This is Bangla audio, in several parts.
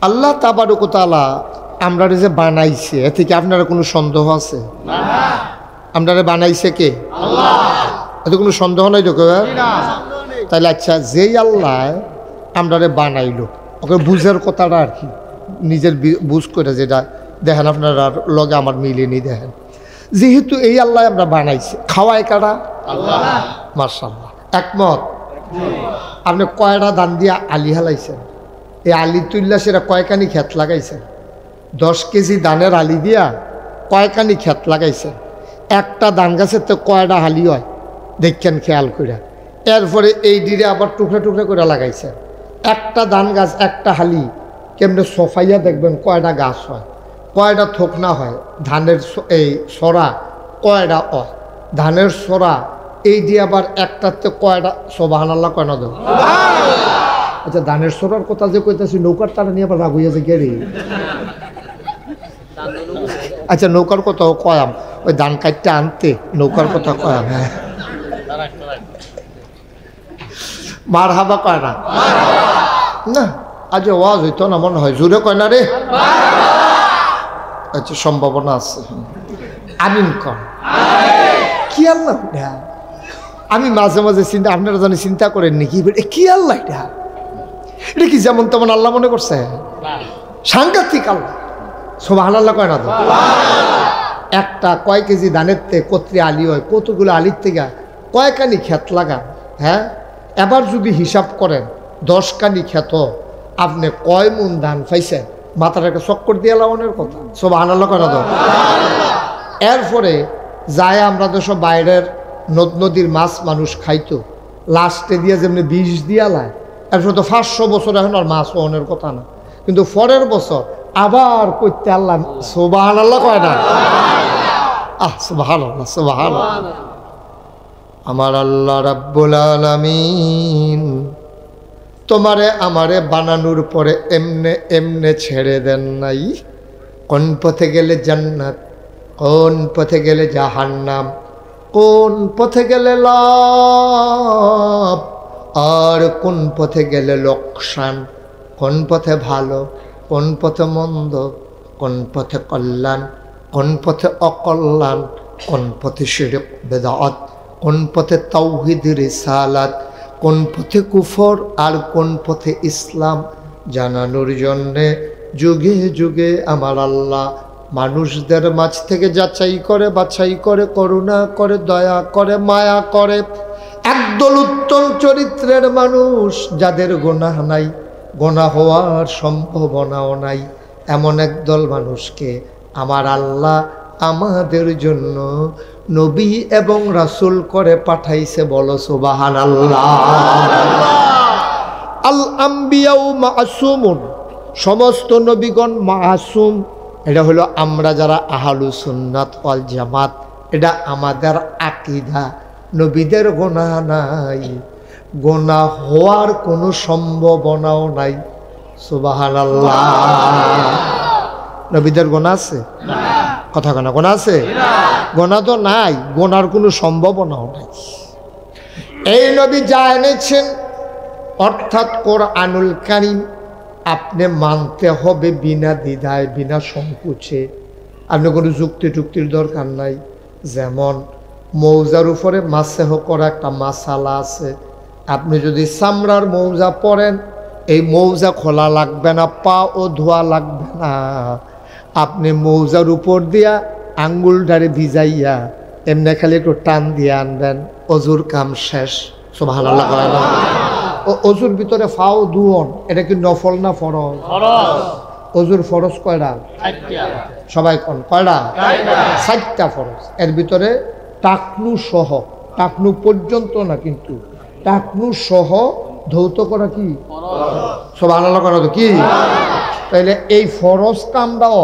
আল্লাহ তাবারক ওয়া তাআলা আমরা যে বানাইছে এ থেকে আপনার কোনো সন্দেহ আছে? আমরা বানাইছে কে? আল্লাহ। এতে কোনো সন্দেহ নাই তো? তাহলে আচ্ছা, যেই আল্লাহ আমরা বানাইলো ওকে বুঝার কথাটা আর কি, নিজের বুঝ করে যেটা দেখেন আপনারা লগে আমার মিলিয়ে দেখেন, যেহেতু এই আল্লাহ আমরা বানাইছে, খাওয়ায় কারা? আল্লাহ। মাশাআল্লাহ, একমত? আপনি কয়টা দান দিয়া আলি হালাইছেন? এই আলি তুল্লা সেটা কয়কানি ক্ষেত লাগাইছেন? 10 কেজি দানের আলি দিয়া কয়কানি ক্ষেত লাগাইছেন? একটা ধান গাছের তো কয়টা হালি হয় দেখছেন খেয়াল করে। এরপরে এই ডিরে আবার টুকরা টুকরা করে লাগাইছেন। একটা ধান গাছ একটা হালি কেমনে সফাইয়া দেখবেন কয়টা গাছ হয়, কয়টা থোকনা হয়, ধানের এই সরা কয়টা হয়, ধানের সরা এই দিয়ে আবার একটাতে কয়টা, সুবহানাল্লাহ কয় না দেব? আচ্ছা, ধানের সরার কথা যে কইতাছি, নৌকার তারা নিয়ে আবার রাগ হইয়া যে গেরে। আচ্ছা, নৌকার কথা কয়াম, ওই ধান কাটতে আনতে নৌকার কথা কয়াম। হ্যাঁ, মার হাবা কয় না? না, আজ ওয়াজ হইতো না মনে হয়, জোরে কয় না রে? আচ্ছা, সম্ভাবনা আছে। আমিন কন। কি আল্লাহ এটা? আমি মাঝে মাঝে চিন্তা, আপনারা জানি চিন্তা করেন নাকি, কি আল্লাহ এটা? এটা কি যেমন তেমন আল্লাহ মনে করছে? সাংঘাতিক আল্লাহ। সুবহানাল্লাহ কয় না তো? একটা কয় কেজি ধানের থেকে কত্রে আলি হয়, কতগুলো আলির থেকে কয়কানি ক্ষেত লাগান? হ্যাঁ, এবার যদি হিসাব করেন 10 কানি ক্ষেত, আপনি কয় মন ধান পাইছেন? মাথার একটা চক্কর দিয়ে লাগানোর কথা। সুবহানাল্লাহ কয় না তো? এরপরে যায় আমরা তো সব বাইরের নদ নদীর মাছ মানুষ খাইতো, লাস্টে দিয়ে যেমনি বিষ দিয়া লায়, এরপর তো 500 বছর এখন আর মাছ ওনের কথা না, কিন্তু পরের বছর আবার করতে আল্লাহ সুবহানাল্লাহ কয় না? সুবহানাল্লাহ, সুবহানাল্লাহ। আমার আল্লাহ রাব্বুল আলামিন তোমারে আমারে বানানোর পরে এমনে এমনে ছেড়ে দেন নাই। কোন পথে গেলে জান্নাত, কোন পথে গেলে জাহান্নাম, কোন পথে গেলে লাভ আর কোন পথে গেলে লোকসান, কোন পথে ভালো, কোন পথে মন্দ, কোন পথে কল্যাণ, কোন পথে অকল্যাণ, কোন পথে শিরক বেদাত, কোন পথে তাওহীদ রিসালাত, কোন পথে কুফর আর কোন পথে ইসলাম জানানোর জন্যে যুগে যুগে আমার আল্লাহ মানুষদের মাঝ থেকে যাচাই করে বাছাই করে, করুণা করে, দয়া করে, মায়া করে, একদল উত্তম চরিত্রের মানুষ যাদের গুনাহ নাই, গুনাহ হওয়ার সম্ভাবনাও নাই, এমন একদল মানুষকে আমার আল্লাহ আমাদের জন্য নবী এবং রাসূল করে পাঠাইছে। বলো সুবহানাল্লাহ। আল আম্বিয়াউ মাসুমুন, সমস্ত নবীগণ মাসুম। এটা হলো আমরা যারা আহলুস সুন্নাত ওয়াল জামাত, এটা আমাদের আকীদা। নবীদের গুনাহ নাই, গুনাহ হওয়ার কোনো সম্ভাবনাও নাই। সুবহানাল্লাহ। নবীদের গুনাহ আছে? কথা কেন? গুনাহ আছে? গুনাহ তো নাই, গুনার কোনো সম্ভাবনাও নাই। এই নবী যা এনেছেন অর্থাৎ কোরআনুল কারীম আপনি মানতে হবে বিনা দ্বিধায়, বিনা সংকোচে। আপনি কোনো যুক্তি টুক্তির দরকার নাই। যেমন মৌজার উপরে মাসেহ করা একটা মাসালা আছে, আপনি যদি চামড়ার মৌজা পরেন এই মৌজা খোলা লাগবে না, পা ও ধোয়া লাগবে না। আপনি মৌজার উপর দিয়া আঙ্গুলটারে ভিজাইয়া এমনি খালি একটু টান দিয়ে আনবেন, অজুর কাম শেষ। সুবহানাল্লাহ কয় না? অজুর ভিতরে ফাও দুয়ন, এটা কি নফল না ফরজ? অজুর ফরজ কয়টা? সবাই কোন কয়টা? 7টা ফরজ। এর ভিতরে টাকনু সহ, টাকনু পর্যন্ত না কিন্তু টাকনু সহ ধৌত করা কি সুবহানাল্লাহ করা তো কি? তাইলে এই ফরজ কামটাও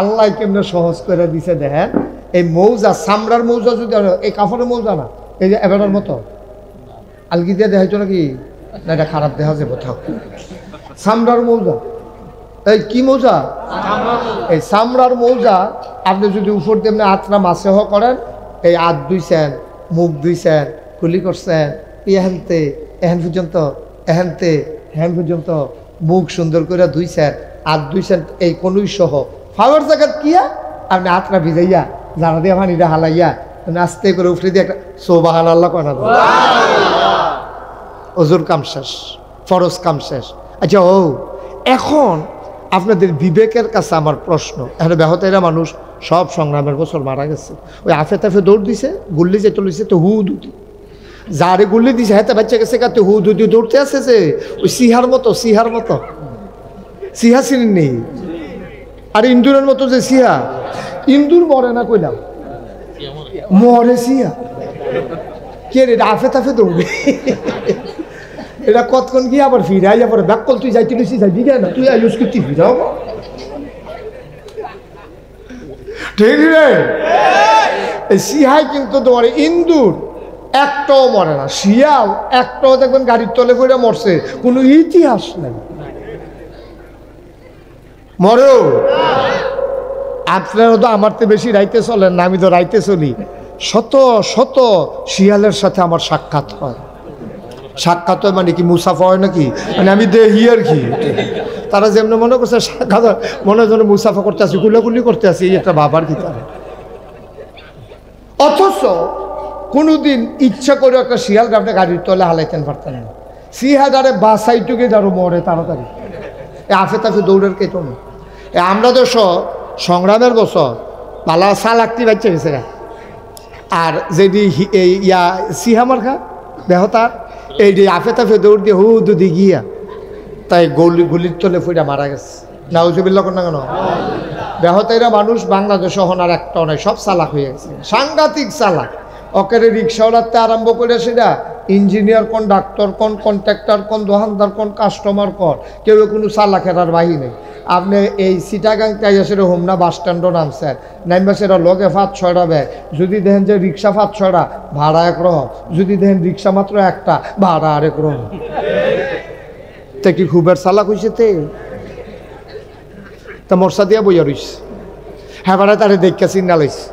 আল্লাহ কেমনে সহজ করে দিছে দেখেন। এই মৌজা, চামড়ার মৌজা যদি এই কাপড়ের মৌজা না, এই যে এবারের মতো আলগি দিয়ে দেখাইছো নাকি? না, এটা খারাপ দেখা যাবে। চামড়ার মৌজা, এই কি মৌজা? এই চামড়ার মৌজা আপনি যদি উপর দিয়ে আতরা মাসেহ করেন, এই হাত ধুইছেন, মুখ ধুইছেন, কুলি করছেন, এহেনতে এহেন পর্যন্ত, এহেনতে এহেন পর্যন্ত মুখ সুন্দর করে ধুইছেন, আর দুইছেন এই কনুই সহ ফাওয়ার জায়গা কিয়া আপনি হাতটা ভিজাইয়া জানা দিয়ে পানিটা হালাইয়া আস্তে করে উফরে দিয়ে একটা সুবহানাল্লাহ কনা ওজুর কাম শেষ, ফরজ কাম শেষ। আচ্ছা ও এখন আপনাদের বিবেকের কাছে আমার প্রশ্ন, এখন ব্যাহতেরা মানুষ সব সংগ্রামের বছর মারা গেছে, ওই আফে তাফে দৌড় দিছে, গুল্লি যেতে লইছে তো হু দুটি, যারে গুল্লি দিছে হাতে বাচ্চা গেছে কাতে হু দুটি দৌড়তে আসে যে ওই সিহার মতো সিহা চিনি নেই। আর ইন্দুরের মতো যে সিহা, ইন্দুর মরে না কইলাম, মরে সিহা কে রে আফে তাফে দৌড়বে। এটা কতক্ষণ গিয়ে আবার ফিরাই আবার ব্যাক কল তুই যাইতে লইছি যাইবি কেন তুই আইস করতে ফিরাও ঠিক রে। এই সিহাই কিন্তু তোমার ইন্দুর একটাও মরে না, শিয়াল একটাও দেখবেন গাড়ির তলে করে মরছে, কোনো ইতিহাস নাই। মরেও আপনারা তো আমার তো বেশি রাইতে চলেন না, আমি তো রাইতে চলি। শত শত শিয়ালের সাথে আমার সাক্ষাৎ হয়। সাক্ষাৎ হয় মানে কি মুসাফা হয় নাকি, মানে আমি দেখি আর কি। তারা যেমন মনে করছে সাক্ষাৎ মনে হয় যেন মুসাফা করতে আসি, গুলাগুলি করতে আসি, এটা বাবার কি তারা। অথচ কোনোদিন ইচ্ছা করে একটা শিয়ালকে আপনি গাড়ির তলে হালাইতেন পারতেন না। সিহাজারে বাসাইটুকে যারো মরে তাড়াতাড়ি আফে তাফে দৌড়ের কে তো আমরা তো সংগ্রামের বছর পালা সালাকটি বাচ্চা গেছে গা। আর যেটি এই ইয়া সিহামার খা দেহতার এই যে আফে তাফে দৌড় দিয়ে হু দুদি গিয়া তাই গুলির তলে ফুটা মারা গেছে। নাউজুবিল্লাহ কোন না কেন বেহতাইরা মানুষ বাংলাদেশে হনার একটা নয়, সব চালাক হয়ে গেছে, সাংঘাতিক চালাক। অকেরে রিক্সাওয়ালাতে আরম্ভ করে সেটা ইঞ্জিনিয়ার কোন, ডাক্তার কোন, কন্ট্রাক্টর কোন, দোকানদার কোন, কাস্টমার কোন, কেউ কোনো চালাকের আর বাহি নেই। আপনি এই চিটাগাং তাইয়াসের হোমনা বাস স্ট্যান্ডও নামছেন, নামবে সেটা লগে 5-6টা ব্যাগ, যদি দেখেন যে রিক্সা 5-6টা ভাড়া একরকম, যদি দেখেন রিক্সা মাত্র একটা ভাড়া আরেক রকম। তা কি খুবের চালাক হয়েছে তা মর্সা দিয়া বইয়া রইছে, হ্যাঁ ভাড়া তারে দেখে চিন্তা লইছে।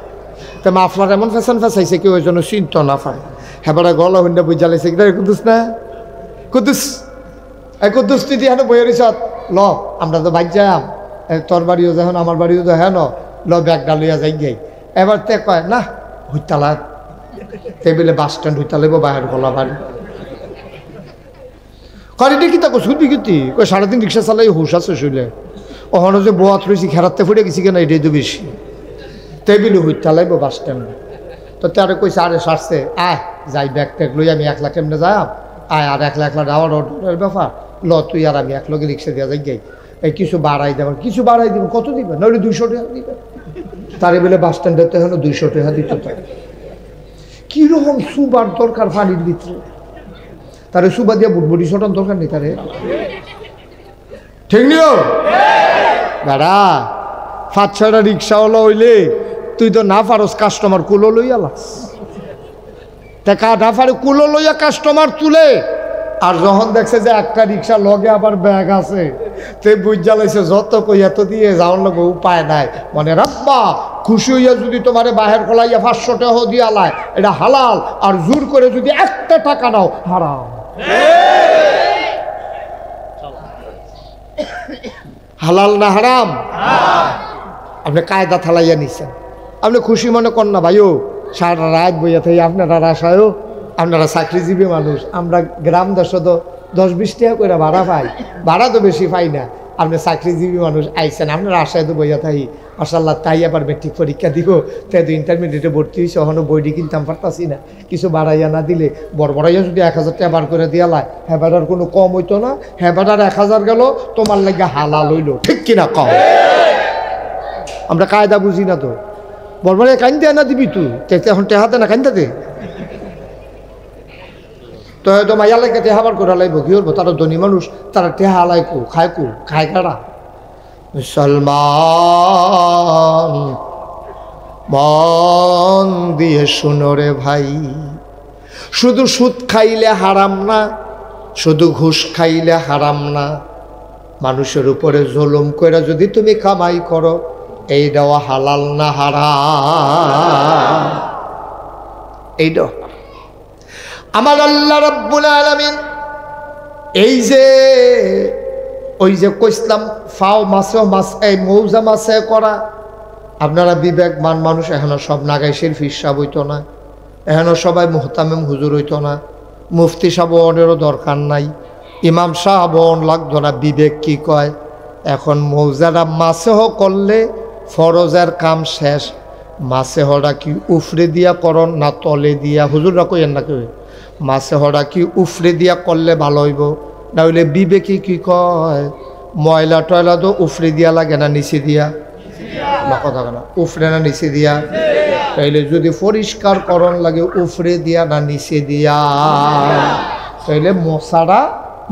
তা মাফলার এমন ফ্যাশন ফ্যাসাইছে কেউ ওই জন্য চিন্ত না পায়, হ্যাঁ ভাড়া গলা হইন্দা বুঝা লাইছে কিনা কুদুস না কুদুস কুদুস তুই দিয়ে বইয়া রইছ ল আমরা তো বাইক যাম, তোর বাড়িও যখন আমার বাড়িও তো হ্যাঁ ল ব্যাগটা লইয়া যাই গাই। এবার তে কয় না হইতালা টেবিলে বাস স্ট্যান্ড হইতালে বাহের গলা বাড়ি করিটি কি তাকে শুধবি কিন্তু কই 3.5 রিক্সা চালাই হুশ আছে শুইলে ওখানে যে বোয়াত রয়েছি খেরাতে ফুটে গেছি কেন এটাই তো বেশি টেবিলে হইতালাইব বাস স্ট্যান্ডে। তো তারে কইছে আরে সারছে আয় যাই ব্যাগ ট্যাগ লই আমি একলা কেমনে যাম, আয় আর একলা যাওয়ার অটোর ব্যাপার, ল তুই আর আমি এক লগে রিক্সা দিয়া যাই গাই, এই কিছু বাড়াই দেবেন, কিছু বাড়াই দেবেন, কত দিবেন নইলে 200 টাকা দিবেন। তারে বলে বাস স্ট্যান্ডে তো এখন 200 টাকা দিত। কিরকম সুবার দরকার পানির ভিতরে, তারে সুবা দিয়া বুটবুটি শটান দরকার নেই তারে, ঠিক নিও দাদা 5-6টা রিক্সাওয়ালা হইলে তুই তো না পারস কাস্টমার কুলো লইয়া লাস, টাকা না পারে কুলো লইয়া কাস্টমার তুলে। আর যখন দেখছে যে একটা রিক্সা লগে আবার ব্যাগ আছে তে বুঝা লাইছে যত কই এত দিয়ে যাওয়ার লগে উপায় নাই, মানে রাব্বা খুশি হইয়া যদি তোমারে বাহের খোলাইয়া 500 টাকা দিয়া লাই এটা হালাল, আর জোর করে যদি একটা টাকা নাও হারাম। হালাল না হারাম আপনি কায়দা থালাইয়া নিছেন, আপনি খুশি মনে কর না ভাইও, সারা রাত বইয়া থাকি আপনারা আশায়ও, আপনারা চাকরিজীবী মানুষ, আমরা গ্রাম দেশে তো 10-20 টাকা করে ভাড়া পাই, ভাড়া তো বেশি পাই না, আপনি চাকরিজীবী মানুষ আইসেন, আপনারা আশায় তো বইয়া থাকি মাশাআল্লাহ। তাই আবার মেট্রিক পরীক্ষা দিব, তাই তো ইন্টারমিডিয়েটে ভর্তি হয়েছে, ওখানে বইটি কিনতাম পারতাছি না, কিছু বাড়াইয়া না দিলে বড়াইয়া যদি 1000 টাকা বার করে দিয়া লাই হেবাটার কোনো কম হইতো না, হেবাটার 1000 গেল তোমার লাগে হালাল হইল, ঠিক কিনা কম? আমরা কায়দা বুঝি না তো, বড় কাইন্দে না দিবি তুই এখন টেহাতে না কাইন্দা দে, তো হয়তো মাইয়া লাগে টেহা বার করে লাইব, কি করবো? তারা ধনী মানুষ, তারা টেহা আলাই খায় কারা? মুসলমান মন দিয়ে শুনো রে ভাই, শুধু সুদ খাইলে হারাম না, শুধু ঘুষ খাইলে হারাম না, মানুষের উপরে জুলুম করে যদি তুমি কামাই করো এই দেওয়া হালাল না হারাম? এইটা আমার আল্লাহ রাব্বুল আলামিন এই যে ওই যে কইসলাম ফাও মাছে মাছ এই মৌজা মাছে করা, আপনারা বিবেকমান মানুষ, এখনো সব নাগাইশের ফিরসাব হইতো না, এখনো সবাই মুহতামিম হুজুর হইতো না, মুফতি সাহেবেরও দরকার নাই, ইমাম সাহেব লাগতো না। বিবেক কি কয়? এখন মৌজারা মাছেহ করলে ফরজের কাম শেষ, মাছেহরা কি উফরে দিয়া করন না তলে দিয়া? হুজুররা কইেন না কেউ, মাছেহরা কি উফরে দিয়া করলে ভালো হইব, না হইলে বিবেকে কি কয় ময়লা টয়লা তো উফরে দিয়া লাগে না নিচে দিয়া? না কথা না, উফরে না নিচে দিয়া? তাইলে যদি পরিষ্কার করণ লাগে উফরে দিয়া না নিচে দিয়া? তাইলে মশারা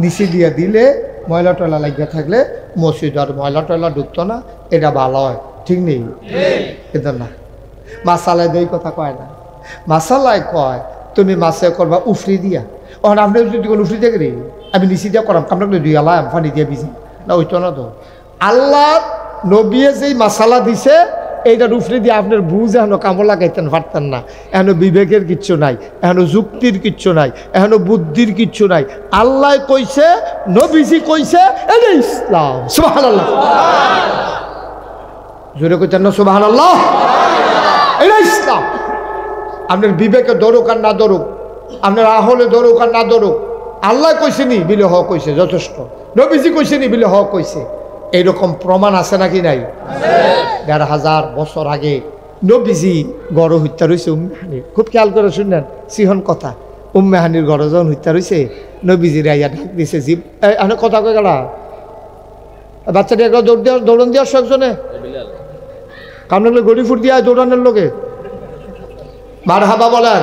নিচে দিয়া দিলে ময়লা টয়লা লাগিয়া থাকলে মসজিদ আর ময়লা টয়লা ঢুকতো না, এটা ভালো হয়। ঠিক নেই? এটা না, মাসালায় এই কথা কয় না। মাসালায় কয় তুমি মাছে করবা উফরি দিয়া, ওখানে আপনি যদি উফরি দিয়ে গেলে আমি নিচে দিয়া করাম, আপনাকে দুই আলাম পানি দিয়ে ভিজি না, ওইতো না তো। আল্লাহ নবিয়ে যেই মাসালা দিছে এইটা উফরি দিয়ে আপনার বুঝ এখনো কামড় লাগাইতেন পারতেন না। এখনো বিবেকের কিচ্ছু নাই, এখনো যুক্তির কিচ্ছু নাই, এখনো বুদ্ধির কিচ্ছু নাই। আল্লাহ কইছে, নবীজি কইছে, এটা ইসলাম। সুবহানাল্লাহ, জোরে কইতেন না সুবহানাল্লাহ? এটা ইসলাম। আপনার বিবেকে দরুক আর না দরুক, আপনার আহলে দরুক আর না দরুক, আল্লাহ কইছে নি বিলে হক কইছে যথেষ্ট, নবীজি কইছে নি বিলে হক কইছে। এইরকম প্রমাণ আছে নাকি নাই? ১,৫০০ বছর আগে নবীজি গড় হত্যা রয়েছে উম্মেহানির। খুব খেয়াল করে শুনলেন সিহন কথা, উম্মেহানির গড় যখন হত্যা রয়েছে নবীজির আইয়া ঢাক দিছে, জীব এখানে কথা কয়ে গেলা বাচ্চাটি একবার দৌড়ন দিয়ে আসছো একজনে, কামড়ে গড়ি ফুট দিয়ে দৌড়ানোর লোকে মার হাবা বলেন,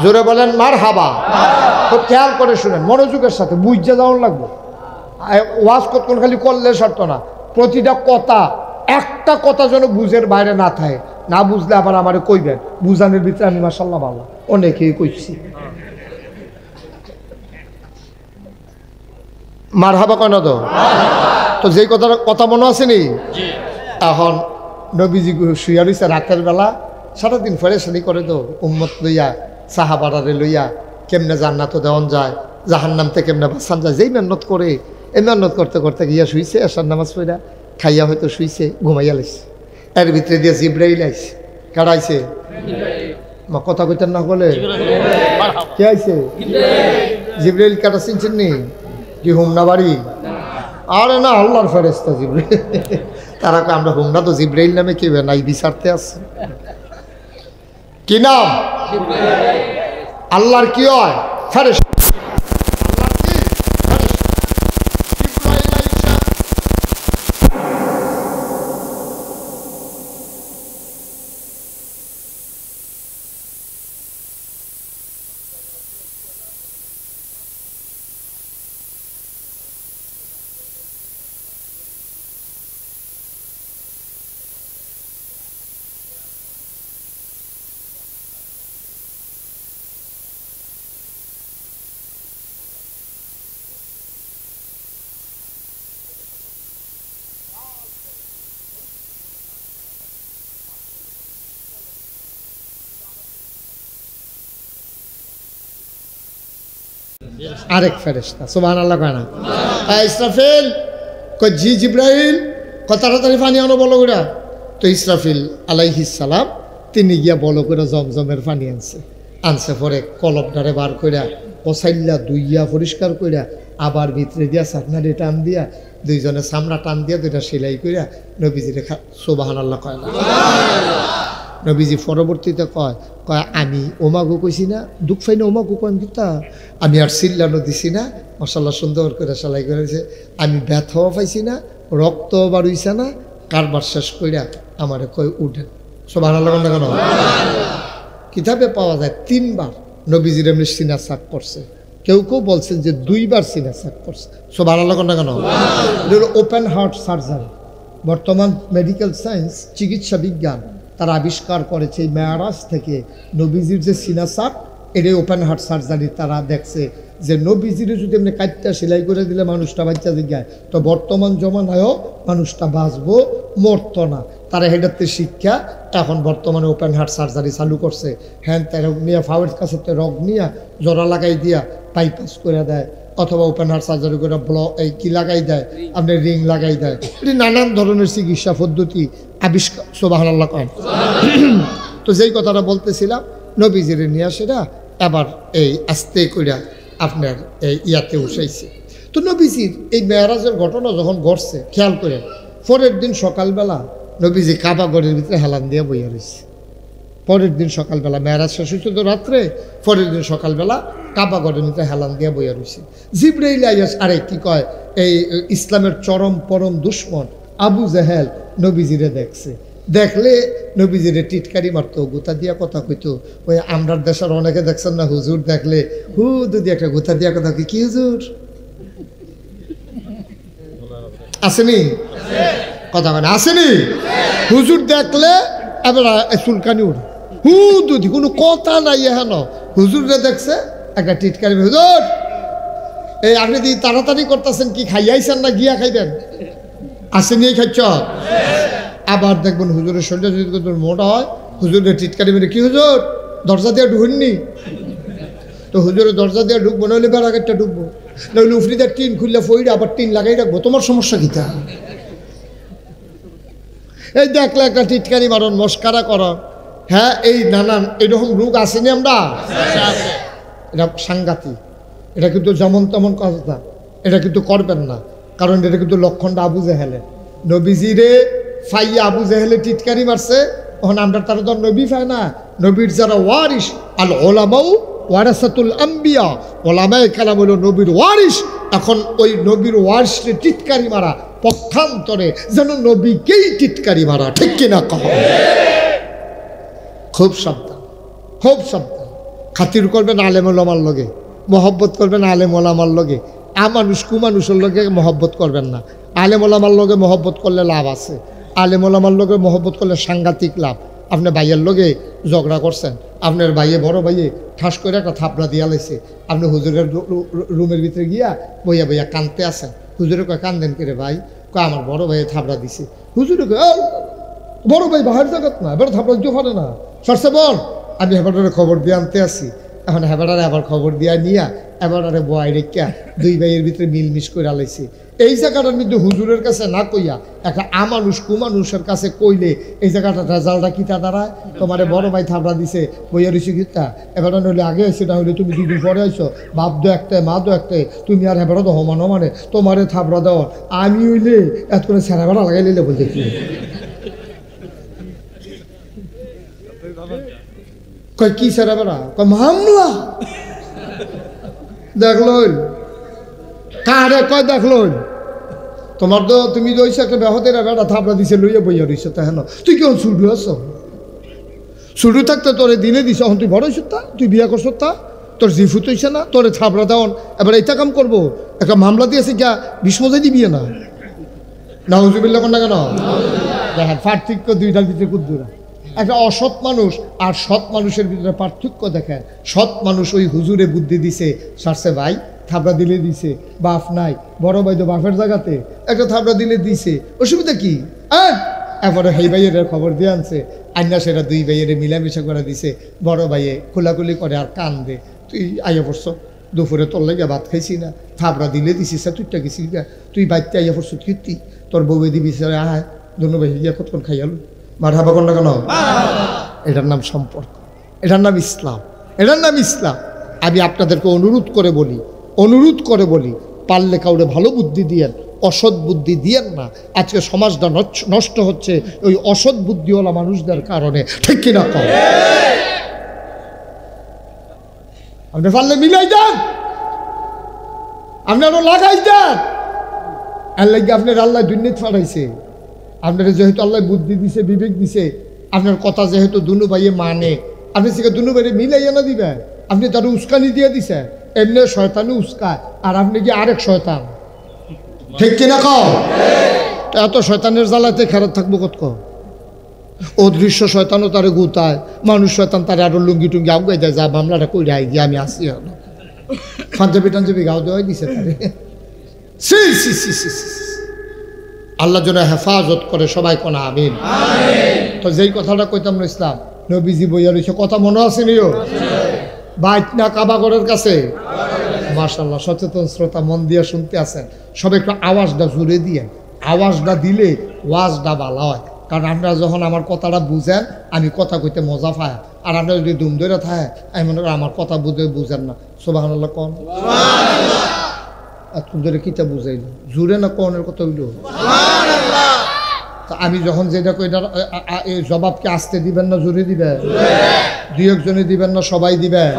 জোরে বলেন মার হাবা। খুব খেয়াল করে শুনেন, মনোযোগের সাথে বুঝতে যাওয়ার লাগবে। ওয়াজ কতক্ষণ খালি করলে সারত না, প্রতিটা কথা একটা কথা যেন বুঝের বাইরে না থাকে। না বুঝলে আবার আমারে কইবেন, বুঝানোর ভিতরে আমি মাশাআল্লাহ ভালো অনেকেই কইছি। মার হাবা কেন তো যেই কথা মনে আছে নি? এখন নবীজি শুয়া রইছে রাতের বেলা, সারাদিন ফেরেশানি করে তো উম্মত লইয়া, সাহাবারে লইয়া কেমনে জান্নাত দেওয়ান যায়, জাহান্নাম থেকে কেমনে বাঁচান যায়, যেই মেহনত করে এই মেহনত করতে করতে গিয়া শুইছে, এসার নামাজ পড়া খাইয়া হয়তো শুইছে, ঘুমাইয়া লাইছে। এর ভিতরে দিয়ে জিব্রাইল আইছে। কারাইছে? মা কথা কইতেন না বলে কে আইছে? জিব্রাইল কাটা চিনছেন নি? কি হুমনা বাড়ি? আরে না, আল্লাহর ফেরেশতা জিব্রাইল। তারা আমরা হুমনা তো জিব্রাইল নামে কি নাই বিচারতে আছে। কি নাম? আল্লাহর কি হয়? ফেরেশতা। আরেক ফেরেশতা সুবহানাল্লাহ কয় না? ইসরাফিল কই জি জিব্রাইল কত তাড়াতাড়ি পানি আনো বলো করে। তো ইসরাফিল আলাইহিস সালাম তিনি গিয়া বলো করে জমজমের পানি আনছে পরে কলবটারে বার কইরা কসাইল্লা দুইয়া পরিষ্কার কইরা আবার ভিতরে দিয়া চাকনারে টান দিয়া দুইজনে চামড়া টান দিয়া দুইটা সেলাই কইরা নবীজিরে সুবহানাল্লাহ কয় না? নবীজি পরবর্তীতে কয় আমি ওমাগু কইছি না, দুঃখ পাই না ওমাগু কয় কিতা, আমি আর চিল্লানো দিছি না, মশাল্লা সুন্দর করে সেলাই করেছে, আমি ব্যথাও পাইছি না, রক্ত বাড়ুইছে না, কারবার শেষ কইরা আমারে কয় উঠেন। সুবহানাল্লাহ কেন? কিতাবে পাওয়া যায় 3 বার নবীজির এমনি সিনা সাক করছে, কেউ কেউ বলছেন যে 2 বার সিনা সাক করছে। সুবহানাল্লাহ কেন? Open heart surgery. বর্তমান মেডিকেল সায়েন্স, চিকিৎসা বিজ্ঞান তারা আবিষ্কার করেছে এই মেয়ারাজ থেকে নবীজির যে সিনা সাক, এটাই ওপেন হার্ট সার্জারি। তারা দেখছে যে নবীজির যদি এমনি কাটটা সেলাই করে দিলে মানুষটা বাচ্চা দিগায়, তো বর্তমান জমানায়ও মানুষটা বাঁচবো, মরতো না। তারা হেডাতে শিক্ষা এখন বর্তমানে ওপেন হার্ট সার্জারি চালু করছে। হ্যাঁ, তাই রোগ নিয়ে ফাওয়ের কাছে রোগ নিয়ে জোড়া লাগাই দিয়া বাইপাস করে দেয়, অথবা ওপেন হার্ট সার্জারি করে এই কি লাগাই দেয়, আপনার রিং লাগাই দেয়। এটি নানান ধরনের চিকিৎসা পদ্ধতি আবিষ্কার, সুবহানাল্লাহ করেন। তো যেই কথাটা বলতেছিলাম, নবীজির নিয়ে সেটা এবার এই আস্তে কইরা আপনার এই ইয়াতে উঠাইছে। তো নবীজির এই মেরাজের ঘটনা যখন ঘটছে, খেয়াল করে পরের দিন সকালবেলা নবীজি কাবা ঘরের ভিতরে হেলান দিয়ে বইয়া রয়েছে। পরের দিন সকালবেলা মেরাজ শেষ হয়েছে তো রাত্রে, পরের দিন সকালবেলা কাবা ঘরের ভিতরে হেলান দিয়ে বইয়া রয়েছে। জিবরাইল আইয়াস, আরে কি কয়, এই ইসলামের চরম পরম দুশ্মন আবু জেহেল নবীজিরে দেখছে। দেখলে নবীজিরে টিটকারি মারতো, গুতা দিয়া কথা কইতো। ওই আমরার দেশের অনেকে দেখছেন না, হুজুর দেখলে যদি একটা গুতা দিয়া কথা কই, কি হুজুর আসেনি কথা মানে আসেনি, হুজুর দেখলে এবার চুলকানি উঠে, যদি কোনো কথা নাই হেন হুজুরে দেখছে একটা টিটকারি, হুজুর এই আপনি দি তাড়াতাড়ি করতেছেন, কি খাইয়াইছেন না গিয়া খাইবেন, আসেনি খাইছ। আবার দেখবেন হুজুরের শরীরটা যদি মোটা হয়, হুজুরের টিটকারি মেরে, কি হুজুর দরজা দিয়ে ঢুকনি, তো হুজুরের দরজা দিয়ে ঢুকবো, নইলে বেড়া একটা ঢুকবো, নইলে উফরিদের টিন খুললে ফইরে আবার টিন লাগাই রাখবো, তোমার সমস্যা কিতা? এই দেখলে একটা টিটকারি মারণ, মস্কারা করন। হ্যাঁ, এই নানান এরকম রোগ আসেনি আমরা, এটা সাংঘাতিক। এটা কিন্তু যেমন তেমন কথা, এটা কিন্তু করবেন না, কারণ এটা কিন্তু লক্ষণটা আবু জেহেলে। নবীজিরে ফাইয়া আবু জেহেলে টিটকারি মারছে, তখন আমরা তারা তো নবী পায় না, নবীর যারা ওয়ারিস, আল ওলামাউ ওয়ারাসাতুল আম্বিয়া, ওলামায়ে কেরাম হলো নবীর ওয়ারিস। এখন ওই নবীর ওয়ারিসে টিটকারি মারা পক্ষান্তরে যেন নবীকেই টিটকারি মারা, ঠিক কিনা কহ? খুব সাবধান, খুব সাবধান। খাতির করবেন আলেম ওলামার লগে, মহব্বত করবেন আলেম ওলামার লগে, আমানুষ কুমানুষের লগে মহব্বত করবেন না। আলেম ওলামার লগে মহব্বত করলে লাভ আছে, আলেম ওলামার লগে মহব্বত করলে সাংঘাতিক লাভ। আপনার ভাইয়ের লগে ঝগড়া করছেন, আপনার ভাইয়ে বড় ভাইয়ে ঠাস করে একটা থাপড়া দিয়া লাইছে, আপনি হুজুরের রুমের ভিতরে গিয়া বইয়া বইয়া কানতে আসেন। হুজুরে কয় কান্দেন করে ভাই, কয় আমার বড় ভাইয়ে থাপড়া দিছে। হুজুরে কয় বড় ভাই বাহার জগৎ না, এবার থাপড়া দিতে পারে না, সরষে বল। আমি হেবাটারে খবর দিয়ে আনতে আসি, এখন হেবাটারে আবার খবর দিয়া নিয়া এবারে বয় রেখা দুই ভাইয়ের ভিতরে মিলমিশ করে আলাইছে। এই জায়গাটার মধ্যে হুজুরের কাছে না কইয়া একটা আমানুষ কুমানুষের কাছে কইলে এই জায়গাটা রেজাল্টটা কিতা দাঁড়ায়, তোমার বড় ভাই থাপড়া দিছে বইয়া রয়েছে কিতা, এবার নইলে আগে এসে না হইলে তুমি দুদিন পরে আইছো, বাপ দো একটা মা দো একটা, তুমি আর হেবারও তো হমানো মানে তোমারে থাপড়া দেওয়া, আমি হইলে এত করে ছেঁড়া বেড়া লাগাই নিলে বলতে কি কয়, কি ছেঁড়া বেড়া, কয় মামলা দেখল কারে, কয় দেখল তোমার তো তুমি রয়েছে একটা বেহতেরা বেড়া থাপড়া দিছে লইয়া বইয়া রইছে, তাই না তুই কেমন ছুটু আছো, ছুটু থাকতে তোরে দিনে দিছে, এখন তুই বড় হইছ, তা তুই বিয়া করছ, তা তোর জিফুত হইছে না, তোরে থাপড়া দেওয়ান এবার এইটা কাম করবো, একটা মামলা দিয়েছে গা বিষ্মজাই দিবি না, না হুজুবিল্লা কোন না কেন দেখেন পার্থক্য দুইটার ভিতরে কুদ্দুরা। একটা অসৎ মানুষ আর সৎ মানুষের ভিতরে পার্থক্য দেখেন। সৎ মানুষ ওই হুজুরে বুদ্ধি দিছে, সারছে ভাই থাপড়া দিলে দিছে, বাপ নাই, বড় ভাই তো বাপের জায়গাতে একটা থাপড়া দিলে দিছে, অসুবিধা কি? এরপরে সেই ভাইয়ের খবর দিয়ে আনছে, আন্না সেটা দুই ভাইয়ের মিলামিশা করে দিছে, বড় ভাইয়ে খোলাখুলি করে আর কান দে, তুই আইয়া পড়ছ দুপুরে তোর লাগিয়া ভাত খাইছি না, থাপড়া দিলে দিছিস, তুইটা গেছি তুই বাইতে আইয়া পড়ছ কীর্তি, তোর বউয়ে দিবি আয় দুনো ভাই গিয়া কতক্ষণ খাইয়ালু মার হাবা কর না কেন? এটার নাম সম্পর্ক, এটার নাম ইসলাম, এটার নাম ইসলাম। আমি আপনাদেরকে অনুরোধ করে বলি পারলে কাউরে ভালো বুদ্ধি দিয়েন, অসৎ বুদ্ধি দিয়েন না। আজকে সমাজটা নষ্ট হচ্ছে ওই অসৎ বুদ্ধিওয়ালা মানুষদের কারণে, ঠিক কিনা কম? আপনি পারলে মিলাই দেন, আপনি আরো লাগাই দেন। আল্লাহ আপনার আল্লাহ দুর্নীতি ফাটাইছে, আপনার যেহেতু আল্লাহ বুদ্ধি দিছে, বিবেক দিছে, আপনার কথা যেহেতু দুনু ভাইয়ে মানে, আপনি সেখানে দুনু ভাইয়ে মিলাইয়া না দিবেন। আপনি তার উস্কানি দিয়ে দিছে, এমনি শয়তানি উস্কায় আর আপনি কি আরেক শয়তান, ঠিক কিনা কও? এত শয়তানের জ্বালাতে খারাপ থাকবো কত? অদৃশ্য শয়তানও তারে গুতায়, মানুষ শয়তান তারে আরো লুঙ্গি টুঙ্গি আগুয়াই দেয়, যা মামলাটা কই রাই গিয়ে আমি আসি, পাঞ্জাবি টাঞ্জাবি গাও দেওয়াই দিছে তারে। আল্লাহ যেন হেফাজত করে, সবাই কোনা আমিন। তো যেই কথাটা কইতাম না, ইসলাম নবীজি বইয়া রয়েছে, কথা মনে আছে নিও, বাইত না কাবাগরের কাছে, মাশাআল্লাহ, সচেতন শ্রোতা মন দিয়ে শুনতে আছেন। সবাই একটু আওয়াজটা জুড়ে দিয়ে, আওয়াজটা দিলে ওয়াজটা ভালো হয়। কারণ আপনারা যখন আমার কথাটা বুঝেন, আমি কথা কইতে মজা পাই। আর আপনারা যদি দুম ধরে থাকে, আমি মনে করি আমার কথা বুঝেন না। সুবহানাল্লাহ কোন, এতক্ষণ ধরে কিতা বুঝাইল, জুড়ে না কোনের কথা হইল। তা আমি যখন যেটা কই, এই জবাবকে আসতে দিবেন না জোরে দিবেন? দুই একজনে দিবেন না সবাই দিবেন?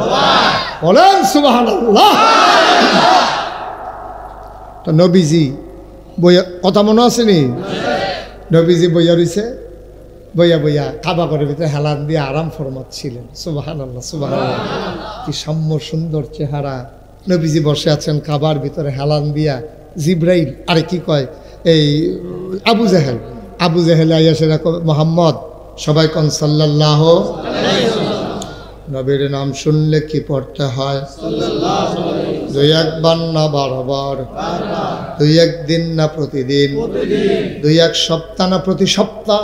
বলেন সুবহানাল্লাহ। তো নবীজি বইয়া, কথা মনে আসেনি? নবীজি বইয়া রইছে, বইয়া বইয়া কাবা ঘরের ভিতরে হেলান দিয়ে আরাম ফরমাচ্ছিলেন। সুবহানাল্লাহ সুবহানাল্লাহ, কি সাম্য সুন্দর চেহারা। নবীজি বসে আছেন কাবার ভিতরে হেলান দিয়া। জিব্রাইল, আরে কি কয়, এই আবু জাহেল আইয়া সেরা মোহাম্মদ, সবাই কোন সাল্লাল্লাহু। নবীর নাম শুনলে কি পড়তে হয়? দুই একবার না বারবার, দুই একদিন না প্রতিদিন, দুই এক সপ্তাহ না প্রতি সপ্তাহ,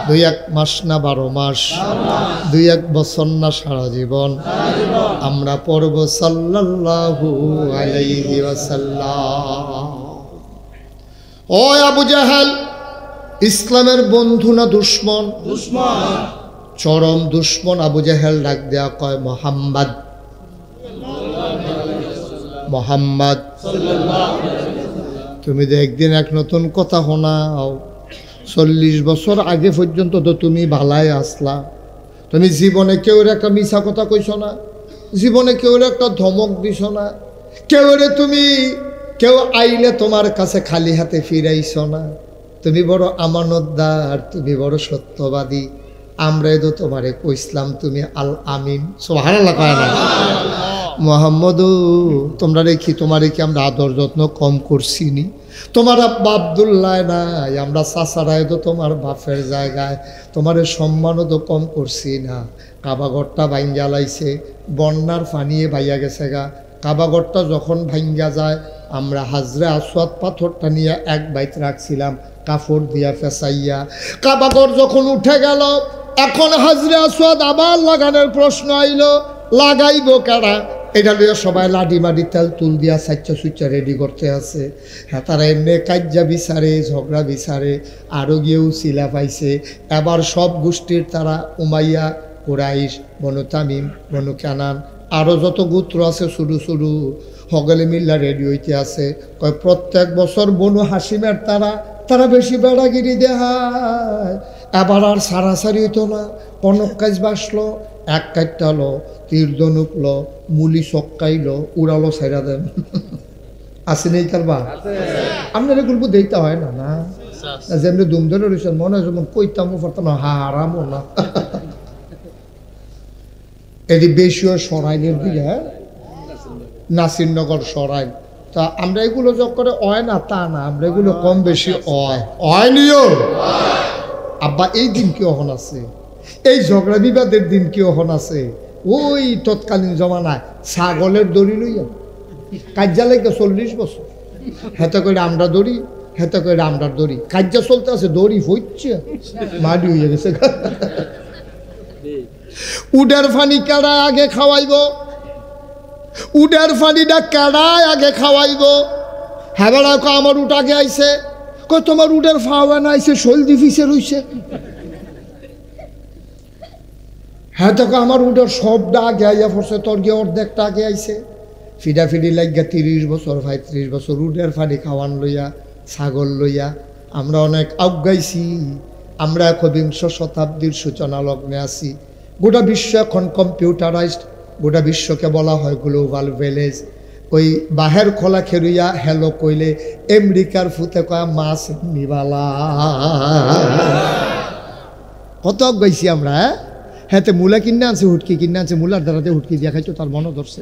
দুই এক মাস না 12 মাস, দুই এক বছর না সারা জীবন আমরা পড়ব সাল্লাল্লাহু আলাইহি ওয়াসাল্লাম। ও আবু জাহেল, ইসলামের বন্ধু না দুশ্মন? চরম দুশ্মন। আবু জাহেল ডাক দেয়া কয়, মোহাম্মদ মোহাম্মদ, তুমি তো একদিন এক নতুন কথা শোনাও। 40 বছর আগে পর্যন্ত তো তুমি ভালাই আসলা, তুমি জীবনে কেউ একটা মিছা কথা কইছ না, জীবনে কেউ একটা ধমক দিছ না, কেউ আইলে তোমার কাছে খালি হাতে ফিরাইছ না। তুমি বড় আমানতদার, তুমি বড় সত্যবাদী। আমরা তো তোমারে কইসলাম তুমি আল আমিন। সুবহানাল্লাহ কয় না? মোহাম্মদ, তোমরা রেখি তোমার কি আমরা আদর যত্ন কম করছি নি? তোমার আব্বা আব্দুল্লাহ নাই, আমরা চাচারাই তো তোমার বাপের জায়গায়, তোমার সম্মানও তো কম করছি না। কাবাঘরটা ভাঙ্গা লাইছে, বন্যার পানিয়ে ভাইয়া গেছে গা। কাবাঘরটা যখন ভাঙ্গা যায়, আমরা হাজরে আসওয়াদ পাথরটা নিয়ে এক বাইত রাখছিলাম কাপড় দিয়া ফেসাইয়া। কাবাঘর যখন উঠে গেল, এখন হাজরে আসওয়াদ আবার লাগানোর প্রশ্ন আইল, লাগাইব কারা? এটা লিয়ে সবাই লাডি মাডি তেল তুল দিয়া সাচ্চা সুচ্চা রেডি করতে আছে। হ্যাঁ, তারা এমনি কাজ্জা বিচারে, ঝগড়া বিচারে, আরও গিয়েও শিলা পাইছে। এবার সব গোষ্ঠীর তারা উমাইয়া, কুরাইশ, বনু তামিম, বনু কানান, আরও যত গোত্র আছে শুরু শুরু হগলে মিল্লা রেডি হইতে আছে। কয় প্রত্যেক বছর বনু হাসিমের তারা বেশি বেড়াগিরি দেখায়। এবার আর সারাসারি হইতো না। কনক কাজ বাসলো, এক কাটটালো, তীর ধনুকলো, মুলি চক্কাইলো, উড়ালো ছাইরা দেন। আছে নেই কারবা? আপনার গল্প দেখতে হয় না? না, যেমনি দুম ধরে রয়েছেন, মনে হয় যেমন কইতামও পারতাম না, হারামও না। এটি বেশিও সরাইলের দিকে, নাসিরনগর সরাইল। তা আমরা এগুলো যোগ করে অয় না তা না, আমরা এগুলো কম বেশি অয় নিও। আব্বা, এই দিন কি অহন আছে? এই ঝগড়া বিবাদের দিন কি অহন আছে? ওই তৎকালীন জমানায় ছাগলের দড়ি লইয়া কাজ্যা লাগে 40 বছর। হেতে করে আমরা দড়ি, হেতে করে আমরা দড়ি, কাজ্যা চলতে আছে, দড়ি হইছে, মাটি হয়ে গেছে। উডের ফানি কাড়ায় আগে খাওয়াইব, উডের ফানিটা কাড়ায় আগে খাওয়াইব। হ্যাঁ বেড়া, আমার উট আগে আইছে, কই তোমার উডের ফাওয়া না আইছে, সলদি ফিসে রইছে। হ্যাঁ দেখো, আমার উডের সবটা আগে আইয়া পড়ছে, তোর গিয়ে অর্ধেকটা আগে আইছে। ফিডাফিডি লাগিয়া 30 বছর 35 বছর উডের ফানি খাওয়ান লইয়া, ছাগল লইয়া আমরা অনেক আগাইছি। আমরা 21শ শতাব্দীর সূচনা লগ্নে আছি। গোটা বিশ্ব এখন কম্পিউটারাইজড, গোটা বিশ্বকে বলা হয় গ্লোবাল ভিলেজ। ওই বাহের খোলা খেরুইয়া হেলো কইলে আমেরিকার ফুতে কয়া মাছ নিবালা। কত গাইছি আমরা। হ্যাঁ, মূলা কিনে আনছে, হুটকি কিনে আনছে, মূলার দ্বারাতে হুটকি দিয়া খাইতো, তার মনে ধরছে।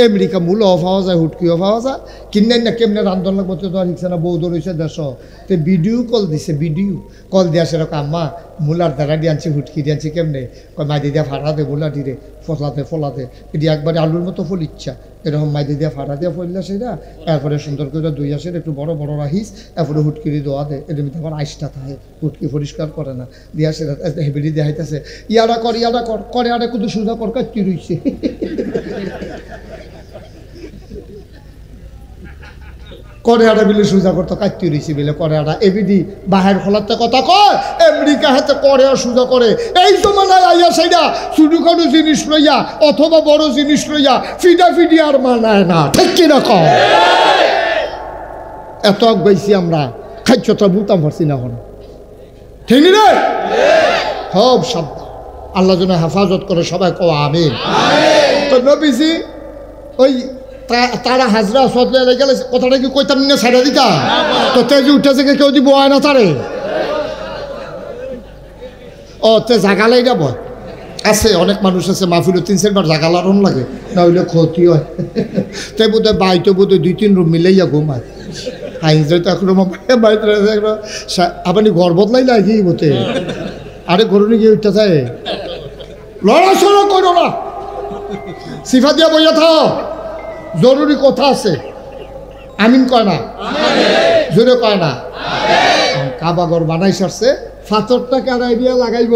আমেরিকা মূলাও পাওয়া যায়, হুটকিও পাওয়া যায়, কিনে না কেমনে রান্ধন লাগবো তো আর হিকছে না। বউ ধরেছে দেশ, তো ভিডিও কল দিছে, ভিডিও কল দিয়া সেরকম আম্মা মূলার দ্বারা দিয়ে আনছি, হুটকি দিয়ে আনছি কেমনে? কয় মাইদি দিয়া ফাড়া দে, মূলা দিরে ফলাতে এটি একবারে আলুর মতো ফল ইচ্ছা, এরকম মাইদি দিয়া ফাড়া দিয়া ফললা সেটা। এরপরে সুন্দর করে দুই আসের একটু বড় বড় রাহিস, এরপরে হুটকিরি দোয়া দেয়, এর মধ্যে আবার আইসটা থাকে, হুটকি পরিষ্কার করে না, দিয়া সেটা হেবিডি দিয়া হাইতেছে, ইয়ারা কর করে, আরে কুদু সুদা কর কাচ্চি রইছে। করে আটা বিলে সোজা করতো কাটতে রয়েছি বিলে করে আটা এবিডি বাহের খোলাতে কথা কয় আমেরিকা হাতে করে সোজা করে এই জমানায় আইয়া সেইটা ছোটো খাটো জিনিস লইয়া অথবা বড় জিনিস লইয়া ফিডাফিডি আর মানায় না, ঠিক কিরকম? এত আগাইছি আমরা, খাদ্যটা বুঝতাম পারছি না এখন, ঠিক রে? সব সাবধান, আল্লাহ যেন হেফাজত করে, সবাই কও আমিন। তো নবীজি ওই তারা হাজরা সদলে গেলে কথাটা কি কইতাম না, ছেড়ে দিতা তো তেজি উঠেছে কেউ দিব হয় না তারে, ও তে জাগালাই যাব আছে, অনেক মানুষ আছে মাহফিল 3-4 বার জাগালারম লাগে, না হইলে ক্ষতি হয়। তাই বোধ হয় বাইতে বোধ হয় 2-3 রুম মিলাইয়া ঘুমায়, আইনজয় তো এখন বাইতে আপনি ঘর বদলাই লাগে বোতে, আরে গরুনি গিয়ে উঠতে চায়, লড়াচড়া করো না, সিফা দিয়া বইয়া থাও, জরুরি কথা আছে। আমিন কয় না, জোরে কয় না। কাবাগর বানাই সারছে, ফাতরটাকে আর আইডিয়া লাগাইব,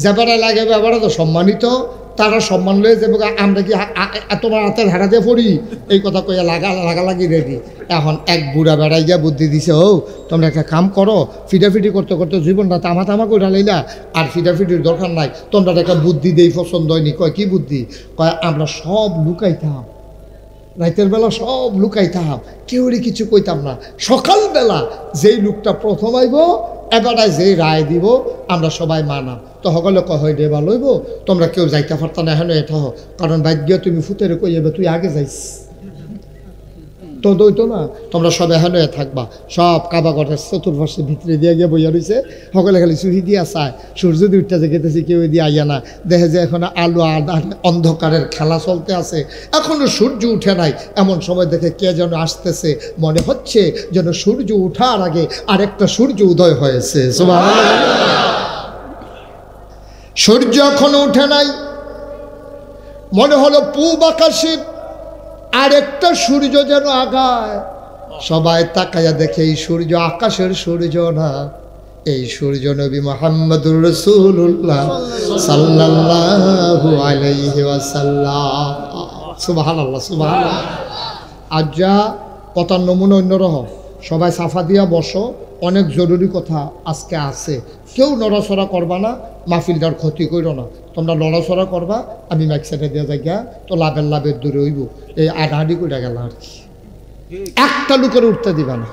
যেবারে লাগাইবে এবারে তো সম্মানিত, তারা সম্মান লয়ে যাবে, আমরা কি তোমার হাতের হারা দিয়ে পড়ি, এই কথা কইয়া লাগালাগি রেডি। এখন এক বুড়া বেড়াই গিয়া বুদ্ধি দিছে, ও তোমরা একটা কাম করো, ফিডাফিডি করতে করতে জীবনটা তামা করে লাইলা, আর ফিডাফিডির দরকার নাই, তোমরা একটা বুদ্ধি দেই পছন্দ হয়নি। কয় কি বুদ্ধি? কয় আমরা সব লুকাইতাম, রাতের বেলা সব লুকাইতাম, কেউরই কিছু কইতাম না, সকালবেলা যেই লোকটা প্রথম আইব এবারায় যেই রায় দিব আমরা সবাই মানাম। তো সকলে কয় রে বা লইব, তোমরা কেউ যাইতে পারতা না, এখন এটা কারণ ভাগ্য তুমি ফুতেরে কই যাবে, তুই আগে যাইস তো দইতো না, তোমরা সব এখানে থাকবা। সব কাবাগরের চতুর্পাশে ভিতরে দিয়ে গিয়ে বইয়া রয়েছে, সকলে খালি চুরি দিয়া চায়, সূর্য দিয়ে উঠতে যেতেছে, কেউ দিয়ে আইয়া না, দেখে যে এখন আলো অন্ধকারের খেলা চলতে আছে, এখনো সূর্য উঠে নাই, এমন সময় দেখে কে যেন আসতেছে, মনে হচ্ছে যেন সূর্য উঠার আগে আরেকটা সূর্য উদয় হয়েছে। সূর্য এখনো উঠে নাই, মনে হলো পূব আকাশের আরেকটা সূর্য যেন আগায়, সবাই তাকাইয়া দেখে এই সূর্য আকাশের সূর্য না, এই সূর্য নবী মুহাম্মদুর রাসূলুল্লাহ সাল্লাল্লাহু আলাইহি ওয়াসাল্লাম। সুবহানাল্লাহ, সুবহানাল্লাহ। আজ্জা কথার নমুনা অন্যরকম, সবাই সাফা দিয়া বসো, অনেক জরুরি কথা আজকে আছে, কেউ নড়াচড়া করবা না, মাহফিলটার ক্ষতি করো না, তোমরা নড়াচড়া করবা, আমি মাইক সাইডে দিয়ে যাই গা, তো লাভের দূরে হইব, এই আডাহাডি করে গেল আর কি। একটা লোকের উঠতে দিবা না,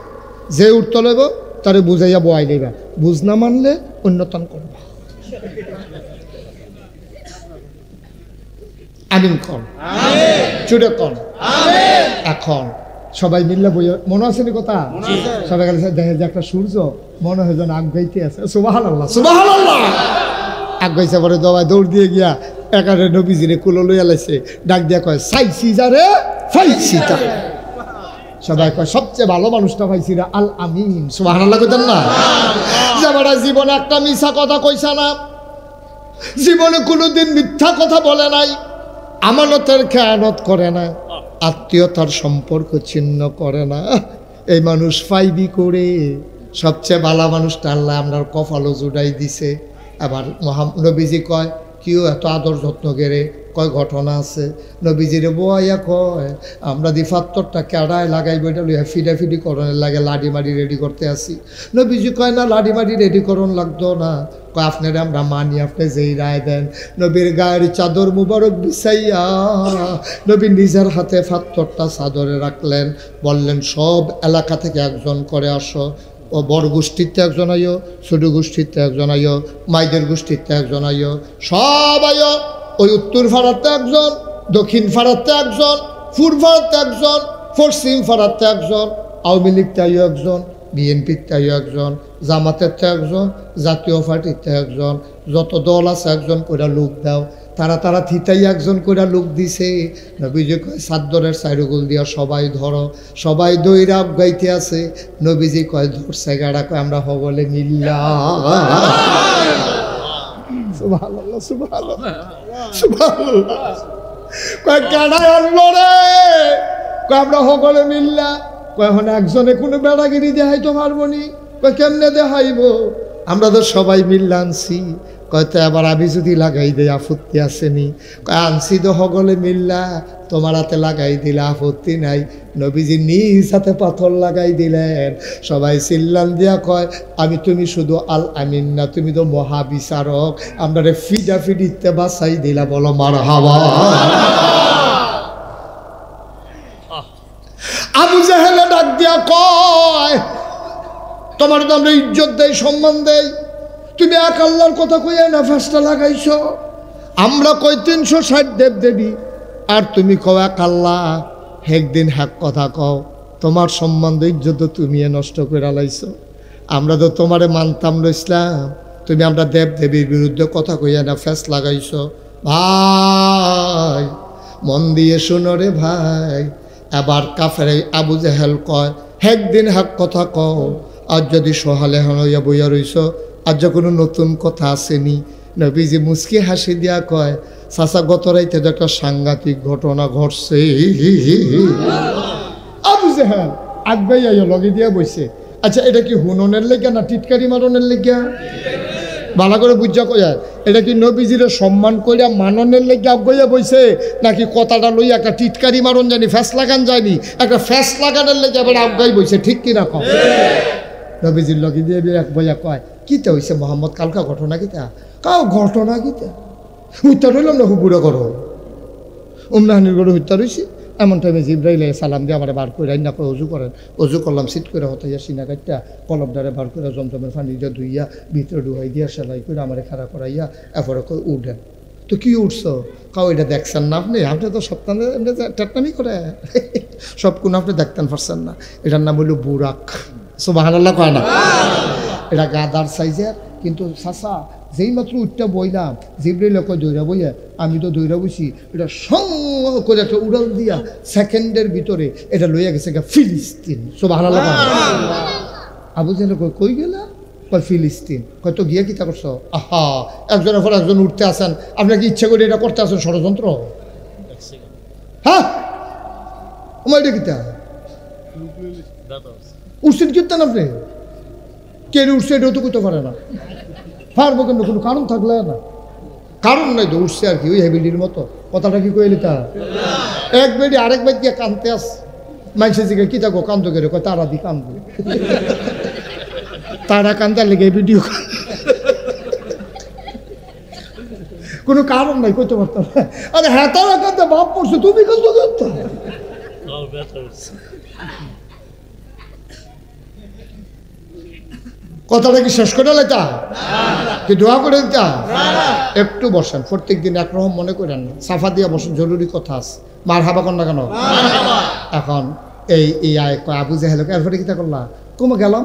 যে উঠতে লইব তারে বুঝাইয়া বয়াই দিবা, বুঝ না মানলে অন্যতন করবা। আমিন কন, চুড়ে কন। এখন সবাই মিললে বইয়া, মনে আছে নি কথা? সবাই গেলে দেখে যে একটা সূর্য মনে হয় যেন আগ গাইতে আছে। সুবহানাল্লাহ, সুবহানাল্লাহ। আগ গাইছে পরে দবাই দৌড় দিয়ে গিয়া একারে নবীজিরে কুলো লইয়া লাইছে, ডাক দিয়া কয় সাইছি যারে ফাইছি তা। সবাই কয় সবচেয়ে ভালো মানুষটা পাইছি রে, আল আমিন। সুবহানাল্লাহ কইতেন না? যারা জীবনে একটা মিছা কথা কইছে না, জীবনে কোনোদিন মিথ্যা কথা বলে নাই, আমানতের খেয়ানত করে না, আত্মীয়তার সম্পর্ক ছিন্ন করে না, এই মানুষ ফাইবি করে সবচেয়ে ভালো মানুষটা আল্লাহ আপনার কপালও জুড়াই দিছে। আবার নবীজি কয় কেউ এত আদর যত্ন গেরে, কয় ঘটনা আছে, নবীজিরে বইয়া কয় আমরা দি ফাত্তরটা কেড়ায় লাগাইব, এটা লইয়া ফিডাফিডি করণের লাগে লাডি মাডি রেডি করতে আসি। নবীজি কয় না লাডি মাডি রেডি করণ লাগতো না, কয় আপনারা আমরা মানি, আপনি যেই রায় দেন। নবীর গায়ের চাদর মুবারক বিছাইয়া নবী নিজের হাতে ফাত্তরটা চাদরে রাখলেন, বললেন সব এলাকা থেকে একজন করে আসো, ও বড় গোষ্ঠীতে একজন আইও, ছোট গোষ্ঠীতে একজন আইও, মাইদের গোষ্ঠীতে একজন আইও, সব আইও। ওই উত্তর ফাড়াতে একজন, দক্ষিণ ফাড়াতে একজন, পূর্ব ফাড়াতে একজন, পশ্চিম ফাড়াতে একজন, আওয়ামী লীগতে আইও একজন, বিএনপিতে আইও একজন, জামাতের একজন, জাতীয় পার্টিতে একজন, যত দল আছে একজন করে লোক দাও। তারা থিতাই একজন করে লোক দিছে। নবীজি কয় সাদ্দরের চাইরুগুল দিয়া সবাই ধরো, সবাই দইরা গাইতে আছে। নবীজি কয় ধরছে গাড়া, কয় আমরা হগলে মিল্লা। সুবহানাল্লাহ, সুবহানাল্লাহ, সুবহানাল্লাহ। কয় গাড়ায় আনলো রে, কয় আমরা হগলে মিল্লা। কয় এখন একজনে কোনো বেড়াগিরি দেখাইতে পারবো নি? কয় কেমনে দেখাইব, আমরা তো সবাই মিল্লা আনছি। কয় তো এবার আমি যদি লাগাই দেয় আপত্তি আসেনি? কয় আনছি তো হগলে মিল্লা, তো তোমার হাতে লাগাই দিলে আপত্তি নাই। নবীজি নিজ হাতে পাথর লাগাই দিলেন। সবাই চিল্লান দিয়া কয়, আমি তুমি শুধু আল আমিন না, তুমি তো মহাবিচারক, আমরা রে ফিডাফিডিতে বাঁচাই দিলা, বলো মারহাবা। আবু জাহেলে ডাক দিয়া কয়, তোমার তো আমরা ইজ্জত দেই, সম্মান দেই, তুমি এক আল্লাহর কথা কইয়া না ফাঁসটা লাগাইছো। আমরা কই 360 দেব দেবী, আর তুমি কও এক আল্লাহ। একদিন হ্যাক কথা কও, তোমার সম্মান ইজ্জত তুমি নষ্ট করে লাইছো। আমরা তো তোমারে মানতাম না ইসলাম, তুমি আমরা দেব দেবীর বিরুদ্ধে কথা কইয়া না ফ্যাস লাগাইছো। ভাই মন দিয়ে শোনো রে ভাই। এবার কাফের আবু জাহেল কয়, একদিন হ্যাক কথা কও, আর যদি সহালে হইয়া বইয়া রইছ, আর যে কোনো নতুন কথা আসেনি। নবীজি মুস্কি হাসি দিয়া কয়, চাচা গত রাইতে তো একটা সাংঘাতিক ঘটনা ঘটছে। আবু জাহেল আগবাই আইয়া লগে দিয়া বইছে। আচ্ছা এটা কি হুননের লেগা না টিটকারি মারনের লেগা? ভালো করে বুঝা কয়া, এটা কি নবীজিরে সম্মান করিয়া মাননের লেগে আগাইয়া বইছে, নাকি কথাটা লইয়া একটা টিটকারি মারন জানি ফ্যাস লাগান যায়নি, একটা ফ্যাস লাগানোর লেগে আবার আগাই বইছে, ঠিক কিনা কম? নবীজির লগে দিয়ে এক বইয়া কয়, কিতা হইছে মোহাম্মদ, কালকা ঘটনা কিতা? কাও ঘটনা কিতা? হত্যা রইলাম না হুবুড়া করো উমরাহানির গরু হত্যা রয়েছি। এমন টাইমে জিব্রাইল সালাম দিয়ে আমার বার করে রান্না করে অজু করেন। অজু করলাম, সিট করে হতাইয়া সিনা কাটটা কলম দ্বারে বার করে জমজমের পানি দিয়ে ধুইয়া ভিতরে ডুহাই দিয়া সেলাই করে আমার খাড়া করাইয়া এরপরে উঠেন। তো কি উঠছো? কাউ এটা দেখছেন না আপনি? আপনি তো সপ্তাহে টেটনামি করে সব কোন আপনি দেখতেন পারছেন না। এটার নাম হইল বুরাক। সুবহানাল্লাহ কয় না? এটা গাদার সাইজের, কিন্তু চাচা যেই মাত্র উঠটা বইলাম, জিব্রাইল কয় দৌড়া বইয়া, আমি তো দৌড়া বইছি, এটা সঙ্গ করে একটা উড়াল দিয়া সেকেন্ডের ভিতরে এটা লইয়া গেছে ফিলিস্তিন। সুবহানাল্লাহ। আবু জাহেল কয়, কই গেলা? কয় ফিলিস্তিন। কয় তো গিয়া কি তা করছো? আহা, একজনের পর একজন উঠতে আসেন, আপনার কি ইচ্ছা করে এটা করতে আসেন? ষড়যন্ত্র। হ্যাঁ আমার এটা কিতা উঠছেন কীর্তেন আপনি? কে উঠছে এটাও তো করতে পারে না, পারবো কেন? কোনো কারণ থাকলে না, কারণ নাই তো উঠছে আর কি, ওই হেবিলির মতো। কথাটা কি কইলি তা? এক বেডি আরেক বেড দিয়ে কানতে আস, মাইসে জিগে কি থাকো কান্দ করে, কয় তারা দি কান্দো, তারা কান্দার লেগে ভিডিও কোনো কারণ নাই, কইতে পারতাম। আরে হ্যাঁ তারা কান্দে বাপ পড়ছে, তুমি কান্দ করতো। কথাটা কি শেষ করে লেতা? কি দোয়া করে দিতা? একটু বসেন, প্রত্যেক দিন একরকম মনে করেন না, সাফা দিয়া বসেন, জরুরি কথা আছে। মার হাবা কর না কেন? এখন এই আবু জাহেলকে এরপরে কিতা করলা? কমে গেলাম,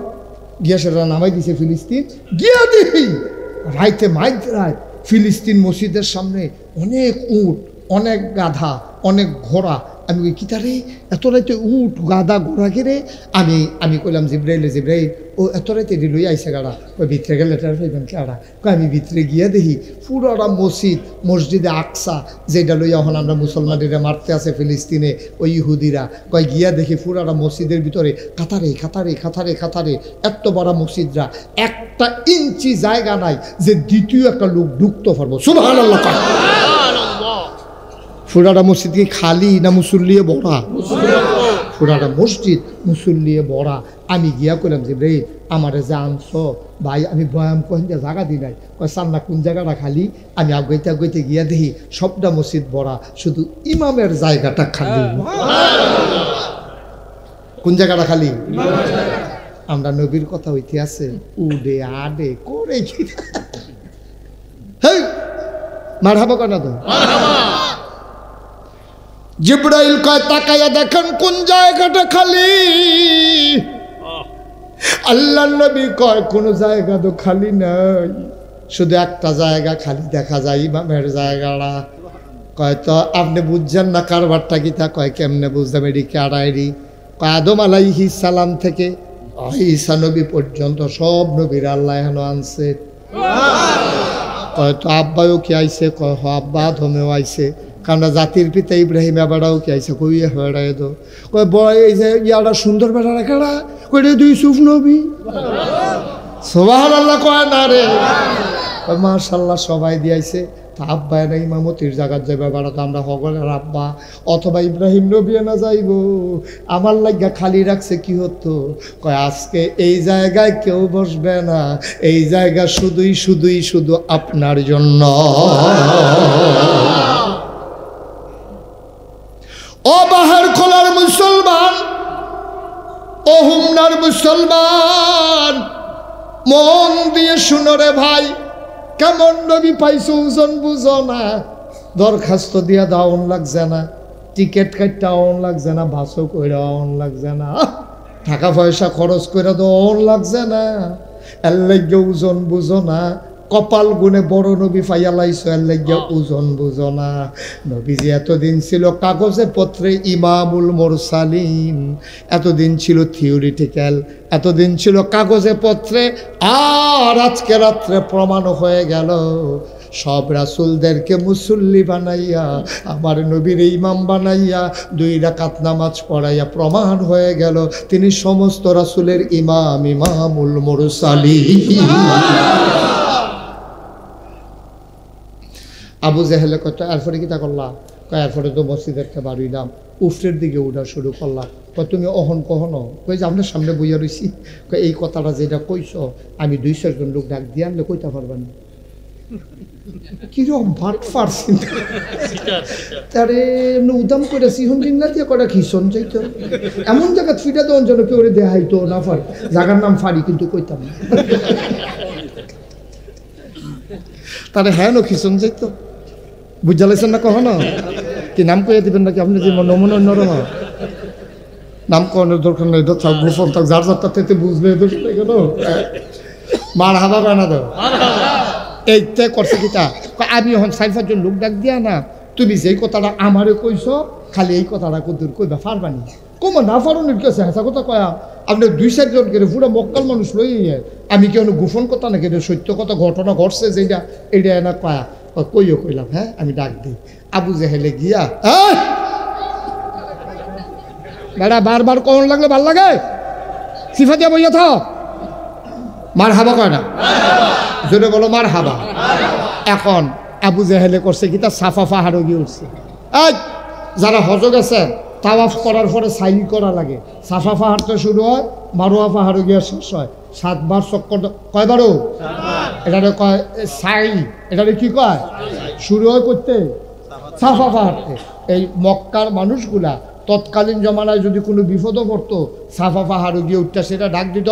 গিয়া সেটা নামাই দিছে ফিলিস্তিন। গিয়া দেখি রাইতে রাত ফিলিস্তিন মসজিদের সামনে অনেক উট, অনেক গাধা, অনেক ঘোড়া। আমি কই কিতা রে, এত রাইতে উট গাধা ঘোড়া ঘিরে? আমি কইলাম জিব্রাইল ও এত রাইতে লই আইসে গাড়া। কই ভিতরে গেলে টের পাইবেন কেডা? কই আমি ভিতরে গিয়া দেখি পুরোটা মসজিদে আকসা, যেটা লইয়া এখন আমরা মুসলমানেরা মারতে আছে ফিলিস্তিনে ওই ইহুদিরা। কয় গিয়া দেখি পুরোটা মসজিদের ভিতরে কাতারে এত বড় মসজিদরা, একটা ইঞ্চি জায়গা নাই যে দ্বিতীয় একটা লোক ঢুকতে পারবো। সুবহানাল্লাহ। পুরাটা মসজিদ কি খালি না মুসল্লিয়ে ভরা? পুরাটা মসজিদ মুসল্লিয়ে ভরা। আমি গিয়া কইলাম যে রে আমারে যে আনছো ভাই, আমি বয়াম কোন জায়গা দি নাই। কয় সান্না কোন জায়গাটা খালি? আমি আগাইতে গিয়া দেখি সবটা মসজিদ ভরা, শুধু ইমামের জায়গাটা খালি। কোন জায়গাটা খালি? আমরা নবীর কথা হইতে আছে, উডে আডে করে কি মারহাবা কর না তো? জিব্রাইল কয় তাকায়া দেখেন কোন জায়গাটা খালি। আল্লাহর নবী কয় কোন জায়গা তো খালি নাই, শুধু একটা জায়গা খালি দেখা যায়, ইমামের জায়গাটা। কয় তো আপনি বুঝছেন না কারবারটা কি? তা কয় কেমনে বুঝলাম? এটি কারাইরি? কয় আদম আলাইহিস সালাম থেকে ঈসা নবী পর্যন্ত সব নবীর আল্লাহ হেন আনছে। কয় তো আব্বাও কি আইছে? কয় হ আব্বা আদমেও আইছে, কারণ জাতির পিতা ইব্রাহিম এবারও কি আইসে? কইয়া বেড়াই তো। কয় বয় এই যে ইয়াটা সুন্দর বেড়া কেড়া? কই রে দুই সুফ নবী। সুবহানাল্লাহ কয় না রে? মাশাল্লাহ সবাই দিয়েছে। আব্বা এরা ইমামতির জায়গার যাইবা বেড়া তো আমরা হগলের আব্বা অথবা ইব্রাহিম নবী না যাইব, আমার লাগিয়া খালি রাখছে কি হতো? কয় আজকে এই জায়গায় কেউ বসবে না, এই জায়গা শুধু আপনার জন্য। ও বাহার খোলার মুসলমান, ও হুমনার মুসলমান, মন দিয়ে শুনো রে ভাই, কেমন নবী পাইছো ওজন বুঝো না। দরখাস্ত দিয়া দাওন লাগছে না, টিকিট কাটতে আওন লাগছে না, ভাষো কইরা আওন লাগছে না, টাকা পয়সা খরচ করে দাওন লাগছে না, এর লাগে ওজন বুঝো না। কপাল গুনে বড় নবী পাইয়া লাইছো, এর লাগে ওজন বুঝো না। নবীজি এতদিন ছিল কাগজে পত্রে ইমামুল মুরসালিন, এতদিন ছিল থিওরিটিক্যাল, এতদিন ছিল কাগজে পত্রে, আর আজকে রাত্রে প্রমাণ হয়ে গেল সব রাসূলদেরকে মুসল্লি বানাইয়া আমার নবীর ইমাম বানাইয়া 2 রাকাত নামাজ পড়াইয়া প্রমাণ হয়ে গেল তিনি সমস্ত রাসূলের ইমাম, ইমামুল মুরসালিন। আবু জেহেলে কত এরপরে কিতা করলা? কয় এরপরে তো মসজিদের থেকে বাড়িলাম, উফরের দিকে উঠা শুরু করলাম। কয় তুমি অহন কহনো? কই যে আপনার সামনে বইয়া রয়েছি। কয় এই কথাটা যেটা কইস আমি 2-4 জন লোক ডাক দিয়ে আনলে কইতে পারবেন না। কিরকম ভাট পারছি তারে এমনি উদাম করে সিহন দিন না দিয়ে কটা খিসন যাইত, এমন জায়গা ফিটা দেওয়ার জন্য কেউ দেখাইতো না ফার, জায়গার নাম ফারি কিন্তু কইতাম না। তারে হ্যাঁ নো খিসন যাইতো, বুঝা লাইছেন না কখনো? কি নাম কইয়া দিবেন নাকি আপনি? যে নমুনা অন্যরম নাম কনের দরকার নেই, গোপন থাক, যার যারটা থেকে বুঝলে গেল মার হাবা বানা দাও। এইটা করছে কিতা? আমি এখন 4-5 জন লোক ডাক দিয়া না, তুমি যেই কথাটা আমারে কইস খালি এই কথাটা কদূর কইবা পারবানি? কমা না পারুন কি আছে? হাসা কথা কয়া আপনি 2-4 জন করে পুরো মক্কাল মানুষ লই, আমি কেন গোপন কথা নাকি সত্য কথা ঘটনা ঘটছে যেটা এইটা না কয়া কইও কইলাম। হ্যাঁ আমি ডাক দিই। আবু জেহেলে গিয়া বেড়া বারবার কখন লাগলে ভাল লাগে সিফা দিয়া বইয়া থাও, মার হাবা কয় না, জোরে বলো মার হাবা। এখন আবু জেহেলে করছে কি? তার সাফা পাহাড়ও গিয়ে উঠছে। এই যারা হজ গেছেন তাওয়াফ করার পরে সাইন করা লাগে। সাফা পাহাড় তো শুরু হয়, মারোয়া পাহাড়ও গিয়ে শেষ হয়। 7 বার চক্কর, কয়বারও এটারে কয় সাই, এটারে কি কয়? শুরু হয় করতে সাফা পাহাড়তে। এই মক্কার মানুষগুলা তৎকালীন জমানায় যদি কোনো বিপদও পড়তো সাফা পাহাড়ও গিয়ে উঠতে সেটা ডাক দিত,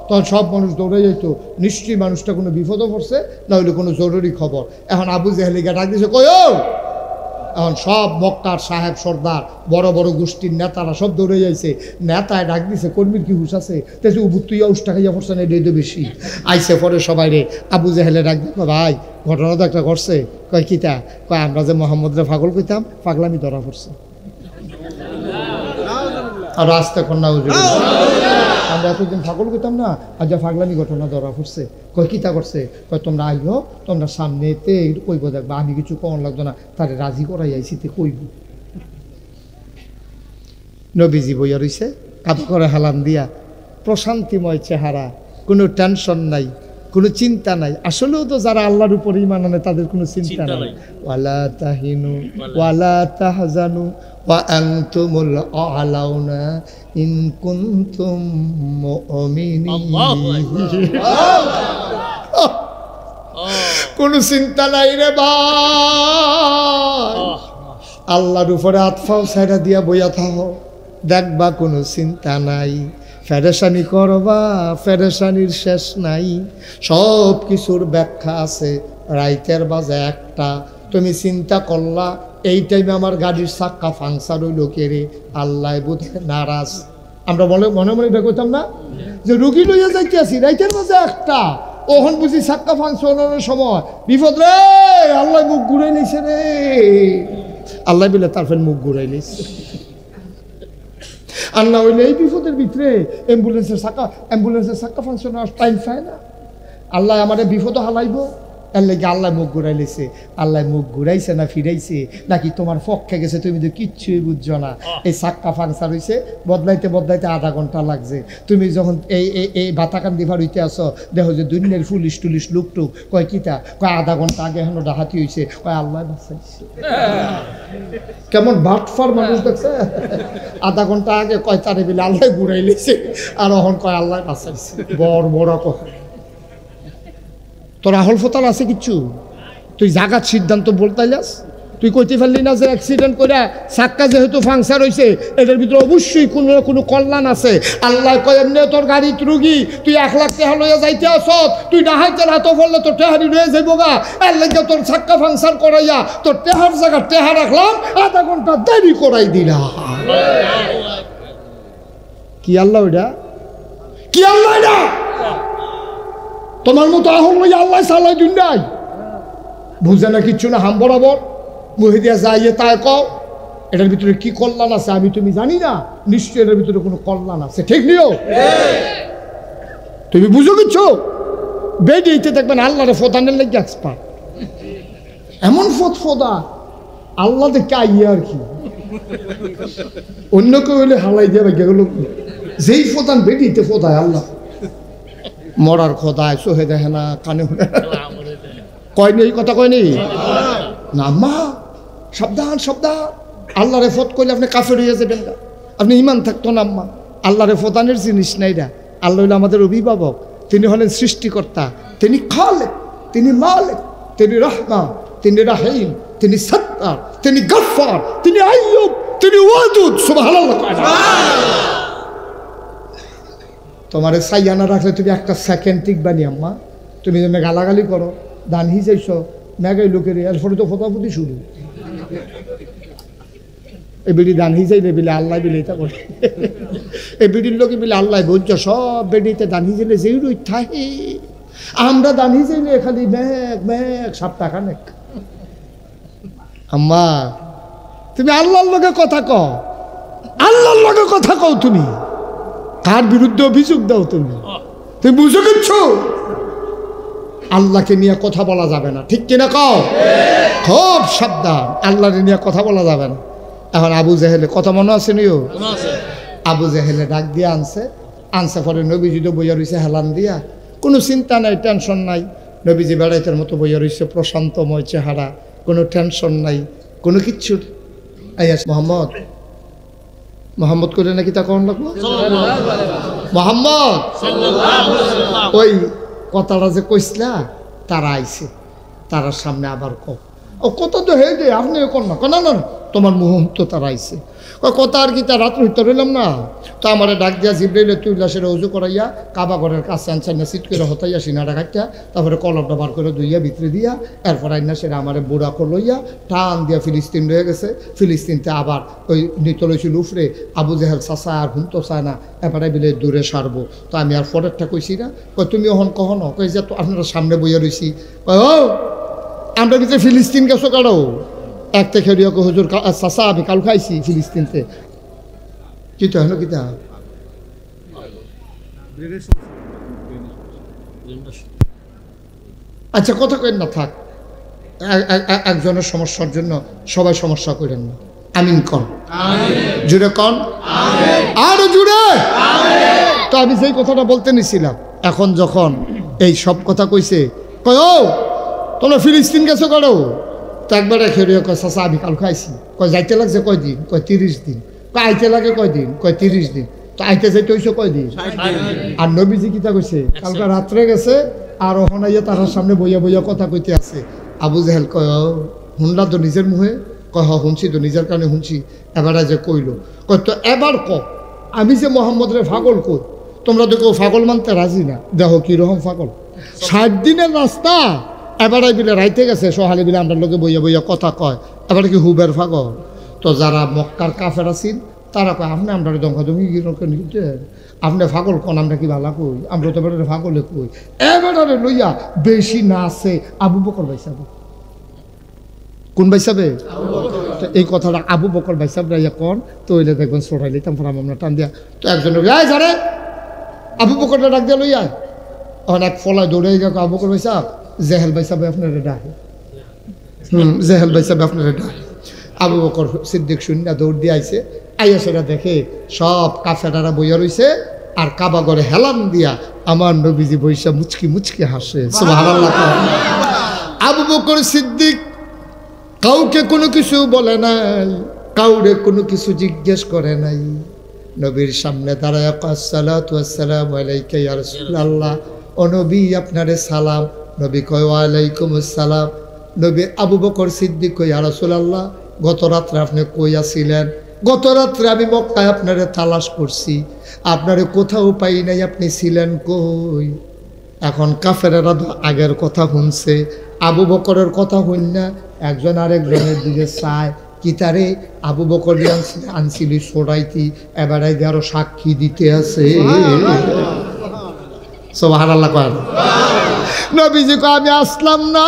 তখন সব মানুষ দৌড়ে যেত, নিশ্চয়ই মানুষটা কোনো বিপদও পড়ছে, না হলে কোনো জরুরি খবর। এখন আবু জেহেলিকে ডাক দিছে কই ও, এখন সব মক্কার সাহেব সর্দার বড় বড় গোষ্ঠীর নেতারা সব দৌড়ে যাইছে। নেতায় ডাক দিছে কর্মীর কি হুশ আছে? তেছে উবুর তুইয়া উষ্টা খাইয়া পড়ছে না, এটা বেশি আইসে পরে সবাই রে। আবু জেহেলে ডাক দিল, ভাই ঘটনা তো একটা ঘটছে। কয় কিতা? কয় আমরা যে মোহাম্মদরে পাগল কইতাম, পাগলামি ধরা পড়ছে। আর আসতে কন্যা আমরা এতদিন পাগল কইতাম না, আর যা পাগলামি ঘটনা ধরা পড়ছে। কয় কিতা করছে? কয় তোমরা আইলো, তোমরা সামনেতে কইব, দেখবা আমি কিছু কম লাগতো না, তারে রাজি করাই আইসি তে কইব। নবীজি বইয়া রইছে কাপড় করে হালাম দিয়া, প্রশান্তিময় চেহারা, কোনো টেনশন নাই, কোনো চিন্তা নাই। আসলেও তো যারা আল্লাহর উপর ঈমান আনে তাদের কোনো চিন্তা নাই। ওয়ালা তাহিনু ওয়ালা তাহজানু ওয়া আনতুমুল আ'লাউনা ইন কুনতুম মুমিনিন। কোনো চিন্তা নাই রে ভাই, আল্লাহর উপরে আতফাও ছাইরা দিয়া বইয়া থাকো, দেখবা কোনো চিন্তা নাই। ফেরেশানি করবা, ফেরেশানির শেষ নাই। সব কিছুর ব্যাখ্যা আছে। রাইতের বাজে 1টা, তুমি চিন্তা করলা এই টাইমে আমার গাড়ির চাক্কা ফাংশন হইল কে রে, আল্লাহ বোধহয় নারাজ। আমরা বলে মনে মনে এটা কইতাম না যে রুগী লইয়া যাইতে আসি রাইতের বাজে 1টা, ওখান বুঝি চাক্কা ফাংশনের সময় বিপদ রে, আল্লাহ মুখ ঘুরাই নিছে রে, আল্লাহ বলে তারপর মুখ ঘুরাই নিছে। আর না হইলে এই বিপদের ভিতরে অ্যাম্বুলেন্সের চাক্কা ফাংশন টাইম চায় না। আল্লাহ আমাদের বিপদ হালাইব, এর লেগে আল্লাহ মুখ ঘুরাইলেছে। আল্লাহ মুখ ঘুরাইছে না ফিরাইছে নাকি তোমার পক্ষে গেছে তুমি তো কিচ্ছুই বুঝছো না। এই চাক্কা পাংচার হয়েছে, বদলাইতে বদলাইতে আধা ঘন্টা লাগছে। তুমি যখন এই বাতাকান্দি ভার হইতে আসো, দেখো যে দুনিয়ার পুলিশ টুলিশ লুকটুক কয় কিতা কয় আধা ঘন্টা আগে এখন ডাহাতি হয়েছে, কয় আল্লাহ বাঁচাইছে। কেমন বাটফার মানুষ দেখছে, আধা ঘন্টা আগে কয় তারে বিলে আল্লাহ ঘুরাইলেছে, আর এখন কয় আল্লাহ বাঁচাইছে। বড় বড় কথা, তোর আহল ফতাল আছে কিচ্ছু? তুই জাগাত সিদ্ধান্ত বলতাইলাস, তুই কইতে পারলি না যে অ্যাক্সিডেন্ট করে চাক্কা যেহেতু পাংচার হয়েছে এটার ভিতরে অবশ্যই কোনো না কোনো কল্যাণ আছে। আল্লাহ কয় এমনি তোর গাড়িত রুগী, তুই 1 লাখ টাকা লইয়া যাইতে আসত, তুই ডাহাইতে হাত ফললে তোর টেহারি রয়ে যাইব গা, এর লেগে তোর চাক্কা পাংচার করাইয়া তোর টেহার জায়গা টেহা রাখলাম, আধা ঘন্টা দেরি করাই দিলাম। কি আল্লাহ ওইটা? কি আল্লাহ এটা? তোমার মতো আহল লইয়া আল্লাহ সাল্লাই দুনিয়াই বুঝে না কিচ্ছু না। হাম বরাবর মুহে দিয়া যাইয়ে তাই কও এটার ভিতরে কি কল্যাণ আছে আমি তুমি জানি না, নিশ্চয় এটার ভিতরে কোনো কল্যাণ আছে। ঠিক নিও, তুমি বুঝো কিচ্ছু? বেডিতে দেখবেন আল্লাহরে ফোদানের লেগে এক্সপার্ট, এমন ফোদা আল্লাহ দেখে আইয়ে আর কি, অন্য কেউ হইলে হালাই দিয়ে গেল। যেই ফোদান বেডিতে ফোদায় আল্লাহ, মরার খোদায় চোহে দেখে না, কানে কয়নি, এই কথা কয়নি না। মা সাবধান সাবধান, আল্লাহরে ফত করলে আপনি কাফের হয়ে যাবেন না, আপনি ইমান থাকতো না। আম্মা আল্লাহরে ফতানের জিনিস নাই না। আল্লাহ হলো আমাদের অভিভাবক, তিনি হলেন সৃষ্টিকর্তা, তিনি খালেক, তিনি মালিক, তিনি রহমান, তিনি রাহিম, তিনি সত্তার, তিনি গফফার, তিনি আইয়ুব, তিনি ওয়াদুদ। সুবহানাল্লাহ। তোমার সাইয়ানা রাখলে তুমি একটা সেকেন্ড টিকবানি আম্মা। তুমি যেন গালাগালি করো, দান হিসাইছ মেঘাই লোকের, এরপরে তো ফতাফতি শুরু। এই বিড়ি দান হিসাইলে বিলে আল্লাহ বিলে এটা করে, এই বিড়ির লোকে বিলে আল্লাহ বুঝছ সব বেডিতে দান হিসাইলে যেই রই থাকে। আমরা দান হিসাইলে খালি মেঘ মেঘ 7 টাকা নেক। আম্মা তুমি আল্লাহর লগে কথা কও, আল্লাহর লগে কথা কও। তুমি কার বিরুদ্ধে অভিযোগ দাও? তুমি বুঝো কিচ্ছু? আল্লাহকে নিয়ে কথা বলা যাবে না, ঠিক কিনা কও? খুব সাবধান, আল্লাহকে নিয়ে কথা বলা যাবে না। এখন আবু জেহেলে কথা মনে আছে নিও? আবু জেহেলে ডাক দিয়ে আনছে পরে নবীজি তো বইয়া রয়েছে হেলান দিয়া, কোনো চিন্তা নাই, টেনশন নাই। নবীজি বেড়াইতের মতো বইয়া রয়েছে, প্রশান্তময় চেহারা, কোনো টেনশন নাই, কোনো কিচ্ছু। মোহাম্মদ মোহাম্মদ করে নাকি তা কখন লাগলো? মোহাম্মদ ওই কথাটা যে কইসলা তারা আইছে, তারার সামনে আবার কত তো হে দে আপনি কর না, না তোমার মুহূর্ত তারা আইছে কথা আর কি, তা রাত্র হইতে রইলাম না। তো আমার ডাক দিয়া জিব্রাইলে তুই লাশের উজু করাইয়া কাবা ঘরের কাছে আনছেন না, সিট করে হতাইয়া সিনাটা কাটিয়া তারপরে কলমটা বার করে ধুইয়া ভিতরে দিয়া এরপর আইনা সেটা আমার বুড়া লইয়া টান দিয়া ফিলিস্তিন রয়ে গেছে। ফিলিস্তিনতে আবার ওই নিত লইছিল উফরে, আবু জেহেল চাচা আর হুন তো চায় না, এবারে বিলে দূরে সারবো। তো আমি আর পরেরটা কইছি না, কই তুমি ওহন কখনো কই যে তো আপনারা সামনে বইয়া রইছি, কই ও আমরা ভিতরে ফিলিস্তিন গেছো কারো এক থেকে হুজুর চাচা আমি কাল খাইছি ফিলিস্তিনতে। কিতা হলো কিতা? আচ্ছা কথা কেন না থাক, একজনের সমস্যার জন্য সবাই সমস্যা করেন না। আমিন কন, জুড়ে কন, আরো জুড়ে। তো আমি যেই কথাটা বলতে নিছিলাম, এখন যখন এই সব কথা কইছে, কয় ও তোমরা ফিলিস্তিন গেছো কারো? তো একবারে খেয়ে কয় চাচা আমি কাল খাইছি। কয় যাইতে লাগছে কয়দিন? কয় 30 দিন। কয় আইতে লাগে কয়দিন? কয় 30 দিন। তো আইতে যাইতে হইছে কয়দিন? আর নবীজি কিতা কইছে? কালকে রাত্রে গেছে আর ওখানে তার সামনে বইয়া বইয়া কথা কইতে আছে। আবু জেহেল কয় শুনলা তো নিজের মুহে? কয় হ শুনছি তো, নিজের কানে শুনছি। এবারে যে কইল, কয় তো এবার ক আমি যে মোহাম্মদরে পাগল কই, তোমরা তো কেউ পাগল মানতে রাজি না। দেখো কিরকম পাগল, 60 দিনের রাস্তা এবারে বিলে রাইতে গেছে, সহালে বিলে আমরা লোকে বইয়া বইয়া কথা কয়, এবারে কি হুবের পাগল? তো যারা মক্কার কাফের আছেন তারা কয় আপনি আমরা দমকাদমি নিতে, আপনি পাগল কন, আমরা কি ভালা কই, আমরা তো এবারে পাগলে কই। এবারে লইয়া বেশি না আছে আবু বকর ভাইসাবে। কোন ভাইসাবে? তো এই কথাটা আবু বকর ভাইসাব রাইয়া কন, তো ওইলে দেখবেন সরাই লইতাম আমরা টান দিয়া। তো একজন যারে আবু বকরটা ডাক দিয়া লইয়া, এখন এক ফলায় দৌড়ে গেল আবু বকর ভাইসাব জেহেল ভাই সাহেব আপনারা ডাকে, জেহেল ভাই সাহেব আপনারা ডাকে। আবু বকর সিদ্দিক শূন্য দৌড় দিয়ে আইছে, আইয়া সেটা দেখে সব কাফেরারা বইয়া রইছে, আর কাবা ঘরে হেলান দিয়া আমার নবীজি বৈশা মুচকি মুচকি হাসে। সুবহানাল্লাহ। আবু বকর সিদ্দিক কাউকে কোনো কিছু বলে নাই, কাউরে কোনো কিছু জিজ্ঞেস করে নাই। নবীর সামনে দাঁড়ায় আসসালাতু ওয়াসসালামু আলাইকা ইয়া রাসূলুল্লাহ, ও নবী আপনারে সালাম। নবী কয় ওয়া আলাইকুম আসসালাম। নবী আবু বকর সিদ্দিক কয় ইয়া রাসূলুল্লাহ, গত রাত্রে আপনি কই আছিলেন? গত রাত্রে আমি মক্কায় আপনারে তালাশ করছি, আপনারে কোথাও পাই নাই, আপনি ছিলেন কই? এখন কাফেরেরা তো আগের কথা শুনছে, আবু বকরের কথা শুন না একজন আরেকজনের দিকে চায়, কি তারে আবু বকর আনছিলি সরাইতি, এবার আরো সাক্ষী দিতে আছে। সুবহানাল্লাহ কয় নবীজি কয় আমি আসলাম না,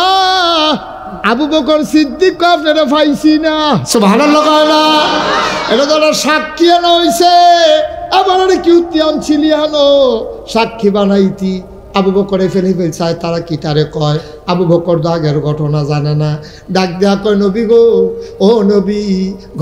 আবু বকর সিদ্দিক আপনারা পাইছি না। সুবহানাল্লাহ কয় না, এটা তো সাক্ষী আনা হইছে, আবার কি উত্তি আনছিলি আনো সাক্ষী বানাইতি। আবু বকরে ফেলে ফেলছায়, তারা কি তারে কয়? আবু বকর আগের ঘটনা জানে না, ডাক দেয়া কয় নবী গো, ও নবী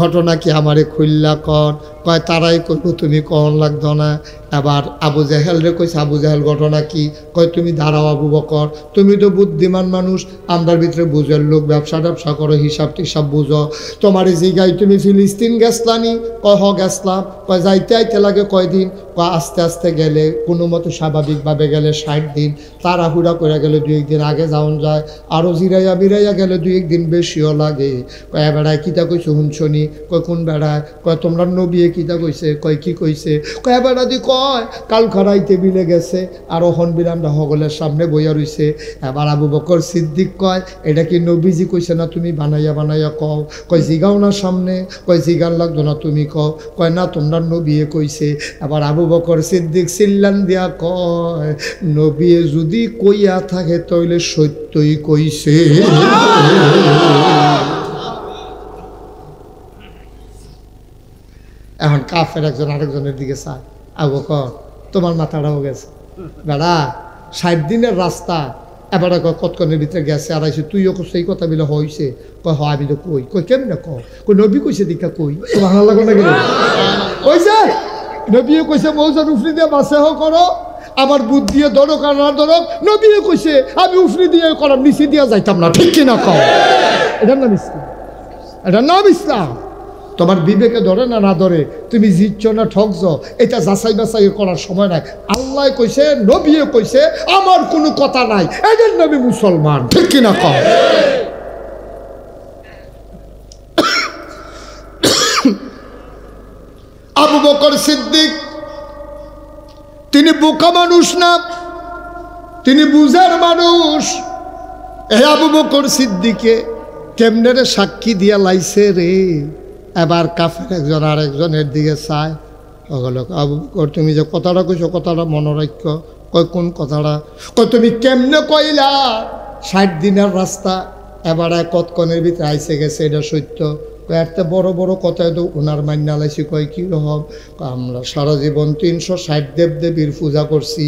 ঘটনা কি আমারে খুললা কন? কয় তারাই কইব, তুমি কন লাগতো না। আবার আবু জেহেল রে কইছে, আবু জেহেল ঘটনা কি? কয় তুমি দাঁড়াও আবু বকর, তুমি তো বুদ্ধিমান মানুষ, আমরার ভিতরে বুঝের লোক, ব্যবসা ট্যাবসা করো, হিসাব টিসাব বুঝো, তোমার জিগাই তুমি ফিলিস্তিন গেছলানি? কয় হ গেছলাম। কয় যাইতে আইতে লাগে কয়দিন? কয় আস্তে আস্তে গেলে, কোনো মতো স্বাভাবিকভাবে গেলে 60 দিন, তাড়াহুড়া করে গেলে 2-1 দিন আগে যাওন যায়, আরও জিরাইয়া বিরাইয়া গেলে 2-1 দিন বেশিও লাগে। কয় বেড়ায় কিতা কইছে শুনছনি? কয় কোন বেড়ায়? কয় তোমরা নবীয়ে কিতা কইছে? কয় কি কইছে? কয় বেড়া দি কয় কাল খারাইতে বিলে গেছে, আর ওহন বিরামটা হগলের সামনে বইয়া রইছে। এবার আবু বকর সিদ্দিক কয় এটা কি নবীজি কইছে না তুমি বানাইয়া বানাইয়া কও? কয় জিগাও না সামনে। কয় জিগার লাগতো না, তুমি কও। কয় না তোমরা নবীয়ে কইছে। এবার আবু বকর সিদ্দিক চিল্লান দিয়া কয় নবীয়ে যদি কইয়া থাকে তাইলে সত্যই কইছে। এখন কাফের একজন আরেকজনের দিকে চায়, আবু বকর তোমার মাথাটাও গেছে বেড়া, 60 দিনের রাস্তা, এবার কতক্ষণের ভিতরে গেছে আর আইসে, তুইও সেই কথা বলে হয়েছে? কয় হয় আমি তো কই। কই কেমনে কই? নবী কইছে দীক্ষা কই। তোমার ভালো লাগে না গেলে কইছে, নবী কইছে মৌজার উফরি দিয়ে বাসে হোক করো, আমার বুদ্ধ দিয়ে ধরো আর না ধরো, নবী কইছে আমি উফরি দিয়ে করার নিচে দিয়ে যাইতাম না, ঠিক কিনা কও? এটার নাম ইসলাম, এটার নাম ইসলাম। তোমার বিবেকে ধরে না না ধরে, তুমি জিতছ না ঠকছ, এটা যাচাই বাছাই করার সময় নাই। আল্লাহ কইছে, নবী কইছে, আমার কোনো কথা নাই, এদের নবী মুসলমান, ঠিক কিনা কও? আবু বকর সিদ্দিক তিনি বোকা মানুষ না, তিনি বুঝার মানুষ। এই আবু বকর সিদ্দিকে কেমনে রে সাক্ষী দিয়া লাইছে রে। এবার কাফের একজন আরেকজনের দিকে চায়, আবু বকর তুমি যে কথাটা কইছো কথাটা মনে রাখ। কয় কোন কথাটা? কয় তুমি কেমনে কইলা 60 দিনের রাস্তা, এবার কতক্ষণের ভিতরে আইসে গেছে, এটা সত্য? একটা বড় বড় কথা তো ওনার মান্না লাইছি। কয় কি রকম? আমরা সারা জীবন 360 দেবদেবীর পূজা করছি,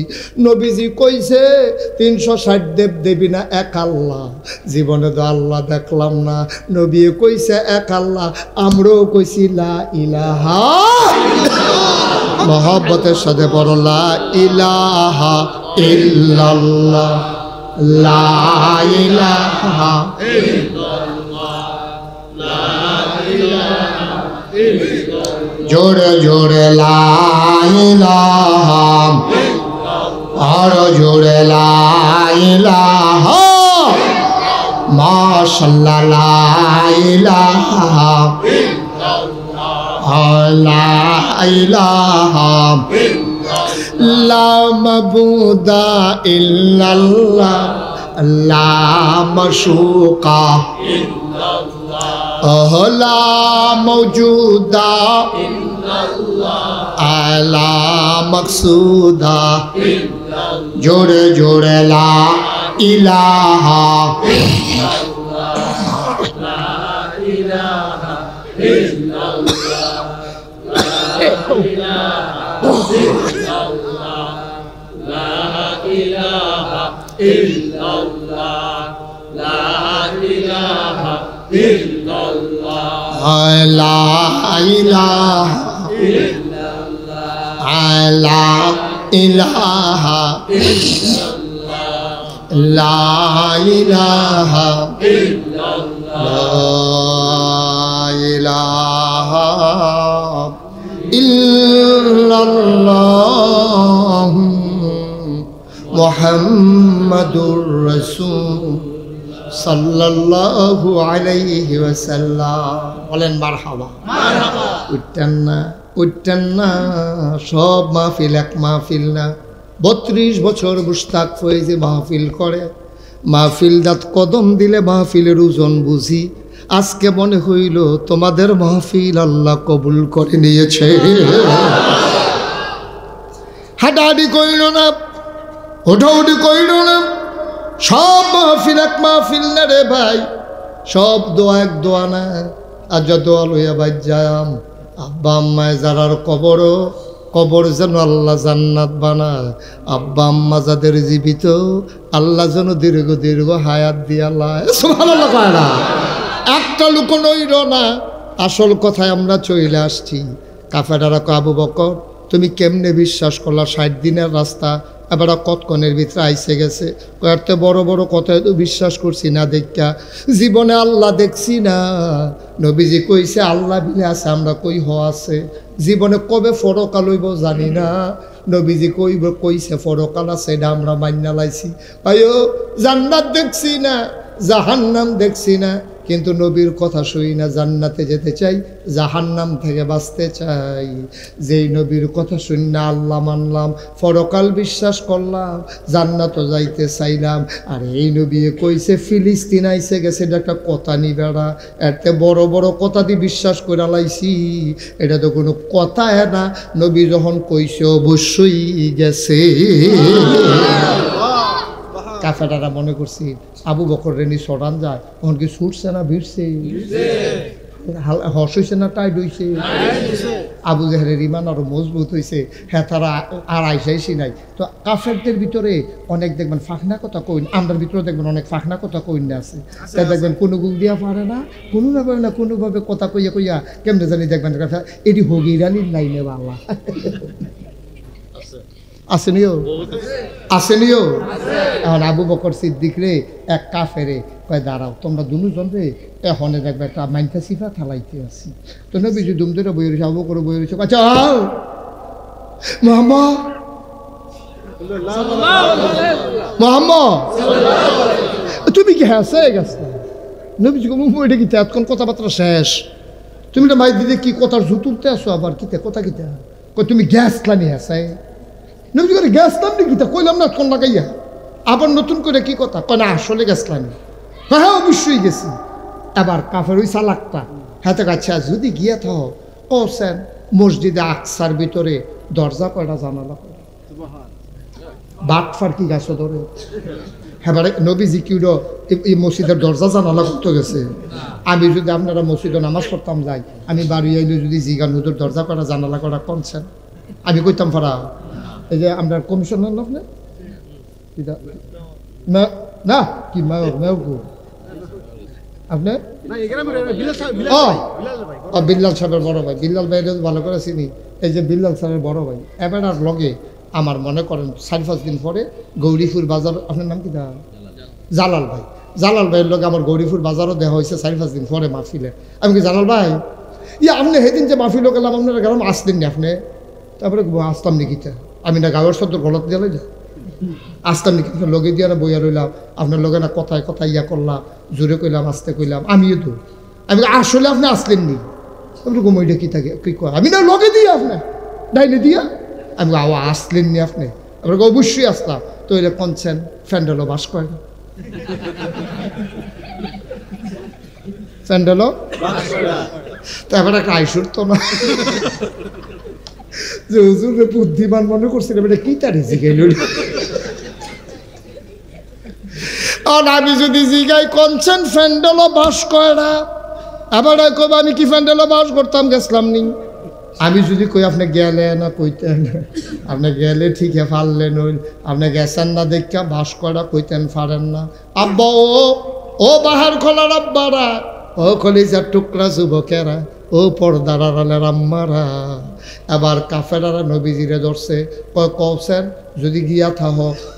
নবীজি কইছে 360 দেবদেবী না এক আল্লাহ, জীবনে তো আল্লাহ দেখলাম না, নবী কইছে এক আল্লাহ, আমরাও কইছি লা ইলাহা, মহব্বতের সাথে বড় লা ইলাহা ইল্লাল্লাহ, লা ইলাহা জোরে জোরে লা ইলাহা, আরো জোরে লা ইলাহা, মাশাআল্লাহ লা ইলাহা, লা ইলাহা লা মাবুদা ইল্লাল্লাহ, লা মাশুকা লা মৌজুদা আলা মকসুদা, জোরে জোরে লা ইলাহা ইল্লাল্লাহ লা ইলাহা ইল্লাল্লাহ লা ইলাহা ইল্লাল্লাহ লা ইলাহা লা ইলাহা লা ইলাহা ইল্লাল্লাহ মুহাম্মাদুর রাসূল সাল্লাল্লাহু আলাইহি ওয়াসাল্লাম। বলেন মারহাবা। উঠতেন না সব মাহফিল এক মাহফিল না। 32 বছর মুশতাক ফয়েজি মাহফিল করে, মাহফিল দাঁত কদম দিলে মাহফিলের ওজন বুঝি। আজকে মনে হইল তোমাদের মাহফিল আল্লাহ কবুল করে নিয়েছে। হাঁটাহাঁটি কইল না, ওঠাউঠি কইল না, সব মাহফিল এক মাহফিল না রে ভাই, সব দোয়া এক দোয়া না। আর যা দোয়া লইয়া বাই যাম আব্বা আম্মায় যারার কবর যেন আল্লাহ জান্নাত বানায়। আব্বা আম্মা যাদের জীবিত আল্লাহ যেন দীর্ঘ দীর্ঘ হায়াত দিয়া আল্লাহ সুবহানাল্লাহ কয় না। একটা লোক নইল না। আসল কথায় আমরা চলে আসছি। কাফেরারা কয় আবু বকর তুমি কেমনে বিশ্বাস করলা 60 দিনের রাস্তা এবার কতক্ষণের ভিতরে আইসে গেছে। কয়েকটা বড় বড় কথায় তো বিশ্বাস করছি না দেখা, জীবনে আল্লাহ দেখছি না। নবীজি কইছে আল্লাহ বিলে আছে, আমরা কই হ আছে। জীবনে কবে ফরকাল হইব জানি না, নবীজি কইছে ফরকাল আছে, এটা আমরা মান্না লাইছি। আয়ো জান্নাত দেখছি না, জাহান্নাম দেখছি না, কিন্তু নবীর কথা শুই না। জান্নাতে যেতে চাই, জাহান্নাম থেকে বাঁচতে চাই। যেই নবীর কথা শুনি না আল্লাহ মানলাম, পরকাল বিশ্বাস করলাম, জান্নাতও যাইতে চাইলাম। আর এই নবী কইছে ফিলিস্তিন আইসে গেছে, এটা একটা কথা নি বেড়া। এতে বড় বড় কথা দিয়ে বিশ্বাস করে লাইছি, এটা তো কোনো কথা না। নবী যখন কইছে অবশ্যই গেছে। কাফেরারা মনে করছি আবু বকর রেনি সরান যায়, তখন কি ছুটছে না ভিড়ছে, হস হইছে না টাইট হইছে। আবু জাহেলের ইমান আরো মজবুত হয়েছে। হ্যাঁ তারা আর আইসাইছি নাই। তো কাফেরদের ভিতরে অনেক দেখবেন ফাঁকনা কথা কইন, আমরার ভিতরে দেখবেন অনেক ফাঁকনা কথা কইন আছে। তাই দেখবেন কোনো গুল দিয়া পারে না, কোনোভাবে না কোনোভাবে কথা কইয়া কইয়া কেমনে জানি দেখবেন এটি হগিরানির লাইনে বাংলা আসেনিও আসেনিও। এখন আবু বকর সিদ্দিক রে এক কাফেরে কয় দাঁড়াও তোমরা দুজন রে এখনে দেখবে একটা মাইনটা সিফা থালাইতে আসি। তো নবীজি দুম ধরে বই রয়েছে, আবু বকর বই রয়েছে, আচ্ছা মোহাম্মদ মোহাম্মদ তুমি কি হাসে গেছে? নবীজি এটা কি এতক্ষণ কথাবার্তা শেষ, তুমি তো মাই দিদি কি কথার জুতুলতে আসো আবার কিতে কথা কিতা কই তুমি গ্যাস লানি হাসে। নবীজি করে গ্যাস লানি কিতা কইলাম না কোন লাগাইয়া, আবার নতুন করে কি কথা কয় না আসলে গ্যাস লানি। হ্যাঁ অবশ্যই গেছি। এবার কাফের ওই সালাকটা হাতে কাছে যদি গিয়া থাও ও সেন মসজিদে আকসার ভিতরে দরজা কয়টা জানালা করে বাটফার কি গাছ ধরে। হ্যাঁ নবীজি কিউর এই মসজিদের দরজা জানালা করতে গেছে। আমি যদি আপনারা মসজিদে নামাজ পড়তাম যাই, আমি বাড়ি আইলে যদি জিগান হুজুর দরজা করা জানালা করা কনছেন, আমি কইতাম ফারা এই যে আমরা কমিশনার না আপনি না কি মেয়র আপনি বিল্লাল সাহেবের বড় ভাই, বিল্লাল ভাই ভালো করে চিনি। এই যে বিল্লাল সাহেবের বড় ভাই এবার আর লগে আমার মনে করেন 4-5 দিন পরে গৌরীপুর বাজার, আপনার নাম কি দা জালাল ভাই, জালাল ভাইয়ের লগে আমার গৌরীপুর বাজারও দেওয়া হয়েছে 4-5 দিন পরে মাহফিলে। আমি কি জালাল ভাই আপনি সেদিন যে মাহফিলও গেলাম আপনারা গেলাম আসলেন নি আপনি? তারপরে আসতাম নাকিটা আমি না গাঁয়ের সদ্য গলত দিয়ে না আসতাম নাকি লগে দিয়ে না বইয়া রইলাম আপনার লগে না কথায় কথা ইয়া করলাম, জোরে কইলাম আসতে কইলাম। আমিও তো আমি আসলে আপনি আসলেন নি? আপনি ঘুমাইটা কি থাকে কি কয় আমি না লগে দিয়ে আপনার ডাইনে দিয়া আমি আসলেন নি আপনি? আপনাকে অবশ্যই আসলাম। তো এটা কনছেন ফ্যান্ডেলও বাস করে না, ফ্যান্ডেলও তারপর একটা আইসুর তো না যে হুজুর বুদ্ধিমান মনে করছিলাম এটা কি তার জিগাইল। আর আমি যদি জিগাই কনছেন ফ্যান্ডেলও বাস করে না, আবার কব আমি কি ফ্যান্ডেলও বাস করতাম গেছিলাম নি? আমি যদি কই আপনি গেলে না কইতেন, আপনি গেলে ঠিকই পারলেন, আপনি গেছেন না দেখা বাস করা কইতেন পারেন না। আব্বা ও বাহার খোলার আব্বারা, ও কলিজার টুকরা যুবকেরা, ও পর্দার আড়ালের আম্মারা, এবার কাফেরারা নবীজিরে ধরছে, কওছেন যদি গিয়া থাহ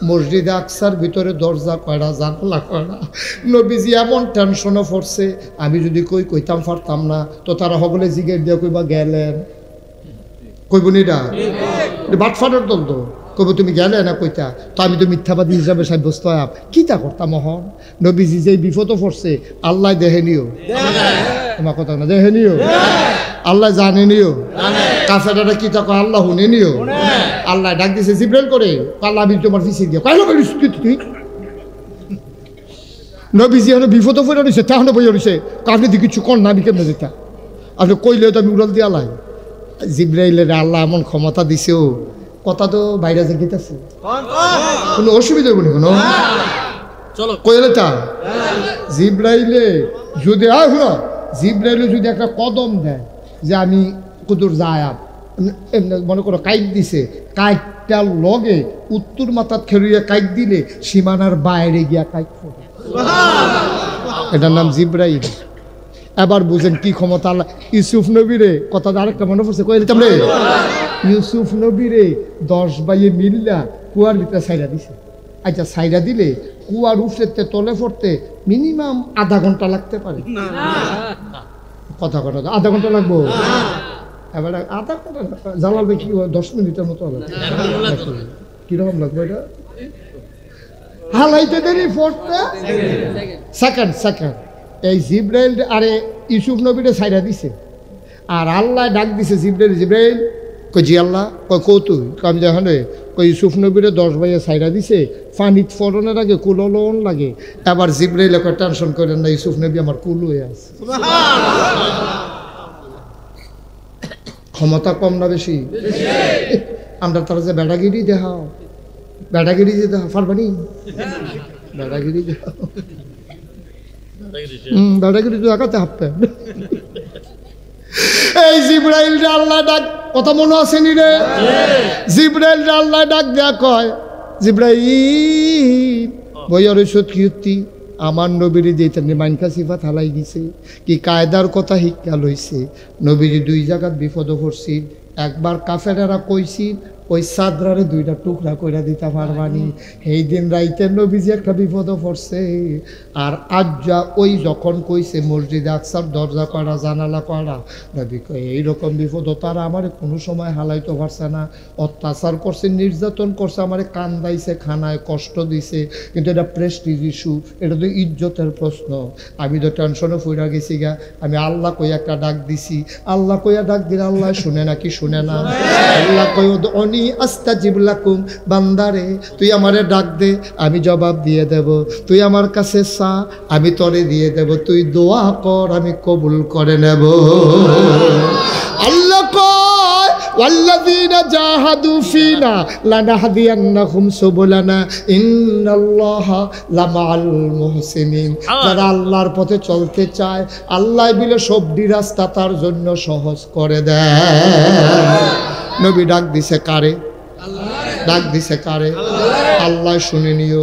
মসজিদে আকসার ভিতরে দরজা কয়রা জানালা কয়রা। নবীজি এমন টেনশনে পড়ছে, আমি যদি কইতাম পারতাম না, তো তারা সকলে জিগের দিয়ে কইবা গেলেন, কইব নিরা বাটফাটের দল তো কইব তুমি গেলে না কইতা, তো আমি তো মিথ্যাবাদী হিসাবে সাব্যস্ত হব, কিতা করতাম মহন। নবীজি যে বিপদও পড়ছে আল্লাহ দেহেনিও, তোমার কথা না দেহেনিও, আল্লাহ জানেনিও, কাফেরারা কিতা কয় আল্লাহ শুনেনিও। আল্লাহ ডাক দিছে জিব্রাইল করে, আল্লাহ আমি তোমার পিছিয়ে দিয়ে কইলো তুই নবীজি এখন বিপদও পড়ে রয়েছে, তাহলে বই রয়েছে, আপনি দি কিছু কর না, আমি কেমনে যেতা, আপনি কইলেও তো আমি উড়াল দিয়ে আল্লাহ। জিব্রাইলের আল্লাহ এমন ক্ষমতা দিছেও, কথা তো বাইরে যে গেতেছে, কোনো অসুবিধা হইব না কোনো, কইলে তা জিব্রাইলে যদি জিব্রাইলে যদি একটা কদম দেয় যে আমি কুদুর যায়, মনে করো কাইট দিছে, কাইটটার লগে উত্তর মাথার খেলুইয়া কাইট দিলে সীমানার বাইরে গিয়া কাইট পড়ে, এটার নাম জিব্রাইল। এবার বুঝেন কি ক্ষমতা আল্লাহ। ইউসুফ নবীরে কথা আরেকটা মনে পড়ছে, কইলাম রে ইউসুফ নবীরে 10 ভাইয়ে মিল্লা কুয়ার ভিতরে সাইরা দিছে। আচ্ছা সাইরা দিলে কুয়ার উঠতে তলে পড়তে মিনিমাম আধা ঘন্টা লাগতে পারে, কথা আধা ঘন্টা লাগবো। এবার আধা ঘন্টা জ্বালাবে কি 10 মিনিটের মতো কিরকম লাগবে এটা, হালাইতে দেরি পড়তে সেকেন্ড। এই জিব্রাইল আরে ইউসুফ নবীরে সাইরা দিছে, আর আল্লাহ ডাক দিছে জিব্রাইল কই জি আল্লাহ, কই কৌতুক আমি যখন কই ইউসুফ নবীরে 10 ভাইয়ে সাইরা দিছে, পানিত ফোড়নের আগে কুলন লাগে। এবার জিব্রাইল কই টেনশন করেন না, ইউসুফ নবী আমার কুল হয়ে আছে। ক্ষমতা কম না বেশি? আমরা তারা যে বেড়াগিরি দেখাও, বেড়াগিরি যে দেখাও পারবানি, বেড়াগিরি দেখাও, বেড়াগিরি তো একাতে হাঁপতে। এই জিব্রাইল আল্লাহ ডাক, কথা মনে আছে নি রে? জিব্রাইল আল্লাহ ডাক দেয়া কয়, জিব্রাইল বইয়ার সত্যি আমার নবীর যেটা মাইনকা সিফাত হালাই দিছে, কি কায়দার কথা শিক্ষা লইছে। নবীর 2 জায়গাত বিপদ পড়ছি, একবার কাফেরেরা কইছি ওই সাদরারে 2টা টুকরা কইরা দিতে পারবানি, এই দিন রাইতে নবীজি একটা বিপদ পড়ছে। আর আজ যা ওই যখন কইছে মসজিদে আকসার দরজা করা জানালা করা, নবী কই এইরকম বিপদ তারা আমার কোনো সময় হালাইতে পারছে না, অত্যাচার করছে, নির্যাতন করছে, আমার কান্দাইছে, খানায় কষ্ট দিছে, কিন্তু এটা প্রেস্টিজ ইস্যু, এটা তো ইজ্জতের প্রশ্ন। আমি তো টেনশনে পড়ে গেছি গা, আমি আল্লাহ কই একটা ডাক দিছি, আল্লাহ কইয়া ডাক দিলে আল্লাহ শুনে নাকি শুনে না? আল্লাহ কই অনি আস্তাজিব লাকুম, বান্দারে তুই আমারে ডাক দে আমি জবাব দিয়ে দেব, তুই আমার কাছে চা আমি তরে দিয়ে দেব, তুই দোয়া কর আমি কবুল করে নেব। আল্লাহ কয় ওয়াল্লাযীনা জাহাদু ফিনা লানাহদিয়ান্নাহুম সুবুলানা ইন্নাল্লাহা লামাআল মুহসিনিন। যারা আল্লাহর পথে চলতে চায় আল্লাহ বিলে সবটি রাস্তা তার জন্য সহজ করে দেয়। নবী ডাক দিছে কারে? ডাক দিছে কারে? আল্লাহ শুনে নিও।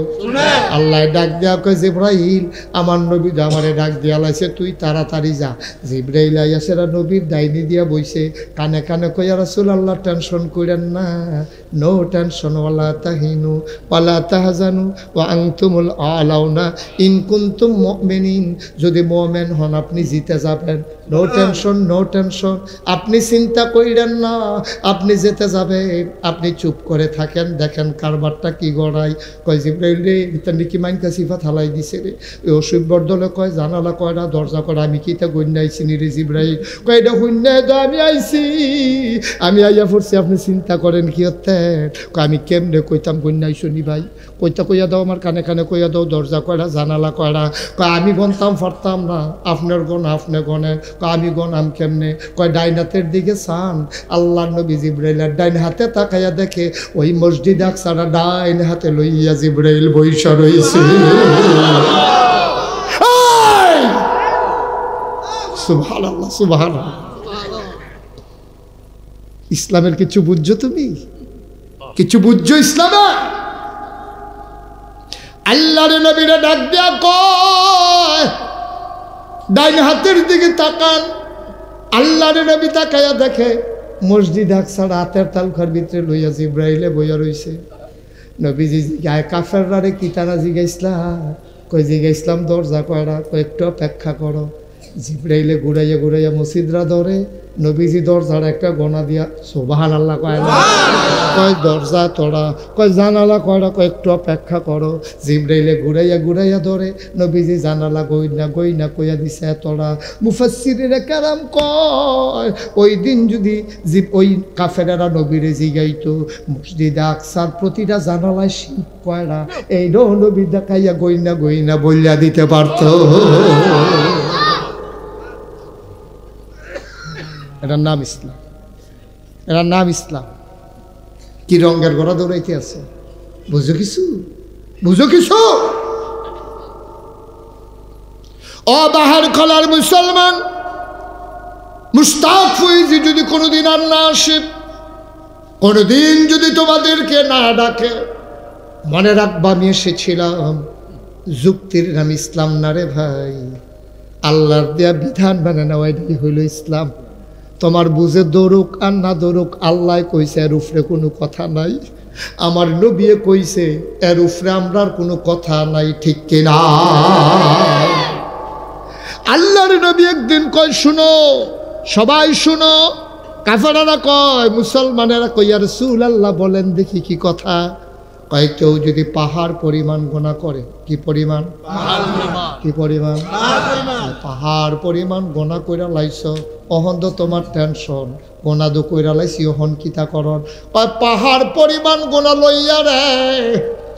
আল্লাহ ডাক দেয়া কয় জিব্রাইল আমার নবী আমারে ডাক দিয়া লাইছে, তুই তাড়াতাড়ি যা। জিব্রাইল আইয়াছেরা নবীর ডাইনি দিয়া বইছে, কানে কানে কইয়া রাসূলুল্লাহ টেনশন কইরেন না, নো টেনশন, ওয়ালা তাহিনু ওয়ালা তাহজানু ওয়া আনতুমুল আলাউনা ইন কুনতুম মুমিনিন। যদি মুমিন হন আপনি জিতে যাবেন, নো টেনশন নো টেনশন, আপনি চিন্তা কইরেন না, আপনি যেতে যাবেন, আপনি চুপ করে থাকেন, দেখেন কারবারটা কি গড়াই। কয় জিব্রাইল রে এটা নাকি মাইনকা সিফাত হালাই দিছে রে। ওই অসুখ বর্দলে কয় জানালা কয়টা দরজা করা, আমি কি তা গণ্য আইছি নি রে জিব্রাইল? কয় এটা শূন্য তো আমি আইছি, আমি আইয়া পড়ছি, আপনি চিন্তা করেন কি হতে? আমি কেমনে কইতাম গণ্য আইসো নি ভাই? কইয়া দাও আমার কানে কানে কইয়া দাও দরজা কয়টা জানালা কয়টা। কয় আমি গনতাম পারতাম না, আপনার গণ আপনি গনেন। আমি গনাম কেমনে? কয় ডাইন হাতের দিকে চান। আল্লাহ নবী জিব্রাইলের ডাইন হাতে তাকাইয়া দেখে ওই মসজিদ আকসারা ডাইন হাতে লইয়া জিব্রাইল বইসা রইছে। সুবহানাল্লাহ সুবহানাল্লাহ। ইসলামের কিছু বুঝছো? তুমি কিছু বুঝছো ইসলামে? আল্লাহর নবীরা ডাক দিয়া কয়, ডাইন হাতের দিকে তাকান। আল্লাহর নবী তাকায়া দেখে মসজিদ আকসার হাতের তালখার ভিতরে লইয়া জিব্রাইলে বইয়া রইছে। নবীজি জিগায় কাফেররা রে কি তারা জিগাইছিলাম? কই জিগাইছিলাম দরজা কয়রা, কয় একটু অপেক্ষা করো। জিব্রাইলে ঘুরাইয়া ঘুরাইয়া মসজিদরা ধরে। নবীজি দরজার একটা গোনা দিয়া সুবহানাল্লাহ কয় না, কয় দরজা তোরা, কয় জানালা কয়রা, কয় একটু অপেক্ষা করো। জিব্রাইলে ঘুরাইয়া ঘুরাইয়া ধরে। নবীজি জানালা গইনা গইনা কইয়া দিছে তোরা। মুফাসসিরিনে কেরাম কয় ওই দিন যদি ওই কাফেরেরা নবীরে জিগাইতো মসজিদে আকসার প্রতিটা জানালায় শিব কয়রা, এই নবী দেখাইয়া গইনা গইনা বইলা দিতে পারতো। এটার নাম ইসলাম, এটার নাম ইসলাম। কি রঙের গড়া দৌড়াইতে আছে? বুঝো কিছু? বুঝো কিছু? ও বাহার খলার মুসলমান, মুস্তাক ফৈজি যদি কোনোদিন আর না আসে, কোনোদিন যদি তোমাদেরকে না ডাকে, মনে রাখবা আমি এসেছিলাম যুক্তির নাম ইসলাম না রে ভাই। আল্লাহর দেয়া বিধান মানে নেওয়াই হইল ইসলাম। তোমার বুঝে দৌড়ুক আর না দৌড়ুক, আল্লাহ কইছে এর উপরে কোনো কথা নাই, আমার নবী কইছে এর উপরে আমরার কোনো কথা নাই, ঠিক কিনা? আল্লাহর নবী একদিন কয় শুনো, সবাই শুনো। কাফেরেরা কয়, মুসলমানেরা কই ইয়া রাসূলুল্লাহ বলেন দেখি কি কথা? কয় কেউ যদি পাহাড় পরিমাণ গোনা করে, কি পরিমাণ? কি পরিমাণ? পাহাড় পরিমাণ গোনা কইরা লাইছ, অহন তো তোমার টেনশন, গোনা দো কইরা লাইছি অহন কিতা করন? কয় পাহাড় পরিমাণ গোনা লইয়া রে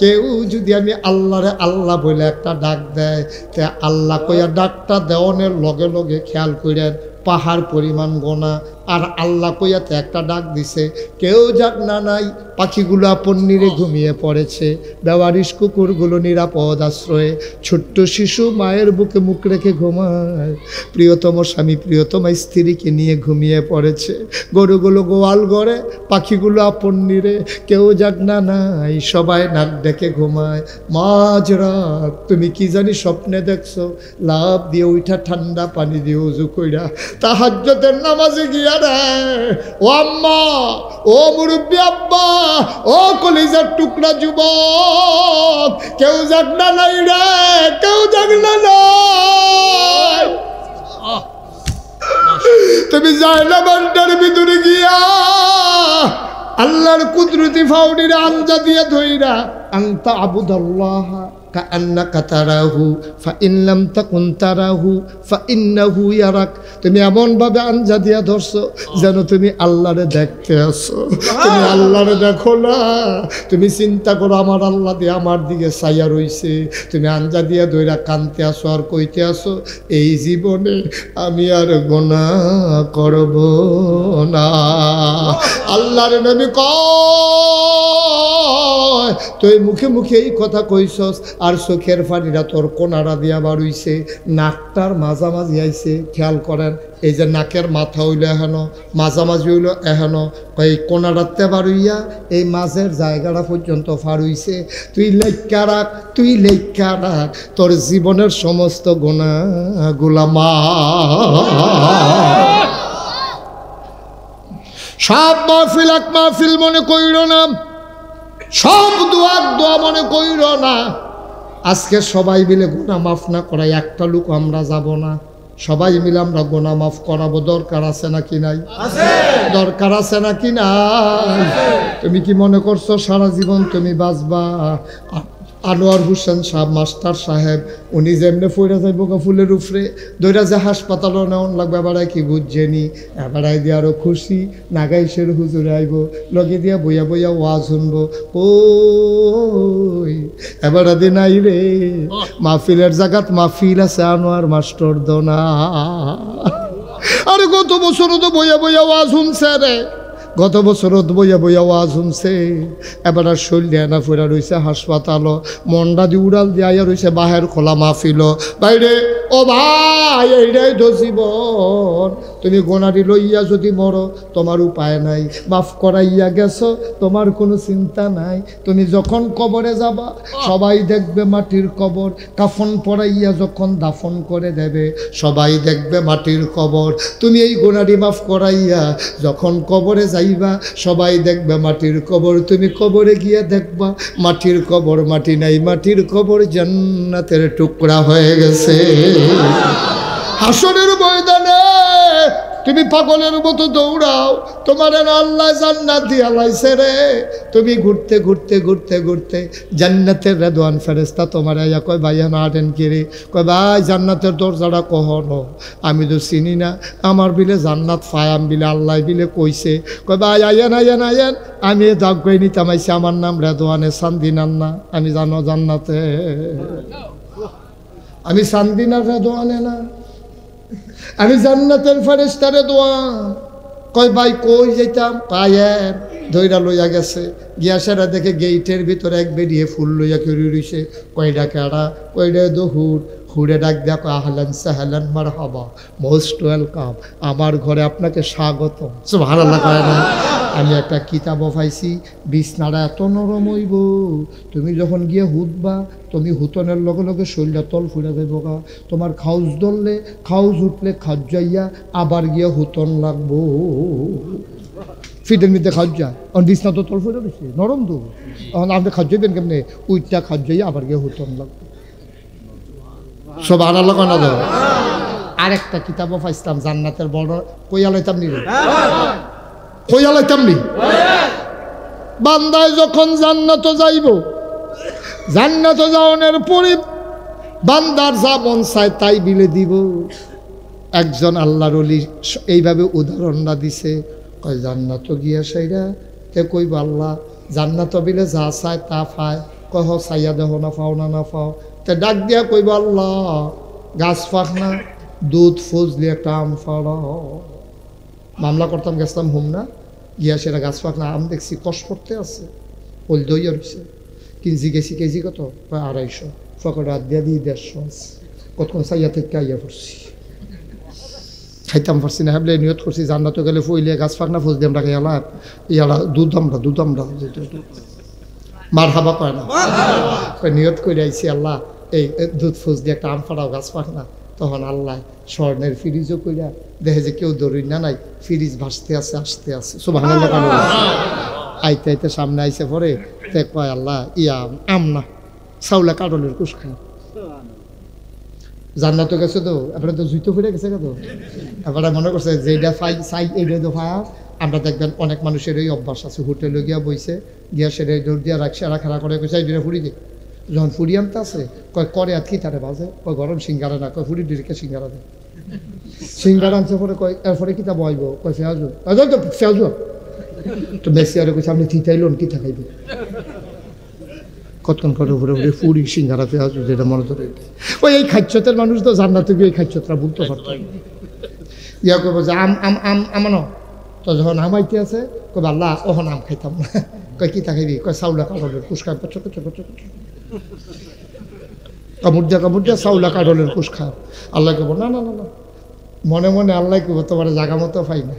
কেউ যদি আমি আল্লাহরে আল্লাহ বলে একটা ডাক দেয়, তে আল্লাহ কইয়া ডাকটা দেওয়ানের লগে লগে খেয়াল কইরেন পাহাড় পরিমাণ গোনা। আর আল্লাহ কইয়াতে একটা ডাক দিছে, কেউ যাক না নাই, পাখিগুলো আপন নিরে ঘুমিয়ে পড়েছে, বেওয়ারিশ কুকুরগুলো নিরাপদ আশ্রয়ে, ছোট্ট শিশু মায়ের বুকে মুখ রেখে ঘুমায়, প্রিয়তম স্বামী প্রিয়তমা স্ত্রীকে নিয়ে ঘুমিয়ে পড়েছে, গরুগুলো গোয়াল ঘরে, পাখিগুলো আপন নিরে, কেউ যাক না নাই, সবাই নাক ডেকে ঘুমায়। মাঝরাত তুমি কি জানি স্বপ্নে দেখছো, লাভ দিয়ে উঠা ঠান্ডা পানি দিয়ে উজু কইরা তাহাজ্জুদের নামাজে গিয়া রে, ও আম্মা, ও মুরব্বী আব্বা, ও কলিজার টুকরা যুবক, কেউ যাক না নাই রে, কেউ যাক না নাই। তুমি যাই না বান্ডার ভিতরে গিয়া আল্লাহর কুদরতি ফাউডির আঞ্জা দিয়ে ধইরা আনতা আবুদাল্লাহ কাআন্নাকা তারাহু ফাইন লাম তাকুন তারাহু ফাইন্নাহু ইয়ারাক। তুমি এমনভাবে আঞ্জা দিয়া ধরছো যেন তুমি আল্লাহরে দেখতে আসো। তুমি আল্লাহরে দেখো না, তুমি চিন্তা করো আমার আল্লাহ দিয়ে আমার দিকে ছায়া রইছে। তুমি আঞ্জা দিয়া ধইরা কানতে আসো আর কইতে আসো, এই জীবনে আমি আর গুনাহ করব না। আল্লাহর নবী কয় তুই মুখে মুখে এই কথা কইছস, আর চোখের পানিটা তোর কোনারা দিয়া বাড়ইছে, নাকটার মাঝামাঝি আইছে। খেয়াল করেন, এই যে নাকের মাথা হইল এহেন, মাঝামাঝি হইল এহেন, এই কোনারাতে বাড়ইয়া এই মাঝের জায়গাটা পর্যন্ত ফাড়ইছে। তুই লেখা রাখ, তুই লেখা রাখ, তোর জীবনের সমস্ত গুনাহগুলা মাফ। সব মাহফিল এক মাহফিল মনে কইর না, সব দোয়া মনে কইর না। আজকে সবাই মিলে গুনাহ মাফ না করাই একটা লোক আমরা যাব না, সবাই মিলে আমরা গুনাহ মাফ করাবো। দরকার আছে নাকি নাই? দরকার আছে নাকি নাই? তুমি কি মনে করছো সারা জীবন তুমি বাঁচবা? আনোয়ার হোসেন সাহেব মাস্টার সাহেব উনি যেমনি ফইরা যাইব ফুলের উপরে দইরা যে হাসপাতালও নেওয়ান লাগবে, এবারাই কি বুঝছেনি, এবারাই দিয়ে আরো খুশি নাগাইশের হুজুরে আইব, লগে দিয়া বইয়া বইয়া ওয়াজ শুনবো। কই এবার দিন আই রে, মাহফিলের জায়গাত মাহফিল আছে আনোয়ার মাস্টার দোনা। আরে গত বছরও তো বইয়া বইয়া ওয়াজ শুনছে রে, গত বছরত বইয়া বইয়া ওয়াজ শুনছে। এবার আর শরীর না ফেরা রয়েছে হাসপাতাল, মন্ডা দিয়ে উড়াল দিয়া রয়েছে বাহের খোলা মাহফিল। বাইরে ও ভাই, এইটাই তো জীবন। তুমি গোনারি লইয়া যদি মরো তোমার উপায় নাই, মাফ করাইয়া গেছো তোমার কোনো চিন্তা নাই। তুমি যখন কবরে যাবা সবাই দেখবে মাটির কবর, কাফন পরাইয়া যখন দাফন করে দেবে সবাই দেখবে মাটির কবর। তুমি এই গোনারি মাফ করাইয়া যখন কবরে যাইবা সবাই দেখবে মাটির কবর। তুমি কবরে গিয়ে দেখবা মাটির কবর মাটি নাই, মাটির কবর জান্নাতের টুকরা হয়ে গেছে। হাসরের ময়দানে তুমি পাগলের মতো দৌড়াও, তোমার আল্লাহ জান্নাত দিয়া লাইছে রে। তুমি ঘুরতে ঘুরতে ঘুরতে ঘুরতে জান্নাতের রেদওয়ান ফেরেশতা তোমার আয়া কয় ভাইয়া না আটেন কিরে, কয় ভাই জান্নাতের দরজাটা কহনো, আমি তো চিনি না, আমার বিলে জান্নাত ফায়াম বিলে আল্লাহ বিলে কইছে। কয় ভাই আয়েন আয়েন আয়েন, আমি দাগ কই নিতাম আইছি, আমার নাম রেদওয়ানে সান্দিনার না, আমি জানো জান্নাতে আমি সান্দিনার রেদওয়ানে না, আমি জান্নাতের ফেরেশতা রেদওয়ান। কয় ভাই কই যেতাম, পায়ের ধইরা লইয়া গেছে, গিয়া সেরা দেখে গেইটের ভিতরে এক বেরিয়ে ফুল লইয়া কেড়ে রইছে। কয়টা কেড়া, কয়টা দহুর, হুড়ে ডাক দেয়া কয় আহলান সাহলান মারহাবা, মোস্ট ওয়েলকাম, আমার ঘরে আপনাকে স্বাগত। সুবহানাল্লাহ কয় না? আমি একটা কিতাবও পাইছি, বিছনাটা এত নরম হইব তুমি যখন গিয়ে হুতবা তুমি হুতনের লগে লগে শরীরটা তল ফুড়ে দেব গা, তোমার খাউজ ধরলে খাউজ উঠলে খাজ্জাইয়া আবার গিয়ে হুতন লাগবো। ফিটের মধ্যে খাজ্জা, কারণ বিছনা তো তল ফুড়ে দিচ্ছে নরম তো, তখন আপনি খাজ্জাইবেন কেমনে, উইটটা খাজ্জাইয়া আবার গিয়ে হুতন লাগবো। সুবহানাল্লাহ কয় না? দাও আরেকটা কিতাবও পাইছিলাম জান্নাতের বড়, কইয়া লাইতাম নি রে, কইয়া লাইতাম নি। বান্দায় যখন জান্নাত যাইব, জান্নাত যাওয়ানোর পরে বান্দার যা মন চায় তাই বিলে দিব। একজন আল্লাহর ওলি এইভাবে উদাহরণটা দিছে, কয় জান্নাত গিয়া সেইরা তে কইব আল্লাহ জান্নাত বিলে যা চায় তা পায়, কহ চাইয়া দেহ না পাও না না পাও, তে ডাক দিয়া কইব আল্লাহ গাছ ফাঁক না দুধ ফজলি একটা আম ফাড়াও। মামলা করতাম গেছিলাম হুম না, গিয়া সেটা গাছ ফাঁক না আম দেখছি কষ করতে আছে, ওল দইয়া রয়েছে, কিনছি গেছি কেজি কত, 250, ফকর হাত দিয়া দিয়ে 150 আছে, কতক্ষণ চাইয়া থেকে আইয়া পড়ছি, খাইতাম পারছি না। হ্যাবলে নিয়ত করছি জান্নাত গেলে ফইলে গাছ ফাঁক না ফজ দিয়ে আমরা খাইয়ালা ইয়ালা দুধ আমরা মার হাবা পায় না, নিয়ত করে আইছি আল্লাহ এই দুধ ফজ দিয়ে একটা আম ফাড়াও গাছ ফাঁক না। তখন আল্লাহ স্বর্ণের ফ্রিজও কইরা দেখে যে কেউ দৌড়ি না নাই, ফ্রিজ ভাসতে আছে আসতে আছে। সুবহানাল্লাহ। আইতে আইতে সামনে আইসে পরে তে কয় আল্লাহ ইয়া আম না চাউলা কাটলের কুশ খায়। জান্নাত গেছে তো এবারে তো জুইতো ফিরে গেছে তো, এবারে মনে করছে যেটা চাই এইটা তো ভায়া। আমরা দেখবেন অনেক মানুষের এই অভ্যাস আছে, হোটেলে গিয়া বইছে, গিয়া সেটা দৌড় দিয়া রাখছে খেলা করে কইছে এইটা ফুড়ি দে, যখন ফুড়ি আনতে আছে কয় করে আর কি তারে বাজে, কয় গরম সিঙ্গারা না, কয় ফুড়ি ডিরিকে সিঙ্গারা দেয়। সিঙ্গারা আনছে পরে কয় এরপরে কিতা বইব, কয় ফেয়াজু তো ফেয়াজু তো বেশি আর কইছে আপনি থিতাইলন কি থাকাইবে, কতক্ষণ করে উপরে উপরে ফুড়ি সিঙ্গারা ফেয়াজু যেটা মনে ধরে। ওই এই খাচ্ছতের মানুষ তো জান্নাতে গিয়ে এই খাচ্ছতরা বলতে পারত ইয়া করবো যে আম আম আম আমানো, তো যখন আমাইতে আছে কবে আল্লাহ ওখানে আম খাইতাম না, কয় কি থাকাইবি, কয় চাউলা কাটলের কুশ খায়, কামড় দিয়া চাউলা কাটলের কুশ খায়। আল্লাহ কব না না না না, মনে মনে আল্লাহ কব তোমার জাগা মতো পাই না,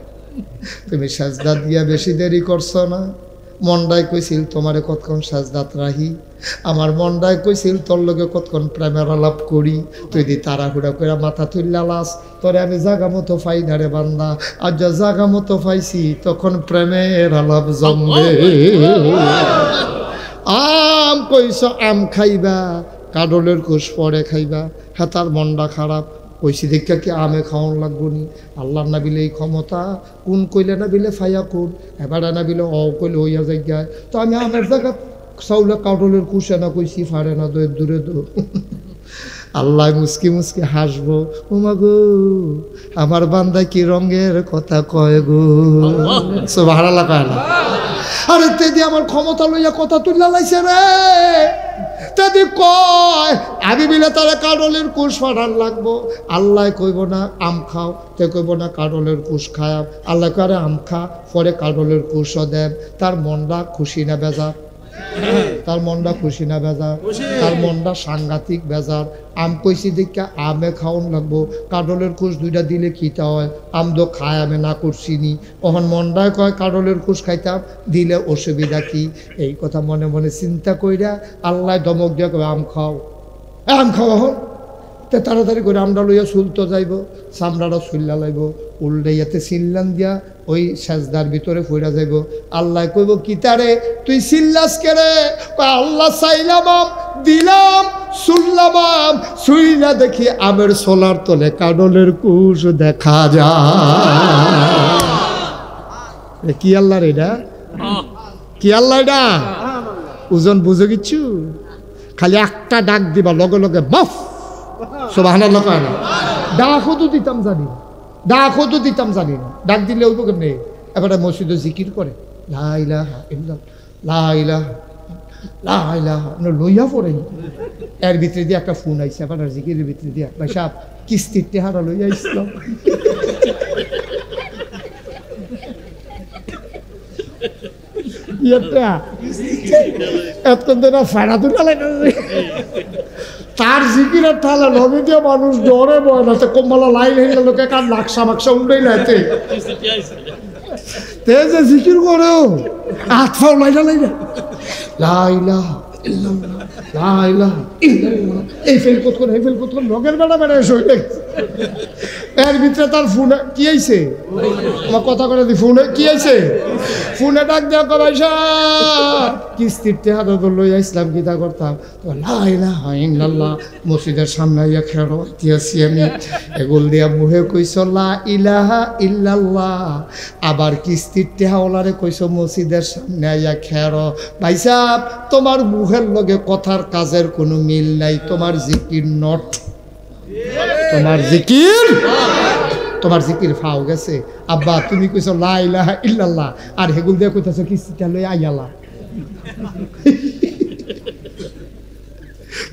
তুমি সাজদা দিয়া বেশি দেরি করছো না। মনটাই কইছিল তোমারে কতক্ষণ সাজদাত রাহি, আমার মনটাই কইছিল তোর লগে কতক্ষণ প্রেমের আলাপ করি, তুই দি তাড়াহুড়া করে মাথা তুললা লাস, তোরে আমি জাগা মতো পাই না রে বান্দা, আর যা জাগা মতো পাইছি তখন প্রেমের আলাপ জমবে। আম কইস আম খাইবা, কাডলের কুশ পরে খাইবা, হ্যাঁ তার মনটা খারাপ, কইছি দেখা কি আমে খাওয়ান লাগবো নি। আল্লাহ না বিলে এই ক্ষমতা, কোন কইলে না বিলে ফাইয়া কোন, এবারে না বিলে কইলে হইয়া যাই। তো আমি আমের জায়গা চাউলে কাটলের কুশে না কইছি ফাড়ে না দো দূরে দো। আল্লাহ মুসকি মুসকি হাসবো, ওমা গো আমার বান্দা কি রঙের কথা কয় গো। সুবহানাল্লাহ কয় না? আরে তেদি আমার ক্ষমতা লইয়া কথা তুললা লাইছে রে, তেদি কয় আমি বিলে তারা কাটলের কুশ ফাড়ান লাগবো। আল্লাহ কইব না আম খাও, তে কইব না কাটলের কুশ খায়। আল্লাহ কয় আম খা, পরে কাটলের কুশও দেন, তার মনটা খুশি না বেজা। তার মনটা খুশি না বেজার? তার মনটা সাংঘাতিক বেজার। আম কইছি দেখা আমে খাওয়ান লাগবো, কাঁঠালের কুশ দুইটা দিলে খিতা হয়, আম তো খায় আমি না করছি নি, তখন মনটায় কয় কাঁঠালের কুশ খাইতাম, দিলে অসুবিধা কি? এই কথা মনে মনে চিন্তা কইরা আল্লাহ ধমক দিয়া কবে আম খাও, আম খাওয়া হন। তে তাড়াতাড়ি করে আমটা লইয়া চুলতো যাইব, চামড়াটা চুল্লা লাইব, উল্টাইয়াতে চিল্লান দিয়া ওই সেজদার ভিতরে ফইরা যাইব। আল্লাহ কইব কি তারে তুই চিল্লাস কেরে? আল্লাহ চাইলাম আম দিলাম, শুনলাম আম, শুই না দেখি আমের সোলার তলে কাঁঠালের কুশ দেখা যায়। কি আল্লাহ রে এটা? কি আল্লাহ এটা? ওজন বুঝো কিচ্ছু? খালি একটা ডাক দিবা লগে লগে বাফ সুবহানাল্লাহ কয় না? ডাকও তো দিতাম জানি না, ডাকও তো দিতাম জানি না, ডাক দিলে ওই কেমনে? এবারে মসজিদে জিকির করে লা ইলাহা ইল্লাল্লাহ, লা ইলাহা, লা ইলাহা লইয়া পড়ে। এর ভিতরে দিয়ে একটা ফোন আইছে, এবার জিকিরের ভিতরে দিয়া ভাই সাহেব কিস্তির টেহারা লইয়া ইসলাম। তার জিকিরের ঠালা লগে দিয়ে মানুষ ডরে বয় না, কম্বলা লাইন হইলে লোকে কার লাকসা মাকসা উন্ডই লাইতে তে যে জিকির করেও হাত ফাও লাইনা লাইনা লা ইলাহা ইল্লাল্লাহ, লা ইলাহা ইল্লাল্লাহ, এই ফেল কতক্ষণ এই ফেল কতক্ষণ লগের বেড়া বেড়া শরীরে। এর ভিতরে তার ফোনে কি আইছে, আমার কথা করে দি ফোনে কি আইছে, ফোনে ডাক দেওয়া কবাইসা কিস্তির টেহারা তো লইয়া ইসলাম গীতা করতাম। তো লা ইলাহা ইল্লাল্লাহ মসজিদের সামনে আইয়া খেয়ারো আইতেছি আমি, এগুল দিয়া মুহে কইস লা ইলাহা ইল্লাল্লাহ, আবার কিস্তির টেহাওয়ালারে কইস মসজিদের সামনে আইয়া খেয়ারো। ভাই সাহেব তোমার মুখের লগে কথার কাজের কোনো মিল নাই, তোমার জিকির নট, তোমার জিকির, তোমার জিকির ফাও গেছে। আব্বা তুমি কইছো লা ইলাহা ইল্লাল্লাহ আর হেগুল দিয়ে কইতাছো কিস্তিটা লই আইয়ালা।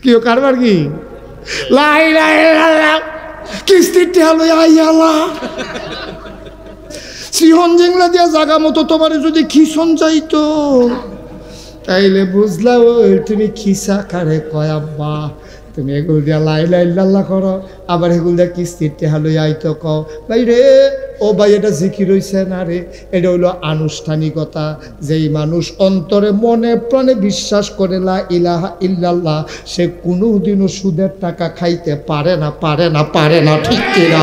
কি কারবার কি লা ইলাহা ইল্লাল্লাহ কিস্তিটা লই আইয়ালা। সিহন জিংলা দিয়া জায়গা মতো তোমারে যদি খিসন যাইতো তাইলে বুঝলা ওই তুমি খিসা কারে কয় আব্বা। তুমি এগুলো দিয়া লা ইলাহা ইল্লাল্লাহ করো, আবার এগুলো দিয়া কিস্তির টেহা লই আইতো কও। ভাই রে ও ভাই এটা জিকির হইছে না রে, এটা হইলো আনুষ্ঠানিকতা। যেই মানুষ অন্তরে মনে প্রাণে বিশ্বাস করে লা ইলাহা ইল্লাল্লাহ, সে কোনোদিনও সুদের টাকা খাইতে পারে না, পারে না, পারে না, ঠিক কিনা?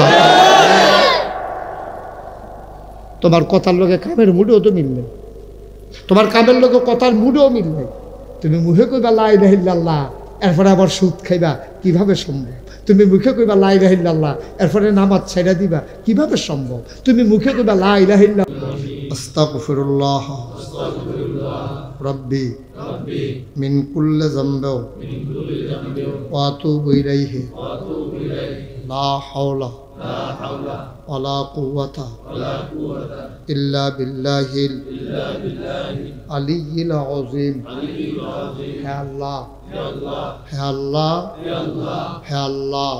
তোমার কথার লগে কামের মুডেও তো মিললে, তোমার কামের লগে কথার মুডেও মিললে। তুমি মুখে কইবা লা ইলাহা ইল্লাল্লাহ এরপরে আবার সুদ খাইবা, কিভাবে সম্ভব? তুমি মুখে কইবা লা ইলাহা ইল্লাল্লাহ এরপরে নামাজ ছাইড়া দিবা, কিভাবে সম্ভব? তুমি মুখে কইবা লা ইলাহা ইল্লাল্লাহ আস্তাগফিরুল্লাহ রাব্বি মিন কুল্লি যামবি ওয়া আতুবু ইলাইহি লা হাওলা ওয়ালা কুওয়াতা ইল্লা বিল্লাহিল আলিয়্যিল আযীম। হে আল্লাহ, হে আল্লাহ, হে আল্লাহ,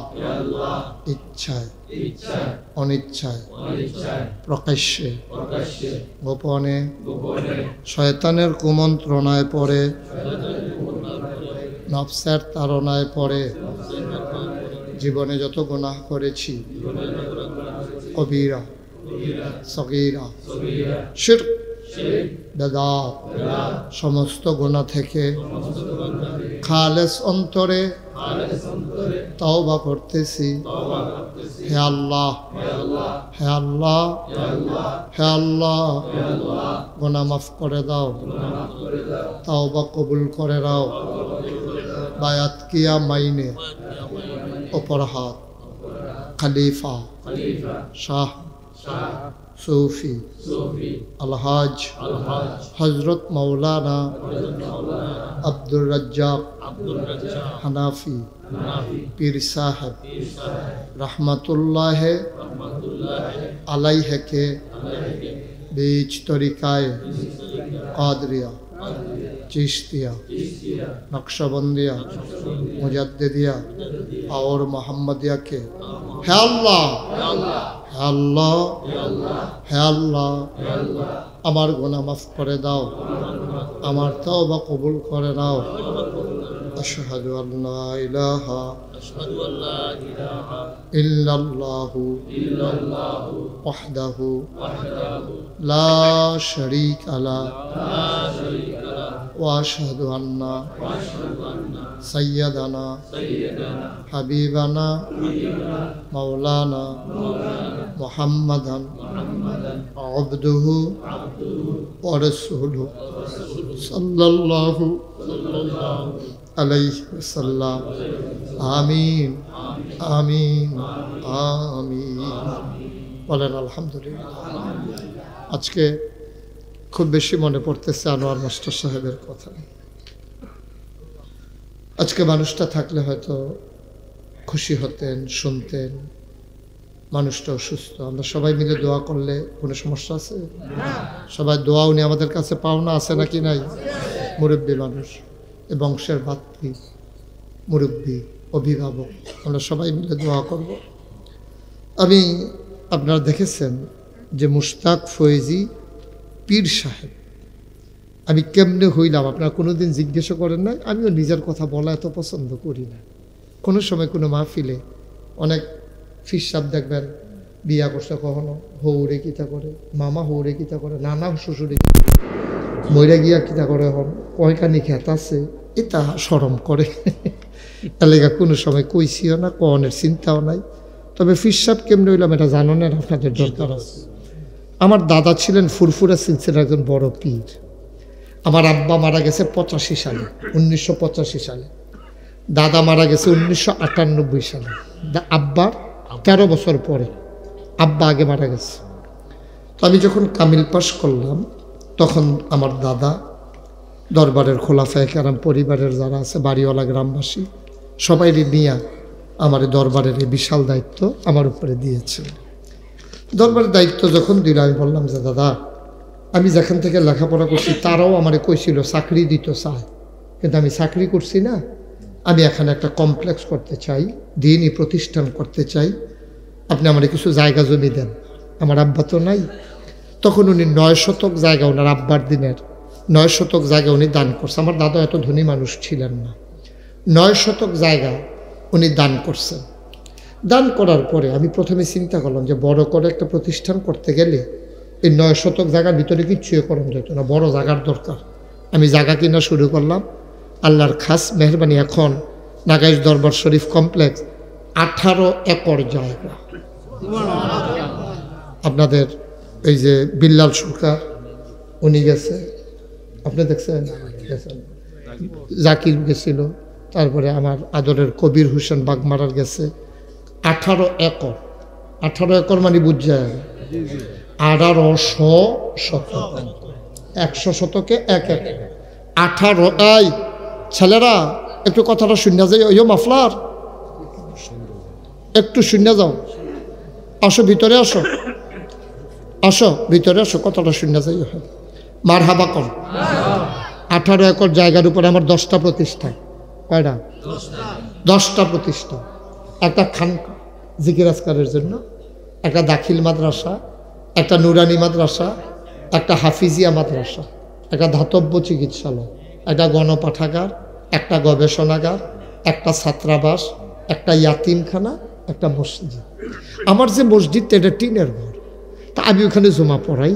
ইচ্ছায় অনিচ্ছায় প্রকাশ্যে গোপনে শয়তানের কুমন্ত্রণায় পড়ে, নফসের তাড়নায় পড়ে জীবনে যত গুনাহ করেছি, কবিরা সগীরা শিরক বেদাত সমস্ত গুনাহ থেকে খালেস অন্তরে তওবা করতেছি। হে আল্লাহ, হে আল্লাহ, হে আল্লাহ, গুনাহ মাফ করে দাও, তওবা কবুল করে দাও। বায়াত কিয়া মাইনে ওপর হাত খলিফা শাহ सूफी अलहाज हजरत मौलाना अब्दुल रज्जाक हनाफी पीर साहब रहमतुल्लाह अलैहि के बीच तरीकाए कादरिया चिश्तिया नक्शबंदिया मुजद्दिदिया और मोहम्मदिया के হে আল্লাহ, হে আল্লাহ, হে আল্লাহ, আমার গুনাহ মাফ করে দাও, আমার তওবা কবুল করে নাও। আশহাদু আল্লা ইলাহা ইল্লাল্লাহু ওয়াহদাহু লা শারীকা লাহু ওয়া আশহাদু আন্না সাইয়্যিদানা হাবিবানা মাওলানা মুহাম্মাদান আবদুহু ওয়া রাসূলুহু সাল্লাল্লাহু আলাইহি ওয়াসাল্লাম। আমিন আমিন আমিন। বলেন আলহামদুলিল্লাহ। আজকে খুব বেশি মনে পড়তেছে আনোয়ার মাস্টার সাহেবের কথা। আজকে মানুষটা থাকলে হয়তো খুশি হতেন, শুনতেন। মানুষটা অসুস্থ, আমরা সবাই মিলে দোয়া করলে কোনো সমস্যা আছে? সবাই দোয়া উনি আমাদের কাছে পাওনা আছে নাকি নাই? মুরব্বী মানুষ, এ বংশের ভাতৃ, মুরব্বী, অভিভাবক, আমরা সবাই মিলে দোয়া করব। আমি আপনারা দেখেছেন যে মুশতাক ফয়েজি পীর সাহেব, আমি কেমনে হইলাম আপনারা কোনোদিন জিজ্ঞাসা করেন নাই? আমিও নিজের কথা বলা এত পছন্দ করি না। কোনো সময় কোনো মাহফিলে অনেক ফির সাহেব দেখবেন বিয়া করছে, কখনো হৌরে কিতা করে, মামা হৌরে কিতা করে, নানা শ্বশুরে মইরা গিয়া কিতা করে, হন কয়খানি খেত আছে, এটা শরম করে। এলাকা কোনো সময় কইছিও না, কনের চিন্তাও নাই। তবে ফির সাহেব কেমনে হইলাম এটা জানানোর আপনাদের দরকার আছে। আমার দাদা ছিলেন ফুরফুরা সিলসিলার একজন বড় পীর। আমার আব্বা মারা গেছে 85 সালে, 1985 সালে। দাদা মারা গেছে 1998 সালে। আব্বার 13 বছর পরে, আব্বা আগে মারা গেছে। তো আমি যখন কামিল পাস করলাম তখন আমার দাদা দরবারের খোলাফায়ে কেরাম পরিবারের যারা আছে, বাড়িওয়ালা, গ্রামবাসী সবাই নিয়ে আমার দরবারের এই বিশাল দায়িত্ব আমার উপরে দিয়েছে। দরবারের দায়িত্ব যখন দিল, আমি বললাম যে দাদা, আমি যেখান থেকে লেখাপড়া করছি তারাও আমারে কইছিল চাকরি দিত চায়, কিন্তু আমি চাকরি করছি না। আমি এখানে একটা কমপ্লেক্স করতে চাই, দিনই প্রতিষ্ঠান করতে চাই, আপনি আমার কিছু জায়গা জমি দেন। আমার আব্বা তো নাই। তখন উনি 9 শতক জায়গা, ওনার আব্বার দিনের 9 শতক জায়গা উনি দান করছে। আমার দাদা এত ধনী মানুষ ছিলেন না। 9 শতক জায়গা উনি দান করছেন। দান করার পরে আমি প্রথমে চিন্তা করলাম যে বড় করে একটা প্রতিষ্ঠান করতে গেলে এই 9 শতক জায়গার ভিতরে কিচ্ছুই করা যেত না, বড় জায়গার দরকার। আমি জায়গা কিনা শুরু করলাম। আল্লাহর খাস মেহরবানি, এখন নাগাইশ দরবার শরীফ কমপ্লেক্স 18 একর জায়গা। আপনাদের এই যে বিল্লাল সরকার উনি গেছে, আপনি দেখছেন, গেছেন, জাকির গেছিল, তারপরে আমার আদরের কবির হোসেন বাগমারার গেছে। 18 একর, 18 একর মানে বুঝা 1800 শতক, 100 শতকে 1 একর, 18। এই ছেলেরা একটু কথাটা শুনে যাই, ওই মাফলার একটু শুনে যাও, আসো ভিতরে, আসো আসো ভিতরে আসো, কথাটা শুনে যাই। মার হাবা কম। 18 একর জায়গার উপরে আমার 10টা প্রতিষ্ঠান। কয়টা? 10টা প্রতিষ্ঠান। একটা খানকা জিকির আজকারের জন্য, একটা দাখিল মাদ্রাসা, একটা নুরানি মাদ্রাসা, একটা হাফিজিয়া মাদ্রাসা, একটা ধাতব্য চিকিৎসালয়, একটা গণপাঠাগার, একটা গবেষণাগার, একটা ছাত্রাবাস, একটা ইয়াতিমখানা, একটা মসজিদ। আমার যে মসজিদটা এটা টিনের ঘর। তা আমি ওখানে জমা পড়াই।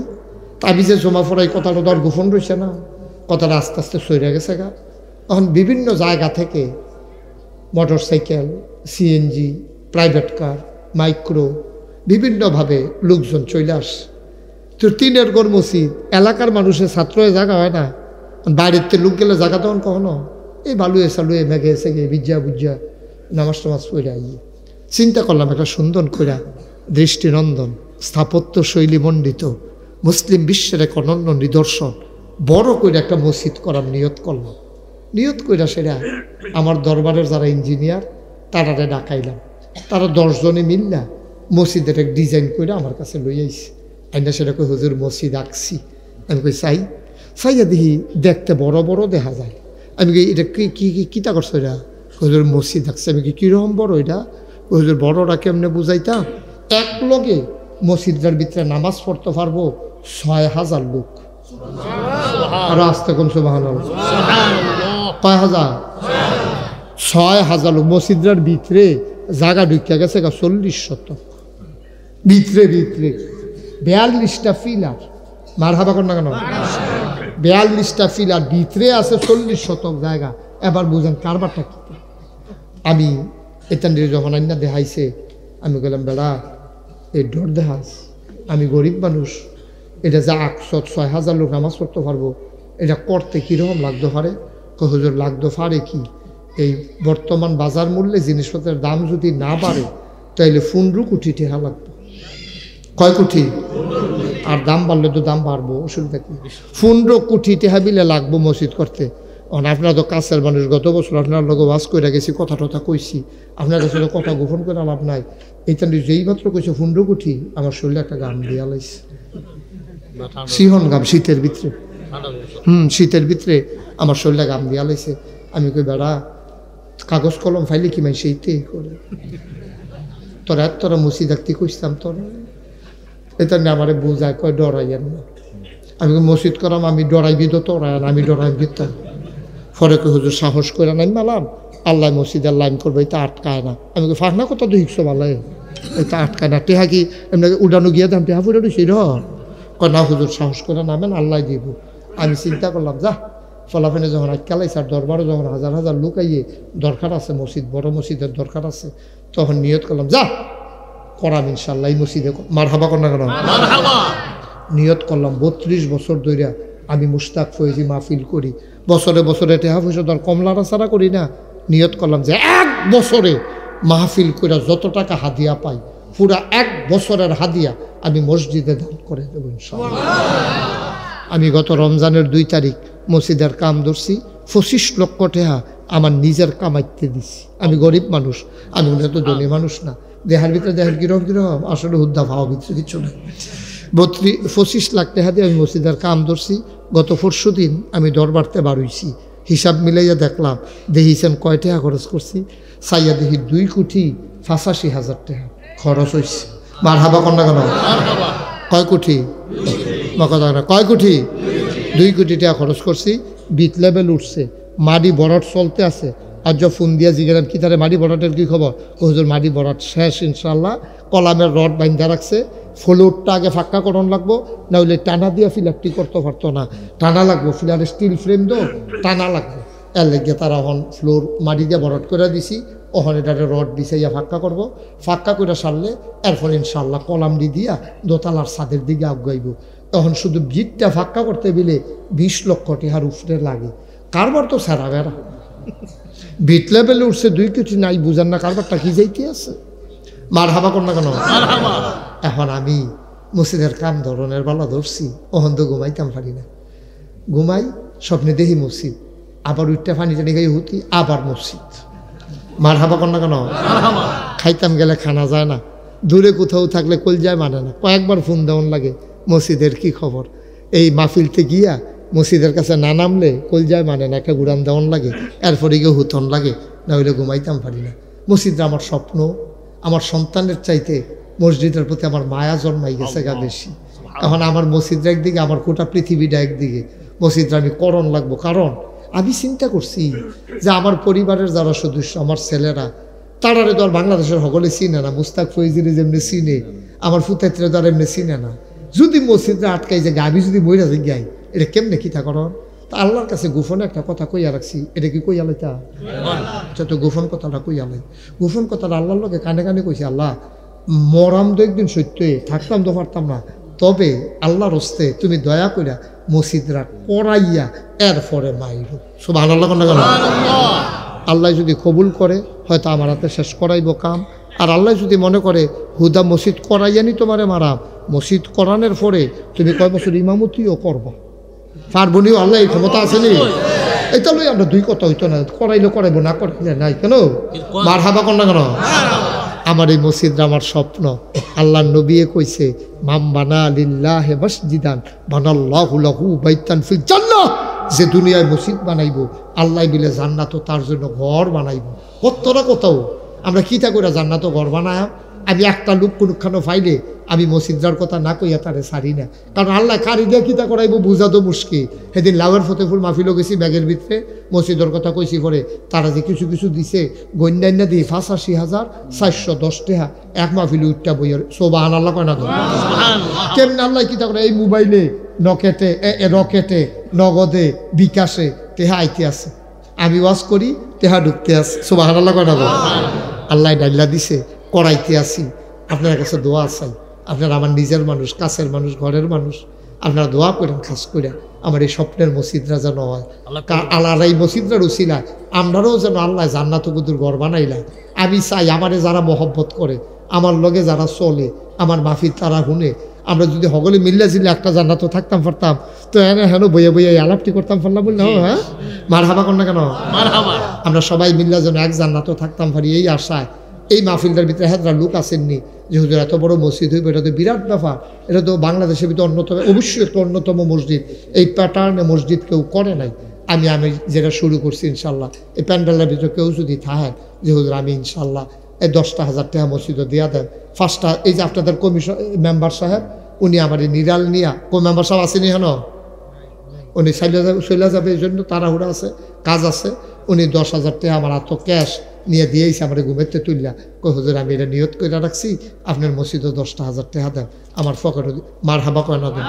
তা আমি যে জমা পড়াই কথাটা তো আর গোপন রয়েছে না, কথাটা আস্তে আস্তে সরে গেছে গা। তখন বিভিন্ন জায়গা থেকে motor cycle, CNG, private car, micro, বিভিন্নভাবে লোকজন চলে আসে। তো টিনের ঘর মসজিদ, এলাকার মানুষের ছাত্র জায়গা হয় না, বাড়িতে লোক গেলে জায়গা তখন কখনো এই বালুয়ে সালুয়ে মেঘে এসে গিয়ে বিজ্জা বুজ্জা নামাজ টামাজ পড়ে আইয়ে চিন্তা করলাম একটা সুন্দর কইরা দৃষ্টিনন্দন স্থাপত্য শৈলী মণ্ডিত মুসলিম বিশ্বের এক অনন্য নিদর্শন বড় করে একটা মসজিদ করার নিয়ত করলাম। নিয়ত কইরা সেটা আমার দরবারের যারা ইঞ্জিনিয়ার তারারে ডাকাইলাম। তারা 10 জনে মিললা মসজিদের এক ডিজাইন করে আমার কাছে লই আইছে। আইনা সেটা কই হুজুর মসজিদ আঁকছি। আমি কই চাইয়া দেখি দেখতে বড় বড় দেখা যায়। আমি কি এটা কিতা করছো এটা? হুজুর মসজিদ আঁকছে। আমি কি কীরকম বড় এটা? ওই যে বড়রা কেমনে বুঝাইতাম, এক লগে মসজিদের ভিতরে নামাজ পড়তে পারবো 6,000 লোক। আর আস্তে কোন সুবহানাল্লাহ, কয় হাজার? 6,000 লোক মসজিদের ভিতরে জায়গা ঢুকিয়া গেছে 40 শতক ভিতরে ভিতরে 42টা ফিলার। মারহাবা কর না কেন? 42টা ফিলার ভিতরে আছে 40 শতক জায়গা। এবার বুঝেন কারবারটা কি। আমি এটা যখন আইনা দেখাইছে আমি বললাম বেড়া এই ডর দেখাস, আমি গরিব মানুষ, এটা যা 6,000 লোক নামাজ পড়তে পারবো, এটা করতে কীরকম লাগতে পারে? হুজুর লাগতে পারে কি, এই বর্তমান বাজার মূল্যে জিনিসপত্রের দাম যদি না বাড়ে তাইলে 15 কোটি টাকা লাগবে। কয় কোটি? আর দাম বাড়লে তো দাম বাড়বো, অসুবিধা কি? 15 কোটি টাকা বিলে লাগবো মসজিদ করতে। আপনারা তো কাছের মানুষ, গত বছর আপনার লোক ওয়াজ করে গেছি, কথা টথা কইছি, আপনার কাছে কথা গোপন করে লাভ নাই। এইটা যেই মাত্র কইছে 15 কোটি, আমার শরীরে একটা গাম দিয়া লাইছে, সিহন গাম, শীতের ভিতরে। শীতের ভিতরে আমার শরীরে গাম দিয়া লাইছে। আমি কই বেড়া কাগজ কলম ফাইলে কি মাই সেইতেই করে তোরা মুসি দেখতে কইতাম তোরা, এটা নিয়ে আমারে বুঝায়, কয় ডরাইয়েন না। আমি মসজিদ করাম, আমি ডরাইবি তো তোরা, আমি ডরাইবি তা। পরে কই হুজুর সাহস করে নাই মালাম, আল্লাহ মসজিদের লাইন করবো, এটা আটকায় না। আমি ফাঁকনা কথা দুইশো ভালো, এটা আটকায় না। টেহা কি এমনি উড়ানো গিয়ে দাম টেহা ফুটানো সেই কয় না হুজুর সাহস করে নামেন, আল্লাহ দিব। আমি চিন্তা করলাম যা ফলাফেনে যখন আটকালাইছে, আর দরবারও যখন হাজার হাজার লোক আইয়ে দরকার আছে, মসজিদ বড় মসজিদের দরকার আছে, তখন নিয়ত করলাম যা করাম ইনশাল্লাহ এই মসজিদে। মারহাবা কর না কেন? নিয়ত করলাম 32 বছর ধরে আমি মুশতাক ফয়েজি মাহফিল করি, বছরে বছরে টেহা পয়সা ধর কমলারা ছাড়া করি না। নিয়ত করলাম যে 1 বছরে মাহফিল করে যত টাকা হাদিয়া পাই, পুরা 1 বছরের হাদিয়া আমি মসজিদে দান করে দেবো ইনশাআল্লাহ। আমি গত রমজানের 2 তারিখ মসজিদের কাম ধরছি, 25 লক্ষ টাকা আমার নিজের কামাইতে দিছি। আমি গরিব মানুষ, আমি তো ধনী মানুষ না। দেহার ভিতরে দেহের কিরকম আসলে হুদ্দা ভাওয়া ভিতরে কিছু নেই। 25 লাখ টাকা দিয়ে আমি মসজিদের কাম ধরছি। গত 4 দিন আমি দরবারতে বাড়ইছি, হিসাব মিলাইয়া দেখলাম, দেখিছেন কয় টাকা খরচ করছি? চাইয়া দেখি 2 কোটি 85,000 টাকা খরচ হয়েছে। মারহাবা কন্যা কেন? কয় কোটি? কথা না, কয় কোটি? 2 কোটি টাকা খরচ করছি। বিট লেভেল উঠছে, মাটি বরাট চলতে আছে। আর যা ফোন দিয়া জিজ্ঞাসা কি তারে মাটি বরাটের কী খবর? হুজুর মাটি বরাট শেষ ইনশাল্লাহ, কলামের রড বাইন্ধা রাখছে, ফ্লোরটা আগে ফাঁকা করণ লাগবো, না হইলে টানা দিয়া ফিলারটি করতে পারতো না, টানা লাগবো, ফিলারের স্টিল ফ্রেম দো টানা লাগবে। এর লেগে তারা এখন ফ্লোর মাটি দিয়ে বরাট করে দিছি, ওখানে এটাতে রড বিছাইয়া ফাঁকা করবো, ফাঁকা করে সারলে এরপর ইনশাল্লাহ কলাম দিয়া দোতলার ছাদের দিকে আগাইব। তখন শুধু ভিতটা ফাঁকা করতে দিলে 20 লক্ষ টাকার উপরে লাগে। কারবার তো সারা বেড়া ভিট লেভেলে উঠছে, 2 কোটি নাই, বুঝান না কারবারটা কি যাইতে আছে। মার হাবা কর না কেন? এখন আমি মসজিদের কাম ধরনের বেলা ধরছি, ওখান তো ঘুমাইতাম পারি না। ঘুমাই স্বপ্নে দেখি মসজিদ, আবার উঠতে পানি টানি গাই হতি, আবার মসজিদ। মার হাবা কর না কেন? খাইতাম গেলে খানা যায় না, দূরে কোথাও থাকলে কল যায় মানে না, কয়েকবার ফোন দেওয়ান লাগে, মসজিদের কি খবর? এই মাহফিলতে গিয়া মসজিদের কাছে না নামলে কল যায় মানে না, একটা গুড়ান দেওয়ান লাগে, এরপরে গিয়ে হুতন লাগে, না হইলে ঘুমাইতাম পারি না। মসজিদটা আমার স্বপ্ন, আমার সন্তানের চাইতে মসজিদের প্রতি আমার মায়া জন্মাই গেছে গা বেশি। এখন আমার মসজিদটা একদিকে, আমার গোটা পৃথিবীটা একদিকে, মসজিদটা আমি করণ লাগবো। কারণ আমি চিন্তা করছি যে আমার পরিবারের যারা সদস্য, আমার ছেলেরা, তারারে তো আর বাংলাদেশের সকলে চিনে না, মুস্তাক ফৈজিরে যেমনি চিনে, আমার ফুতাইত্রে তো আর এমনি চিনে না। যদি মসজিদটা আটকাই যায়, আমি যদি মইরা যাই গাই, এটা কেমনে কিতা করণ? তা আল্লাহর কাছে গোপনে একটা কথা কইয়া রাখছি, এটা কি কইয়া লাইতা? তো গোপন কথাটা কইয়া লাই। গোপন কথাটা আল্লাহর লোকে কানে কানে কইছি, আল্লাহ মরাম তো একদিন সত্যি, থাকতাম তো পারতাম না, তবে আল্লাহর হস্তে তুমি দয়া কইরা মসজিদরা করাইয়া এরপরে মাইর। সুবহানাল্লাহ কন্যা কেন? আল্লাহ যদি কবুল করে হয়তো আমার হাতে শেষ করাইব কাম, আর আল্লাহ যদি মনে করে হুদা মসজিদ করাইয়ানি তোমারে মারাম, মসজিদ করানোর পরে তুমি কয় বছর ইমামতিও করবো, পারবনিও, আল্লাহ এই ক্ষমতা আসেনি। এটা লই আমরা 2 কথা হইতো না, করাইলে করাইবো, না করাইলে নাই। কেন? মার হাবা কর না কেন? আমার এই মসজিদটা আমার স্বপ্ন। আল্লাহ নবী কইছে, মাম বানা লিল্লাহি মসজিদান বানাল্লাহু লাহু বাইতান ফিল জান্নাহ, যে দুনিয়ায় মসজিদ বানাইবো আল্লাহ বিলে জান্নাতও তার জন্য ঘর বানাইবো। কতটা কোথাও আমরা কিতা করে জান্নাত ঘর বানায়। আমি একটা লোক কোনখানো ফাইলে আমি মসজিদার কথা না কইয়া তারে সারি না, কারণ আল্লাহ কারি দিয়ে কিতা করাইব বুঝা তো মুশকিল। সেদিন লাউয়ের ফতেফুল মাহফিলও গেছি, ব্যাগের ভিতরে মসজিদের কথা কইছি, পরে তারা যে কিছু কিছু দিছে গন্যান্যা দিয়ে 85,410 টাকা এক মাহফিল উঠটা বইয়ের সোবাহান আল্লাহ কয় না তো। কেমন আল্লাহ কিতা করে এই মোবাইলে রকেটে নগদে বিকাশে তেহা আইতে আছে, আমি ওয়াজ করি তেহা ঢুকতে আছে, সোবাহান আল্লাহ কয় না তো। আল্লাহ ডাইল্লা দিছে করাইতে আসি। আপনার কাছে দোয়া চাই, আপনারা আমার নিজের মানুষ, কাছের মানুষ, ঘরের মানুষ, আপনারা দোয়া করেন খাস করে আমার এই স্বপ্নের মসজিদরা যেন হয়। আল্লাহ এই মসজিদরা উছিলা আমরাও যেন আল্লাহ জান্নাত কুদুর ঘর বানাইলা। আমি চাই আমারে যারা মহব্বত করে, আমার লগে যারা চলে, আমার মাফির তারা শুনে, আমরা যদি সকলে মিল্লা জিল্লে একটা জান্নাত থাকতাম পারতাম, তো হেন বইয়ে বইয়ে আলাপটি করতাম পারলাম বললে হ্যাঁ মার হাবা কর না কেন, আমরা সবাই মিল্লা যেন এক জান্নাত থাকতাম পারি এই আশায়। এই মাহফিলটার ভিতরে হাজার লোক আসেননি যে হুজুর এত বড় মসজিদ হইবে, এটা তো বিরাট ব্যাপার, এটা তো বাংলাদেশের ভিতরে অন্যতম, অবশ্যই একটা অন্যতম মসজিদ। এই প্যাটার্নে মসজিদ কেউ করে নাই। আমি যেটা শুরু করছি ইনশাল্লাহ, এই প্যান্ডেলের ভিতরে কেউ যদি থাকেন যে হুজুর আমি ইনশাল্লাহ এই 10,000 টাকা মসজিদও দিয়া দেন। ফার্স্টটা এই যে আপনাদের কমিশন মেম্বার সাহেব, উনি আমার নিরাল নিয়া মেম্বার সাহেব আসেনি হেন, উনি চলে যাবে, এই জন্য তাড়াহুড়া আছে, কাজ আছে। উনি 10,000 টাকা আমার এত ক্যাশ নিয়ে দিয়েছে, আমার ঘুমেতে তুললা কই হুজুর আমি এটা নিয়ত করে রাখছি, আপনার মসজিদও 10,000 টাকা দেন, আমার পকেটও মার হাবা কয় না দেন।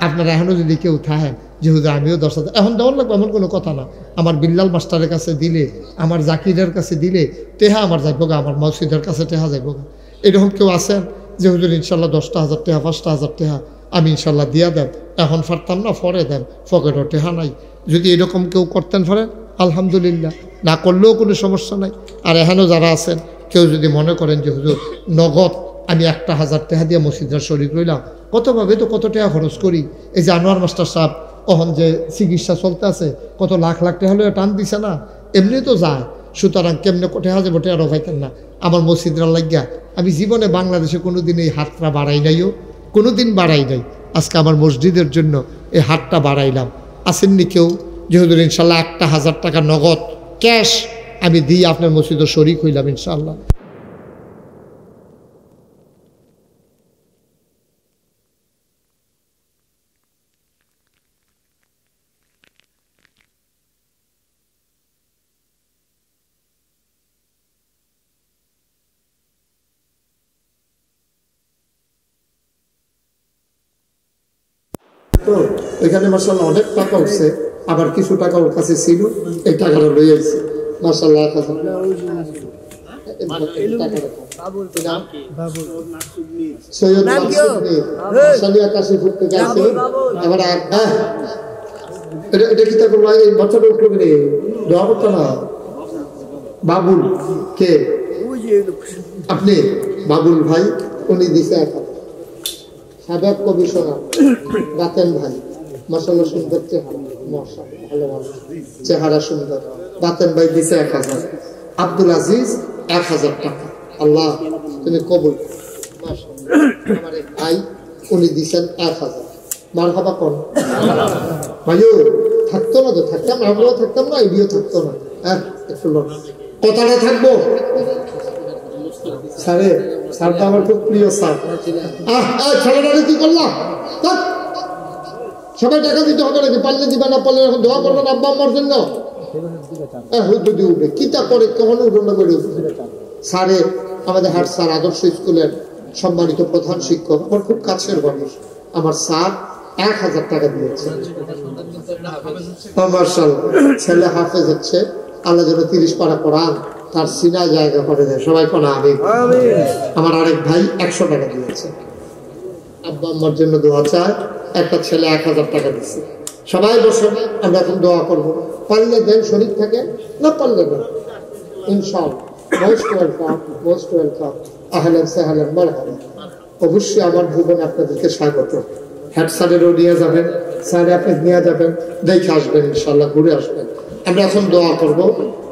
আপনারা এখনও যদি কেউ থাকেন যে হুজুর আমিও 10,000 এখন দেওয়ার লাগবে এমন কোনো কথা না। আমার বিল্লাল মাস্টারের কাছে দিলে, আমার জাকিরের কাছে দিলে টেহা আমার যাইব গা, আমার মসজিদের কাছে টেহা যাইব গা। এরকম কেউ আছেন যে হুজুর ইনশাল্লাহ 10,000 টাকা 5,000 টাকা আমি ইনশাল্লাহ দিয়া দেন, এখন পারতাম না পরে দেন, পকেটও টেহা নাই। যদি এরকম কেউ করতেন পারেন আলহামদুলিল্লাহ, না করলেও কোনো সমস্যা নাই। আর এখানেও যারা আছেন কেউ যদি মনে করেন যে হুজুর নগদ আমি 1,000 টাকা দিয়ে মসজিদরা শরীক রইলাম, কতভাবে তো কত টাকা খরচ করি। এই যে আনোয়ার মাস্টার সাহেব ওখান যে চিকিৎসা চলতে আছে, কত লাখ লাখ টাকা হলেও টান দিছে না, এমনি তো যায়। সুতরাং কেমনে টেহা যাবো, টেহারও পাইতেন না। আমার মসজিদরা লাগিয়া আমি জীবনে বাংলাদেশে কোনো দিন এই হাতটা বাড়াই নাইও, কোনো দিন বাড়াই নাই। আজকে আমার মসজিদের জন্য এই হাতটা বাড়াইলাম। আসেননি কেউ যে হুজুর ইনশাল্লাহ 1,000 টাকা নগদ ক্যাশ আমি দিই আপনার মসজিদে শরীক হইলাম ইনশাআল্লাহ। তো এখানে মাশাআল্লাহ অনেক টাকা উঠছে, আবার কিছু টাকা ওর কাছে ছিল, এই টাকাটা লই আইছে মাশাআল্লাহ। বাবুল কে আপনি? বাবুল ভাই উনি দিছে এখন সাবেক কমিশনার রাতেন ভাই, মাশাআল্লাহ সুন্দর চেহারা, মাশাআল্লাহ ভালো ভালো চেহারা সুন্দর। রাতেন ভাই দিছে 1,000, আব্দুল আজিজ 1,000 টাকা। আল্লাহ তুমি কবুল। আমার এক ভাই উনি দিছেন 1,000। মারহাবা কোন ভাইও থাকতো না তো, থাকতাম আমরাও থাকতাম না, এদিও থাকতো না। হ্যাঁ একটু কথাটা থাকবো স্যারে, স্যার তো আমার খুব প্রিয় স্যার। ছেলেটাকে কি করলাম, সবাই টাকা দিতে হবে নাকি? পারলে দিবে, না পারলে এখন দোয়া করবেন আব্বা আম্মার জন্য। যদি উঠবে কিতা করে কখনো উঠোনা করে উঠবে। স্যারে আমাদের হাট স্যার আদর্শ স্কুলের সম্মানিত প্রধান শিক্ষক, আমার খুব কাছের মানুষ। আমার স্যার 1,000 টাকা দিয়েছে। ছেলে হাফেজ হচ্ছে, আল্লাহ যেন 30 পারা কোরআন তার সিনায় জায়গা করে দেয়। সবাই কোন আমি। আমার আরেক ভাই 100 টাকা দিয়েছে। আব্বা আম্মার জন্য দোয়া চায়। একটা ছেলে 1,000 টাকা দিচ্ছে। সবাই বসে আমরা এখন দোয়া করবো। পারলে দেন, শরীর থাকেন, না পারলে না ইনশাআল্লাহ। Most welcome, most welcome. আহলান সাহলান মারহাবা। অবশ্যই আমার জীবনে আপনাদেরকে স্বাগত। হেড স্যারেরও নিয়ে যাবেন, স্যার আপনি নিয়ে যাবেন, দেখে আসবেন ইনশাআল্লাহ, ঘুরে আসবেন। আমরা এখন দোয়া করবো।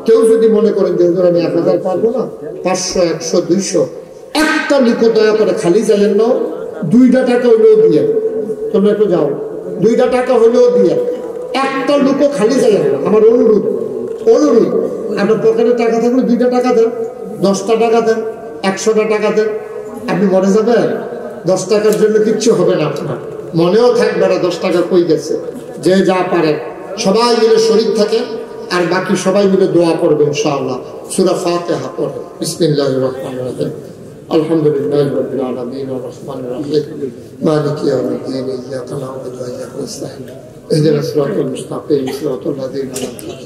কেউ যদি মনে করেন যে আমি 1,000 পারবো না, 500, 100, 200 একটা লিখো দয়া করে, খালি যাবেন না। 2টা টাকা হইলেও দিয়ে, তোমরা একটু যাও, 2টা টাকা হইলেও দিয়ে, একটা লুকো খালি যাবেন না। আমার অনুরোধ, অনুরোধ। আপনার পকেটে টাকা থাকলে 2টা টাকা দেন, 10টা টাকা দেন, 100টা টাকা দেন, আপনি মরে যাবেন? 10 টাকার জন্য কিচ্ছু হবে না, আপনার মনেও থাকবে না 10 টাকা কই গেছে। যে যা পারেন সবাই মিলে শরীক থাকেন, আর বাকি সবাই মিলে দোয়া করবেন ইনশাআল্লাহ। সূরা ফাতিহা পড়েন। বিসমিল্লাহির রহমানির রহিম। আলহামদুলিল্লাহি রাব্বিল আলামিন ওয়া রাহমানির রহিম মালিকি ইয়াউমিদ্দিন ইয়্যাকা না'বুদু ওয়া ইয়্যাকা নাস্তাঈন ইহদিনাস সিরাতাল মুস্তাকিম সিরাতাল লাযীনা আন'আমতা